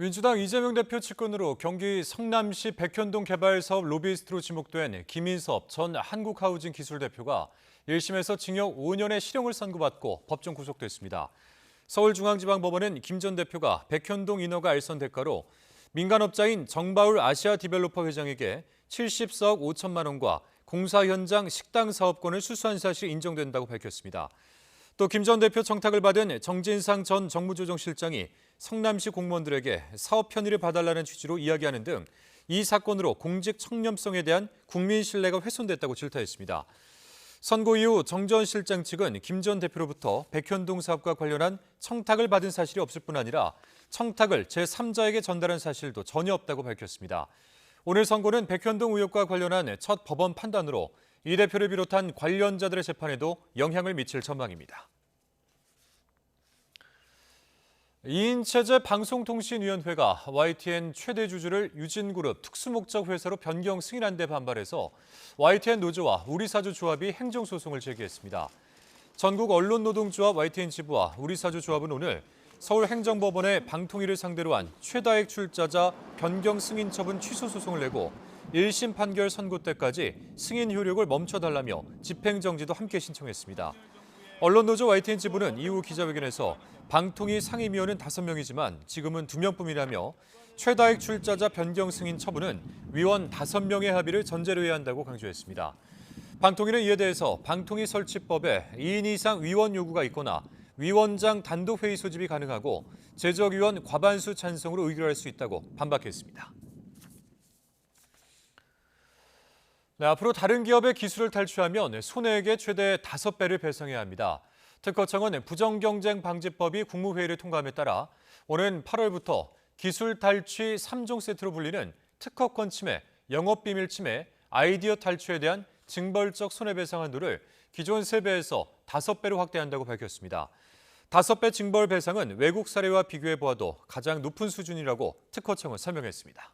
민주당 이재명 대표 측근으로 경기 성남시 백현동 개발 사업 로비스트로 지목된 김인섭 전 한국하우징 기술대표가 1심에서 징역 5년의 실형을 선고받고 법정 구속됐습니다. 서울중앙지방법원은 김 전 대표가 백현동 인허가 알선 대가로 민간업자인 정바울 아시아 디벨로퍼 회장에게 70억 5천만 원과 공사 현장 식당 사업권을 수수한 사실이 인정된다고 밝혔습니다. 또 김 전 대표 청탁을 받은 정진상 전 정무조정실장이 성남시 공무원들에게 사업 편의를 봐달라는 취지로 이야기하는 등 이 사건으로 공직 청렴성에 대한 국민 신뢰가 훼손됐다고 질타했습니다. 선고 이후 정 전 실장 측은 김 전 대표로부터 백현동 사업과 관련한 청탁을 받은 사실이 없을 뿐 아니라 청탁을 제3자에게 전달한 사실도 전혀 없다고 밝혔습니다. 오늘 선고는 백현동 의혹과 관련한 첫 법원 판단으로 이 대표를 비롯한 관련자들의 재판에도 영향을 미칠 전망입니다. 2인체제 방송통신위원회가 YTN 최대 주주를 유진그룹 특수목적 회사로 변경 승인한 데 반발해서 YTN 노조와 우리사주조합이 행정소송을 제기했습니다. 전국 언론노동조합 YTN 지부와 우리사주조합은 오늘 서울행정법원에 방통위를 상대로 한 최다액 출자자 변경 승인 처분 취소 소송을 내고 1심 판결 선고 때까지 승인 효력을 멈춰달라며 집행정지도 함께 신청했습니다. 언론노조 YTN 지부는 이후 기자회견에서 방통위 상임위원은 5명이지만 지금은 2명뿐이라며 최다액 출자자 변경 승인 처분은 위원 5명의 합의를 전제로 해야 한다고 강조했습니다. 방통위는 이에 대해서 방통위 설치법에 2인 이상 위원 요구가 있거나 위원장 단독 회의 소집이 가능하고 제적위원 과반수 찬성으로 의결할 수 있다고 반박했습니다. 네, 앞으로 다른 기업의 기술을 탈취하면 손해액의 최대 5배를 배상해야 합니다. 특허청은 부정경쟁방지법이 국무회의를 통과함에 따라 오는 8월부터 기술 탈취 3종 세트로 불리는 특허권 침해, 영업비밀 침해, 아이디어 탈취에 대한 징벌적 손해배상 한도를 기존 3배에서 5배로 확대한다고 밝혔습니다. 5배 징벌 배상은 외국 사례와 비교해 보아도 가장 높은 수준이라고 특허청은 설명했습니다.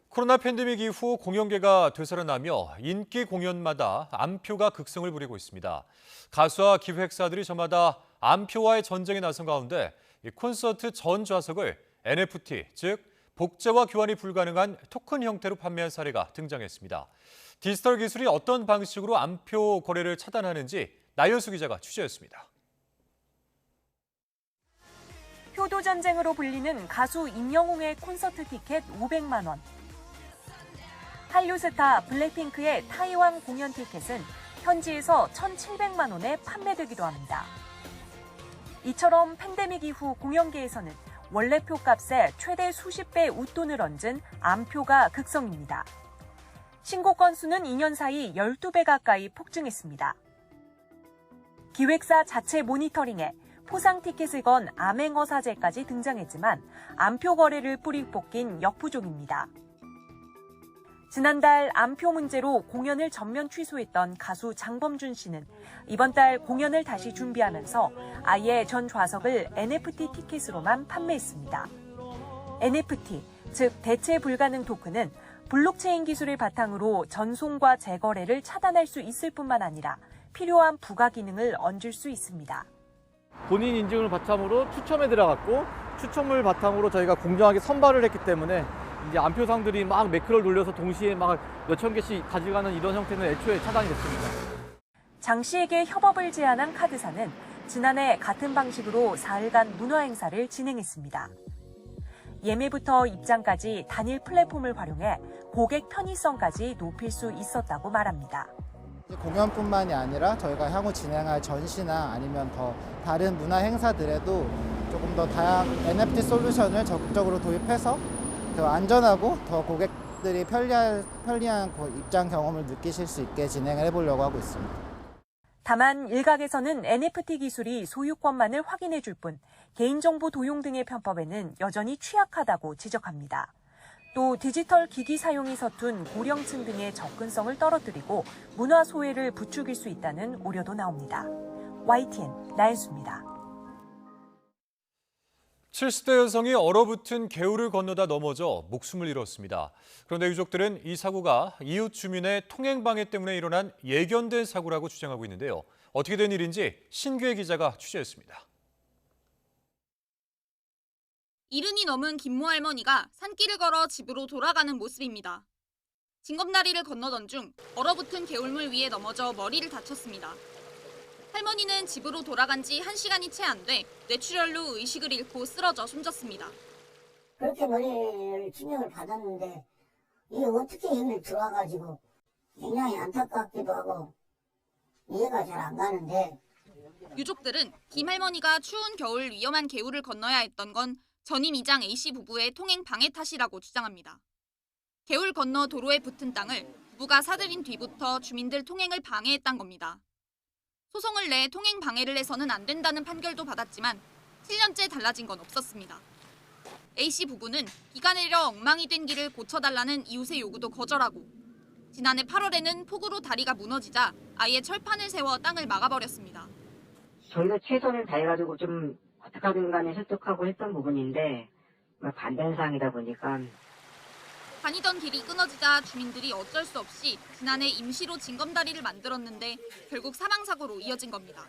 코로나 팬데믹 이후 공연계가 되살아나며 인기 공연마다 암표가 극성을 부리고 있습니다. 가수와 기획사들이 저마다 암표와의 전쟁에 나선 가운데 콘서트 전 좌석을 NFT, 즉 복제와 교환이 불가능한 토큰 형태로 판매한 사례가 등장했습니다. 디지털 기술이 어떤 방식으로 암표 거래를 차단하는지 나연수 기자가 취재했습니다. 표도 전쟁으로 불리는 가수 임영웅의 콘서트 티켓 500만 원. 한류 스타 블랙핑크의 타이완 공연 티켓은 현지에서 1,700만 원에 판매되기도 합니다. 이처럼 팬데믹 이후 공연계에서는 원래 표값에 최대 수십 배 웃돈을 얹은 암표가 극성입니다. 신고 건수는 2년 사이 12배 가까이 폭증했습니다. 기획사 자체 모니터링에 포상 티켓을 건 암행어사제까지 등장했지만 암표 거래를 뿌리 뽑긴 역부족입니다. 지난달 암표 문제로 공연을 전면 취소했던 가수 장범준 씨는 이번 달 공연을 다시 준비하면서 아예 전 좌석을 NFT 티켓으로만 판매했습니다. NFT, 즉 대체 불가능 토큰은 블록체인 기술을 바탕으로 전송과 재거래를 차단할 수 있을 뿐만 아니라 필요한 부가 기능을 얹을 수 있습니다. 본인 인증을 바탕으로 추첨에 들어갔고 추첨을 바탕으로 저희가 공정하게 선발을 했기 때문에 이제 암표상들이 막 매크로를 돌려서 동시에 막 몇천 개씩 가져가는 이런 형태는 애초에 차단이 됐습니다. 장 씨에게 협업을 제안한 카드사는 지난해 같은 방식으로 사흘간 문화 행사를 진행했습니다. 예매부터 입장까지 단일 플랫폼을 활용해 고객 편의성까지 높일 수 있었다고 말합니다. 공연뿐만이 아니라 저희가 향후 진행할 전시나 아니면 더 다른 문화 행사들에도 조금 더 다양한 NFT 솔루션을 적극적으로 도입해서 더 안전하고 더 고객들이 편리한 입장 경험을 느끼실 수 있게 진행을 해보려고 하고 있습니다. 다만 일각에서는 NFT 기술이 소유권만을 확인해 줄 뿐 개인정보 도용 등의 편법에는 여전히 취약하다고 지적합니다. 또 디지털 기기 사용이 서툰 고령층 등의 접근성을 떨어뜨리고 문화 소외를 부추길 수 있다는 우려도 나옵니다. YTN 나연수입니다. 70대 여성이 얼어붙은 개울을 건너다 넘어져 목숨을 잃었습니다. 그런데 유족들은 이 사고가 이웃 주민의 통행방해 때문에 일어난 예견된 사고라고 주장하고 있는데요. 어떻게 된 일인지 신규혜 기자가 취재했습니다. 이른이 넘은 김모 할머니가 산길을 걸어 집으로 돌아가는 모습입니다. 징검다리를 건너던 중 얼어붙은 개울물 위에 넘어져 머리를 다쳤습니다. 할머니는 집으로 돌아간 지 1시간이 채 안 돼 뇌출혈로 의식을 잃고 쓰러져 숨졌습니다. 그렇게 머리를 충격을 받았는데 이게 어떻게 여기를 들어와가지고 굉장히 안타깝기도 하고 이해가 잘 안 가는데 유족들은 김 할머니가 추운 겨울 위험한 개울을 건너야 했던 건 전임 이장 A씨 부부의 통행 방해 탓이라고 주장합니다. 개울 건너 도로에 붙은 땅을 부부가 사들인 뒤부터 주민들 통행을 방해했단 겁니다. 소송을 내 통행 방해를 해서는 안 된다는 판결도 받았지만 7년째 달라진 건 없었습니다. A씨 부부는 비가 내려 엉망이 된 길을 고쳐달라는 이웃의 요구도 거절하고 지난해 8월에는 폭우로 다리가 무너지자 아예 철판을 세워 땅을 막아버렸습니다. 저희가 최선을 다해가지고 좀 어떻게든 간에 설득하고 했던 부분인데 반대하는 상황이다 보니까 다니던 길이 끊어지자 주민들이 어쩔 수 없이 지난해 임시로 징검다리를 만들었는데 결국 사망사고로 이어진 겁니다.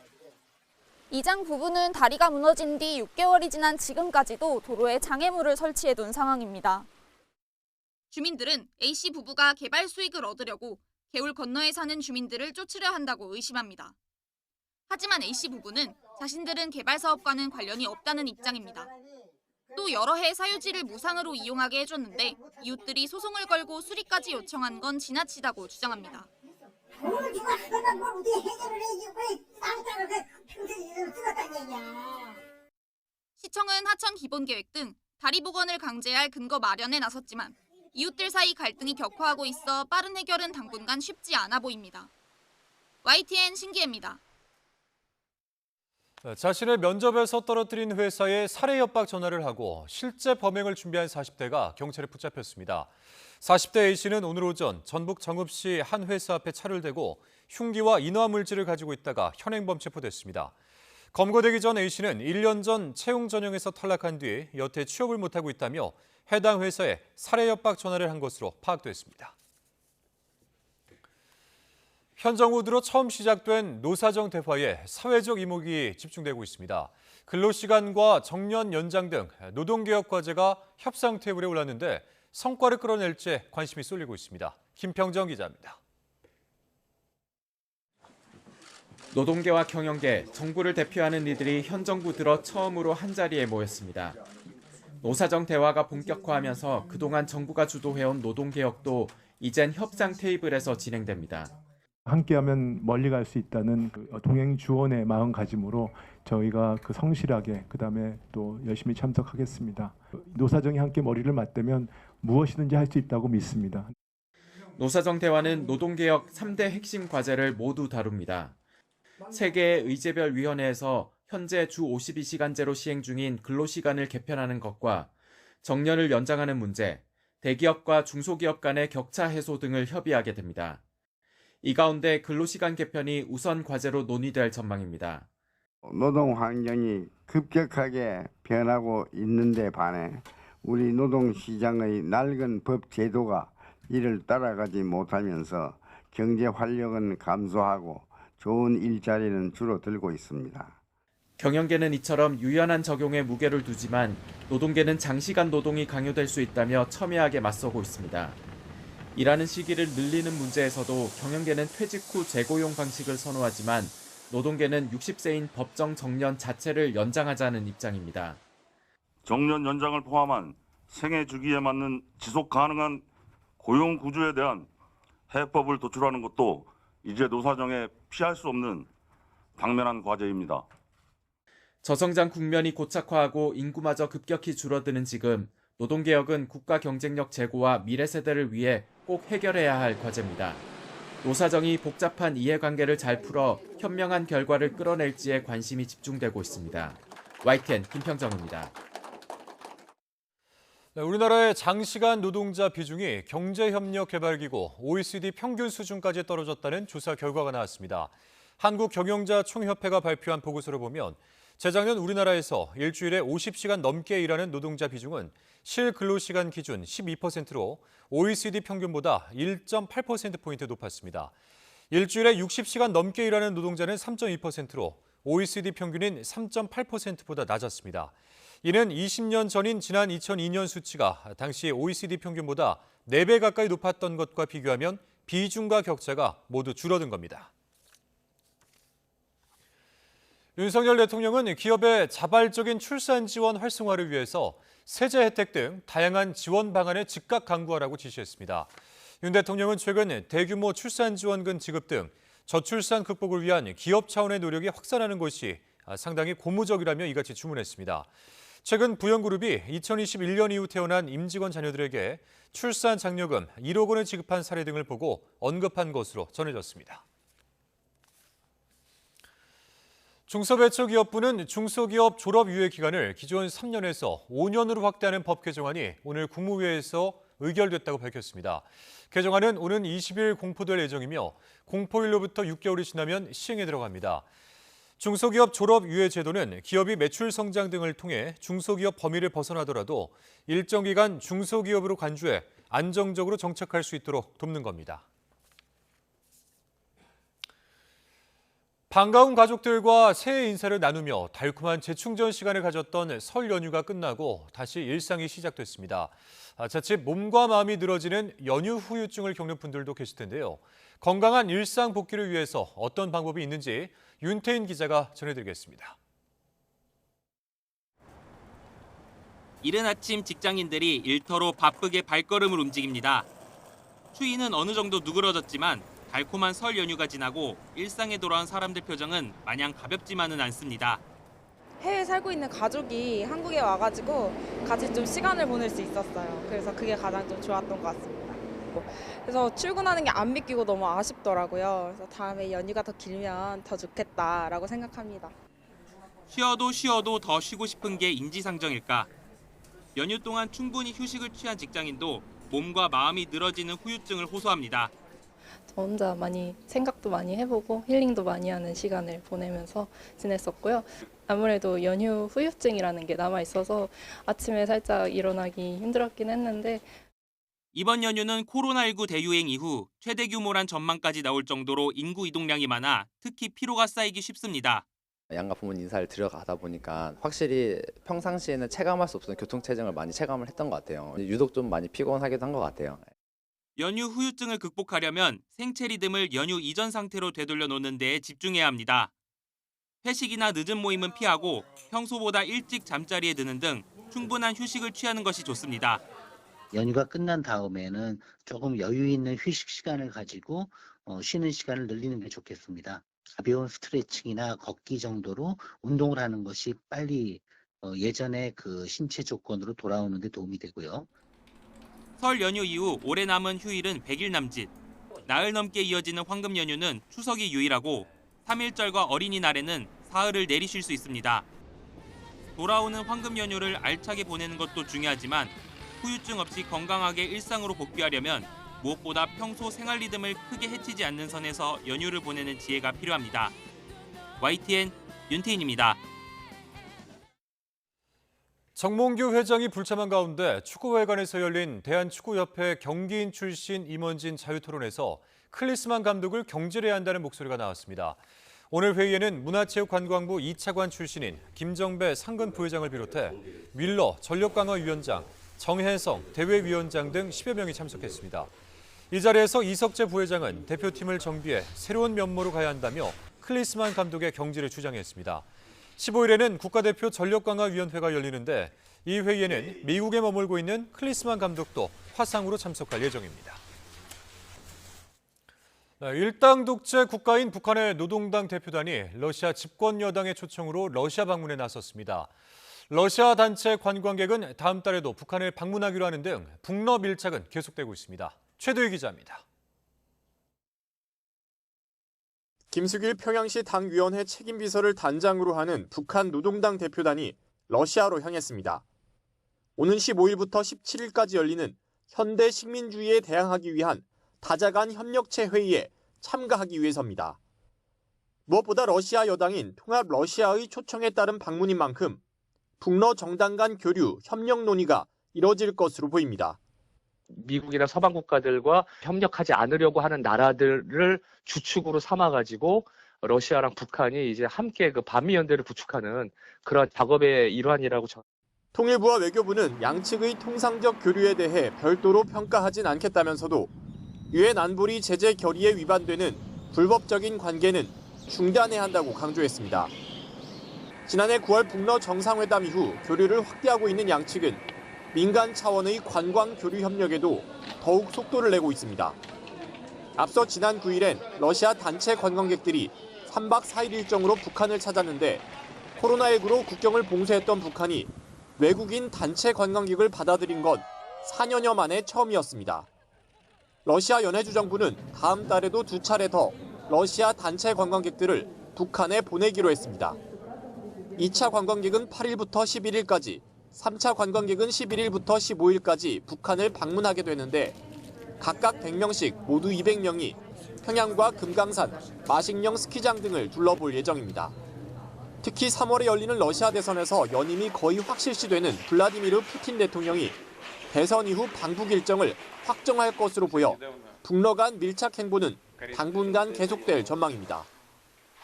이장 부부는 다리가 무너진 뒤 6개월이 지난 지금까지도 도로에 장애물을 설치해둔 상황입니다. 주민들은 A씨 부부가 개발 수익을 얻으려고 개울 건너에 사는 주민들을 쫓으려 한다고 의심합니다. 하지만 A씨 부부는 자신들은 개발 사업과는 관련이 없다는 입장입니다. 또 여러 해 사유지를 무상으로 이용하게 해줬는데 이웃들이 소송을 걸고 수리까지 요청한 건 지나치다고 주장합니다. 돈을 주고 하거나 뭐 우리 해결을 해주고 쌍장을 평생 이대로 쓰겠다는 얘기야. 시청은 하천 기본계획 등 다리 복원을 강제할 근거 마련에 나섰지만 이웃들 사이 갈등이 격화하고 있어 빠른 해결은 당분간 쉽지 않아 보입니다. YTN 신기혜입니다. 자신을 면접에서 떨어뜨린 회사에 살해 협박 전화를 하고 실제 범행을 준비한 40대가 경찰에 붙잡혔습니다. 40대 A씨는 오늘 오전 전북 정읍시 한 회사 앞에 차를 대고 흉기와 인화물질을 가지고 있다가 현행범 체포됐습니다. 검거되기 전 A씨는 1년 전 채용 전형에서 탈락한 뒤 여태 취업을 못하고 있다며 해당 회사에 살해 협박 전화를 한 것으로 파악됐습니다. 현 정부 들어 처음 시작된 노사정 대화에 사회적 이목이 집중되고 있습니다. 근로시간과 정년 연장 등 노동개혁 과제가 협상 테이블에 올랐는데 성과를 끌어낼지 관심이 쏠리고 있습니다. 김평정 기자입니다. 노동계와 경영계, 정부를 대표하는 이들이 현 정부 들어 처음으로 한자리에 모였습니다. 노사정 대화가 본격화하면서 그동안 정부가 주도해온 노동개혁도 이젠 협상 테이블에서 진행됩니다. 함께하면 멀리 갈 수 있다는 동행 주원의 마음가짐으로 저희가 성실하게 그다음에 또 열심히 참석하겠습니다. 노사정이 함께 머리를 맞대면 무엇이든지 할 수 있다고 믿습니다. 노사정 대화는 노동개혁 3대 핵심 과제를 모두 다룹니다. 세계의 의제별 위원회에서 현재 주 52시간제로 시행 중인 근로시간을 개편하는 것과 정년을 연장하는 문제, 대기업과 중소기업 간의 격차 해소 등을 협의하게 됩니다. 이 가운데 근로시간 개편이 우선 과제로 논의될 전망입니다. 노동 환경이 급격하게 변하고 있는데 반해 우리 노동시장의 낡은 법 제도가 이를 따라가지 못하면서 경제 활력은 감소하고 좋은 일자리는 줄어들고 있습니다. 경영계는 이처럼 유연한 적용에 무게를 두지만 노동계는 장시간 노동이 강요될 수 있다며 첨예하게 맞서고 있습니다. 일하는 시기를 늘리는 문제에서도 경영계는 퇴직 후 재고용 방식을 선호하지만 노동계는 60세인 법정 정년 자체를 연장하자는 입장입니다. 정년 연장을 포함한 생애 주기에 맞는 지속 가능한 고용 구조에 대한 해법을 도출하는 것도 이제 노사정에 피할 수 없는 당면한 과제입니다. 저성장 국면이 고착화하고 인구마저 급격히 줄어드는 지금 노동개혁은 국가 경쟁력 제고와 미래 세대를 위해 꼭 해결해야 할 과제입니다. 노사정이 복잡한 이해관계를 잘 풀어 현명한 결과를 끌어낼지에 관심이 집중되고 있습니다. YTN 김평정입니다. 우리나라의 장시간 노동자 비중이 경제협력개발기구 OECD 평균 수준까지 떨어졌다는 조사 결과가 나왔습니다. 한국경영자총협회가 발표한 보고서를 보면 재작년 우리나라에서 일주일에 50시간 넘게 일하는 노동자 비중은 실근로시간 기준 12%로 OECD 평균보다 1.8%포인트 높았습니다. 일주일에 60시간 넘게 일하는 노동자는 3.2%로 OECD 평균인 3.8%보다 낮았습니다. 이는 20년 전인 지난 2002년 수치가 당시 OECD 평균보다 4배 가까이 높았던 것과 비교하면 비중과 격차가 모두 줄어든 겁니다. 윤석열 대통령은 기업의 자발적인 출산 지원 활성화를 위해서 세제 혜택 등 다양한 지원 방안에 즉각 강구하라고 지시했습니다. 윤 대통령은 최근 대규모 출산 지원금 지급 등 저출산 극복을 위한 기업 차원의 노력이 확산하는 것이 상당히 고무적이라며 이같이 주문했습니다. 최근 부영그룹이 2021년 이후 태어난 임직원 자녀들에게 출산 장려금 1억 원을 지급한 사례 등을 보고 언급한 것으로 전해졌습니다. 중소벤처기업부는 중소기업 졸업 유예 기간을 기존 3년에서 5년으로 확대하는 법 개정안이 오늘 국무회의에서 의결됐다고 밝혔습니다. 개정안은 오는 20일 공포될 예정이며 공포일로부터 6개월이 지나면 시행에 들어갑니다. 중소기업 졸업 유예 제도는 기업이 매출 성장 등을 통해 중소기업 범위를 벗어나더라도 일정 기간 중소기업으로 간주해 안정적으로 정착할 수 있도록 돕는 겁니다. 반가운 가족들과 새해 인사를 나누며 달콤한 재충전 시간을 가졌던 설 연휴가 끝나고 다시 일상이 시작됐습니다. 자칫 몸과 마음이 늘어지는 연휴 후유증을 겪는 분들도 계실 텐데요. 건강한 일상 복귀를 위해서 어떤 방법이 있는지 윤태인 기자가 전해드리겠습니다. 이른 아침 직장인들이 일터로 바쁘게 발걸음을 움직입니다. 추위는 어느 정도 누그러졌지만 달콤한 설 연휴가 지나고 일상에 돌아온 사람들 표정은 마냥 가볍지만은 않습니다. 해외에 살고 있는 가족이 한국에 와가지고 같이 좀 시간을 보낼 수 있었어요. 그래서 그게 가장 좀 좋았던 것 같습니다. 그래서 출근하는 게 안 믿기고 너무 아쉽더라고요. 그래서 다음에 연휴가 더 길면 더 좋겠다라고 생각합니다. 쉬어도 더 쉬고 싶은 게 인지상정일까? 연휴 동안 충분히 휴식을 취한 직장인도 몸과 마음이 늘어지는 후유증을 호소합니다. 저 혼자 많이 생각도 많이 해보고 힐링도 많이 하는 시간을 보내면서 지냈었고요. 아무래도 연휴 후유증이라는 게 남아있어서 아침에 살짝 일어나기 힘들었긴 했는데 이번 연휴는 코로나19 대유행 이후 최대 규모란 전망까지 나올 정도로 인구 이동량이 많아 특히 피로가 쌓이기 쉽습니다. 양가 부모님 인사를 드려가다 보니까 확실히 평상시에는 체감할 수 없는 교통체증을 많이 체감을 했던 것 같아요. 유독 좀 많이 피곤하기도 한 것 같아요. 연휴 후유증을 극복하려면 생체 리듬을 연휴 이전 상태로 되돌려 놓는 데에 집중해야 합니다. 회식이나 늦은 모임은 피하고 평소보다 일찍 잠자리에 드는 등 충분한 휴식을 취하는 것이 좋습니다. 연휴가 끝난 다음에는 조금 여유 있는 휴식 시간을 가지고 쉬는 시간을 늘리는 게 좋겠습니다. 가벼운 스트레칭이나 걷기 정도로 운동을 하는 것이 빨리 예전의 그 신체 조건으로 돌아오는 데 도움이 되고요. 설 연휴 이후 올해 남은 휴일은 100일 남짓. 나흘 넘게 이어지는 황금 연휴는 추석이 유일하고 3.1절과 어린이날에는 사흘을 내리쉴 수 있습니다. 돌아오는 황금 연휴를 알차게 보내는 것도 중요하지만 후유증 없이 건강하게 일상으로 복귀하려면 무엇보다 평소 생활 리듬을 크게 해치지 않는 선에서 연휴를 보내는 지혜가 필요합니다. YTN 윤태인입니다. 정몽규 회장이 불참한 가운데 축구회관에서 열린 대한축구협회 경기인 출신 임원진 자유토론에서 클리스만 감독을 경질해야 한다는 목소리가 나왔습니다. 오늘 회의에는 문화체육관광부 2차관 출신인 김정배 상근 부회장을 비롯해 윌러 전력강화위원장, 정혜성 대회위원장 등 10여 명이 참석했습니다. 이 자리에서 이석재 부회장은 대표팀을 정비해 새로운 면모로 가야 한다며 클리스만 감독의 경질을 주장했습니다. 15일에는 국가대표 전력강화위원회가 열리는데 이 회의에는 미국에 머물고 있는 클리스만 감독도 화상으로 참석할 예정입니다. 일당 독재 국가인 북한의 노동당 대표단이 러시아 집권 여당의 초청으로 러시아 방문에 나섰습니다. 러시아 단체 관광객은 다음 달에도 북한을 방문하기로 하는 등 북러 밀착은 계속되고 있습니다. 최도희 기자입니다. 김수길 평양시 당위원회 책임비서를 단장으로 하는 북한 노동당 대표단이 러시아로 향했습니다. 오는 15일부터 17일까지 열리는 현대 식민주의에 대항하기 위한 다자간 협력체 회의에 참가하기 위해서입니다. 무엇보다 러시아 여당인 통합 러시아의 초청에 따른 방문인 만큼 북러 정당 간 교류, 협력 논의가 이뤄질 것으로 보입니다. 미국이나 서방 국가들과 협력하지 않으려고 하는 나라들을 주축으로 삼아가지고 러시아랑 북한이 이제 함께 그 반미 연대를 구축하는 그런 작업의 일환이라고 통일부와 외교부는 양측의 통상적 교류에 대해 별도로 평가하진 않겠다면서도 유엔 안보리 제재 결의에 위반되는 불법적인 관계는 중단해야 한다고 강조했습니다. 지난해 9월 북러 정상회담 이후 교류를 확대하고 있는 양측은 민간 차원의 관광 교류 협력에도 더욱 속도를 내고 있습니다. 앞서 지난 9일엔 러시아 단체 관광객들이 3박 4일 일정으로 북한을 찾았는데 코로나19로 국경을 봉쇄했던 북한이 외국인 단체 관광객을 받아들인 건 4년여 만에 처음이었습니다. 러시아 연해주 정부는 다음 달에도 2차례 더 러시아 단체 관광객들을 북한에 보내기로 했습니다. 2차 관광객은 8일부터 11일까지, 3차 관광객은 11일부터 15일까지 북한을 방문하게 되는데 각각 100명씩 모두 200명이 평양과 금강산, 마식령 스키장 등을 둘러볼 예정입니다. 특히 3월에 열리는 러시아 대선에서 연임이 거의 확실시되는 블라디미르 푸틴 대통령이 대선 이후 방북 일정을 확정할 것으로 보여 북러 간 밀착 행보는 당분간 계속될 전망입니다.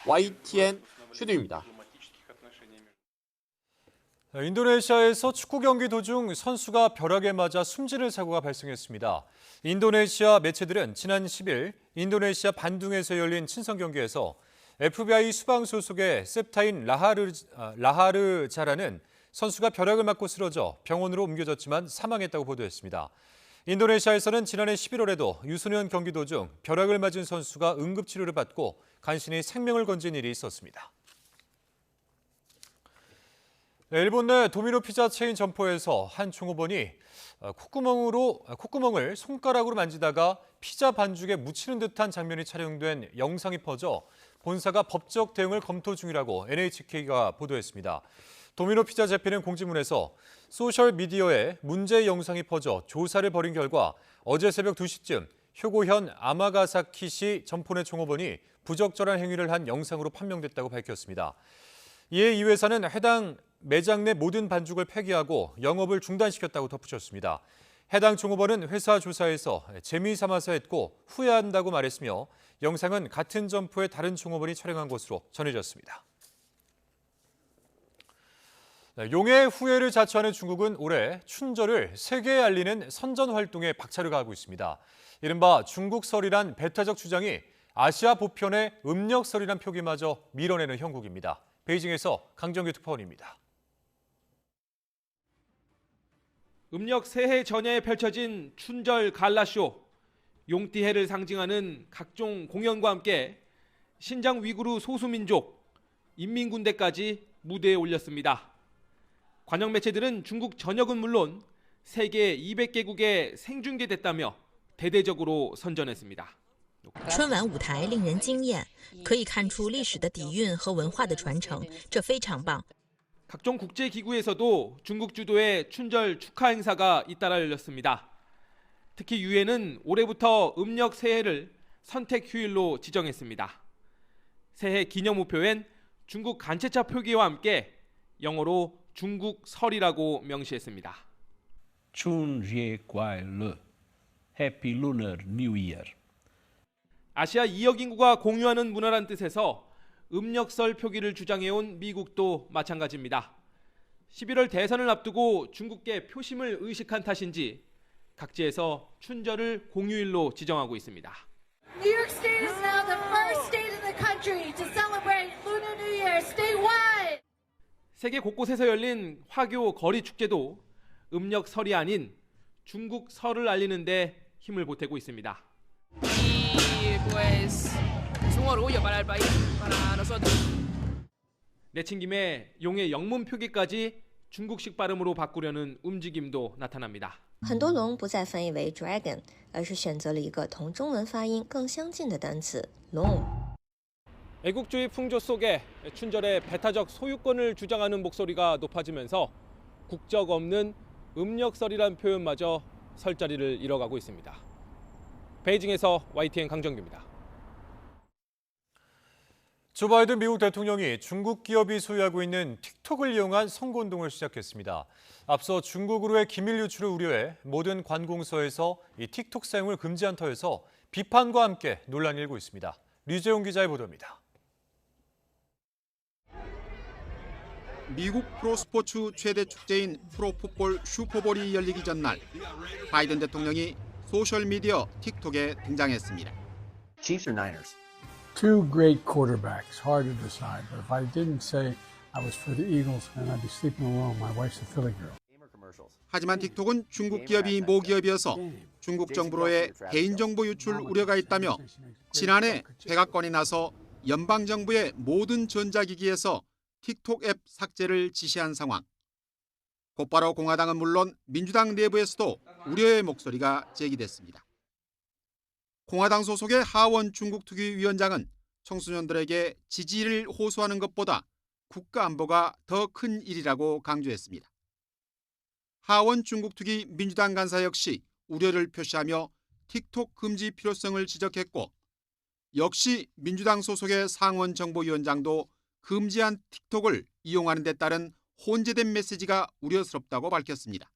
YTN 슈드입니다. 인도네시아에서 축구 경기 도중 선수가 벼락에 맞아 숨지는 사고가 발생했습니다. 인도네시아 매체들은 지난 10일 인도네시아 반둥에서 열린 친선 경기에서 FBI 수방 소속의 셉타인 라하르자라는 선수가 벼락을 맞고 쓰러져 병원으로 옮겨졌지만 사망했다고 보도했습니다. 인도네시아에서는 지난해 11월에도 유소년 경기 도중 벼락을 맞은 선수가 응급치료를 받고 간신히 생명을 건진 일이 있었습니다. 일본 내 도미노 피자 체인 점포에서 한 종업원이 콧구멍을 손가락으로 만지다가 피자 반죽에 묻히는 듯한 장면이 촬영된 영상이 퍼져 본사가 법적 대응을 검토 중이라고 NHK가 보도했습니다. 도미노 피자 재팬은 공지문에서 소셜미디어에 문제 영상이 퍼져 조사를 벌인 결과 어제 새벽 2시쯤 효고현 아마가사키시 점포 내 종업원이 부적절한 행위를 한 영상으로 판명됐다고 밝혔습니다. 이에 이 회사는 해당 매장 내 모든 반죽을 폐기하고 영업을 중단시켰다고 덧붙였습니다. 해당 종업원은 회사 조사에서 재미삼아서 했고 후회한다고 말했으며 영상은 같은 점포의 다른 종업원이 촬영한 것으로 전해졌습니다. 용의 후예를 자처하는 중국은 올해 춘절을 세계에 알리는 선전 활동에 박차를 가하고 있습니다. 이른바 중국설이란 배타적 주장이 아시아 보편의 음력설이란 표기마저 밀어내는 형국입니다. 베이징에서 강정규 특파원입니다. 음력 새해 전야에 펼쳐진 춘절 갈라쇼, 용띠해를 상징하는 각종 공연과 함께 신장 위구르 소수민족, 인민군대까지 무대에 올렸습니다. 관영 매체들은 중국 전역은 물론 세계 200개국에 생중계됐다며 대대적으로 선전했습니다. 春晚舞台令人惊艳，可以看出历史的底蕴和文化的传承，这非常棒。 각종 국제기구에서도 중국 주도의 춘절 축하 행사가 잇따라 열렸습니다. 특히 유엔은 올해부터 음력 새해를 선택 휴일로 지정했습니다. 새해 기념우표엔 중국 간체차 표기와 함께 영어로 중국 설이라고 명시했습니다. 春节快乐 Happy Lunar New Year. 아시아 2억 인구가 공유하는 문화란 뜻에서 음력설 표기를 주장해온 미국도 마찬가지입니다. 11월 대선을 앞두고 중국계 표심을 의식한 탓인지 각지에서 춘절을 공휴일로 지정하고 있습니다. New York State is now the first state in the country to celebrate Lunar New Year statewide. 세계 곳곳에서 열린 화교 거리 축제도 음력설이 아닌 중국 설을 알리는 데 힘을 보태고 있습니다. 내친 김에 용의 영문 표기까지 중국식 발음으로 바꾸려는 움직임도 나타납니다. 很多龙不再翻译为 dragon， 而是选择了一个同中文发音更相近的单词龙。 애국주의 풍조 속에 춘절의 배타적 소유권을 주장하는 목소리가 높아지면서 국적 없는 음력설이란 표현마저 설 자리를 잃어가고 있습니다. 베이징에서 YTN 강정규입니다. 조 바이든 미국 대통령이 중국 기업이 소유하고 있는 틱톡을 이용한 선거운동을 시작했습니다. 앞서 중국으로의 기밀 유출을 우려해 모든 관공서에서 이 틱톡 사용을 금지한 터여서 비판과 함께 논란이 일고 있습니다. 류재용 기자의 보도입니다. 미국 프로스포츠 최대 축제인 프로풋볼 슈퍼볼이 열리기 전날 바이든 대통령이 소셜미디어 틱톡에 등장했습니다. Chiefs or Niners? Two great quarterbacks, hard to decide. But if I didn't say I was for the Eagles and I'd be sleeping alone. My wife's a Philly girl. 하지만 틱톡은 중국 기업이 모기업이어서 중국 정부로의 개인정보 유출 우려가 있다며 지난해 백악관이 나서 연방정부의 모든 전자기기에서 틱톡 앱 삭제를 지시한 상황. 곧바로 공화당은 물론 민주당 내부에서도 우려의 목소리가 제기됐습니다. 공화당 소속의 하원 중국특위위원장은 청소년들에게 지지를 호소하는 것보다 국가안보가 더 큰 일이라고 강조했습니다. 하원 중국특위 민주당 간사 역시 우려를 표시하며 틱톡 금지 필요성을 지적했고 역시 민주당 소속의 상원 정보위원장도 금지한 틱톡을 이용하는 데 따른 혼재된 메시지가 우려스럽다고 밝혔습니다.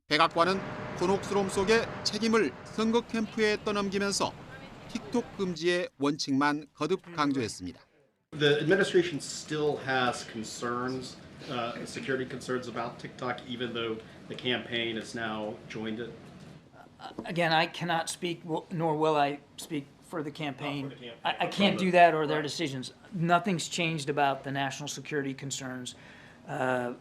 백악관은 곤혹스러움 속에 책임을 선거 캠프에 떠넘기면서 틱톡 금지의 원칙만 거듭 강조했습니다. The administration still has concerns, security concerns about TikTok, even though the campaign has now joined it. Again, I cannot speak, nor will I speak for the campaign. I can't do that or their decisions. Nothing's changed about the national security concerns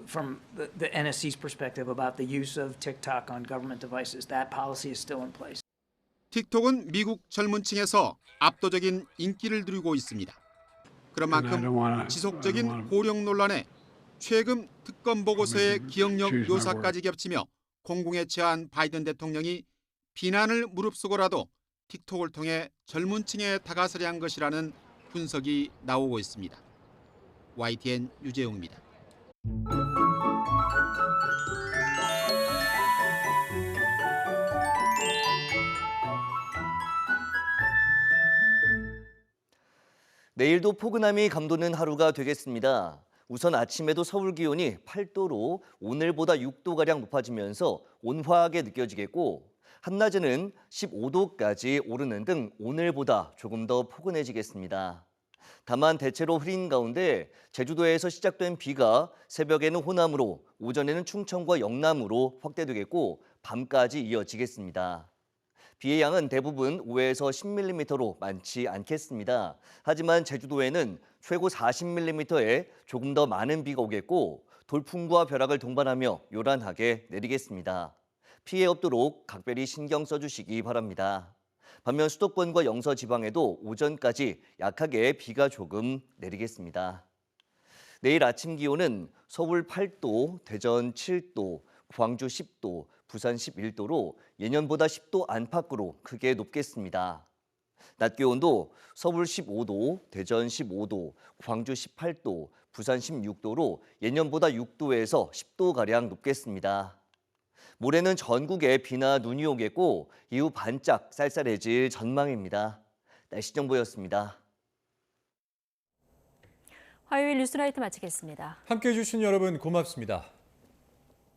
from the NSC's perspective about the use of TikTok on government devices. That policy is still in place. 틱톡은 미국 젊은 층에서 압도적인 인기를 누리고 있습니다. 그런 만큼 지속적인 고령 논란에 최근 특검 보고서의 기억력 묘사까지 겹치며 공공에 처한 바이든 대통령이 비난을 무릅쓰고라도 틱톡을 통해 젊은 층에 다가서려 한 것이라는 분석이 나오고 있습니다. YTN 유재용입니다. 내일도 포근함이 감도는 하루가 되겠습니다. 우선 아침에도 서울 기온이 8도로 오늘보다 6도가량 높아지면서 온화하게 느껴지겠고 한낮에는 15도까지 오르는 등 오늘보다 조금 더 포근해지겠습니다. 다만 대체로 흐린 가운데 제주도에서 시작된 비가 새벽에는 호남으로 오전에는 충청과 영남으로 확대되겠고 밤까지 이어지겠습니다. 비의 양은 대부분 5에서 10mm로 많지 않겠습니다. 하지만 제주도에는 최고 40mm의 조금 더 많은 비가 오겠고 돌풍과 벼락을 동반하며 요란하게 내리겠습니다. 피해 없도록 각별히 신경 써주시기 바랍니다. 반면 수도권과 영서 지방에도 오전까지 약하게 비가 조금 내리겠습니다. 내일 아침 기온은 서울 8도, 대전 7도, 광주 10도, 부산 11도로 예년보다 10도 안팎으로 크게 높겠습니다. 낮 기온도 서울 15도, 대전 15도, 광주 18도, 부산 16도로 예년보다 6도에서 10도가량 높겠습니다. 모레는 전국에 비나 눈이 오겠고 이후 반짝 쌀쌀해질 전망입니다. 날씨 정보였습니다. 화요일 뉴스라이트 마치겠습니다. 함께해 주신 여러분 고맙습니다.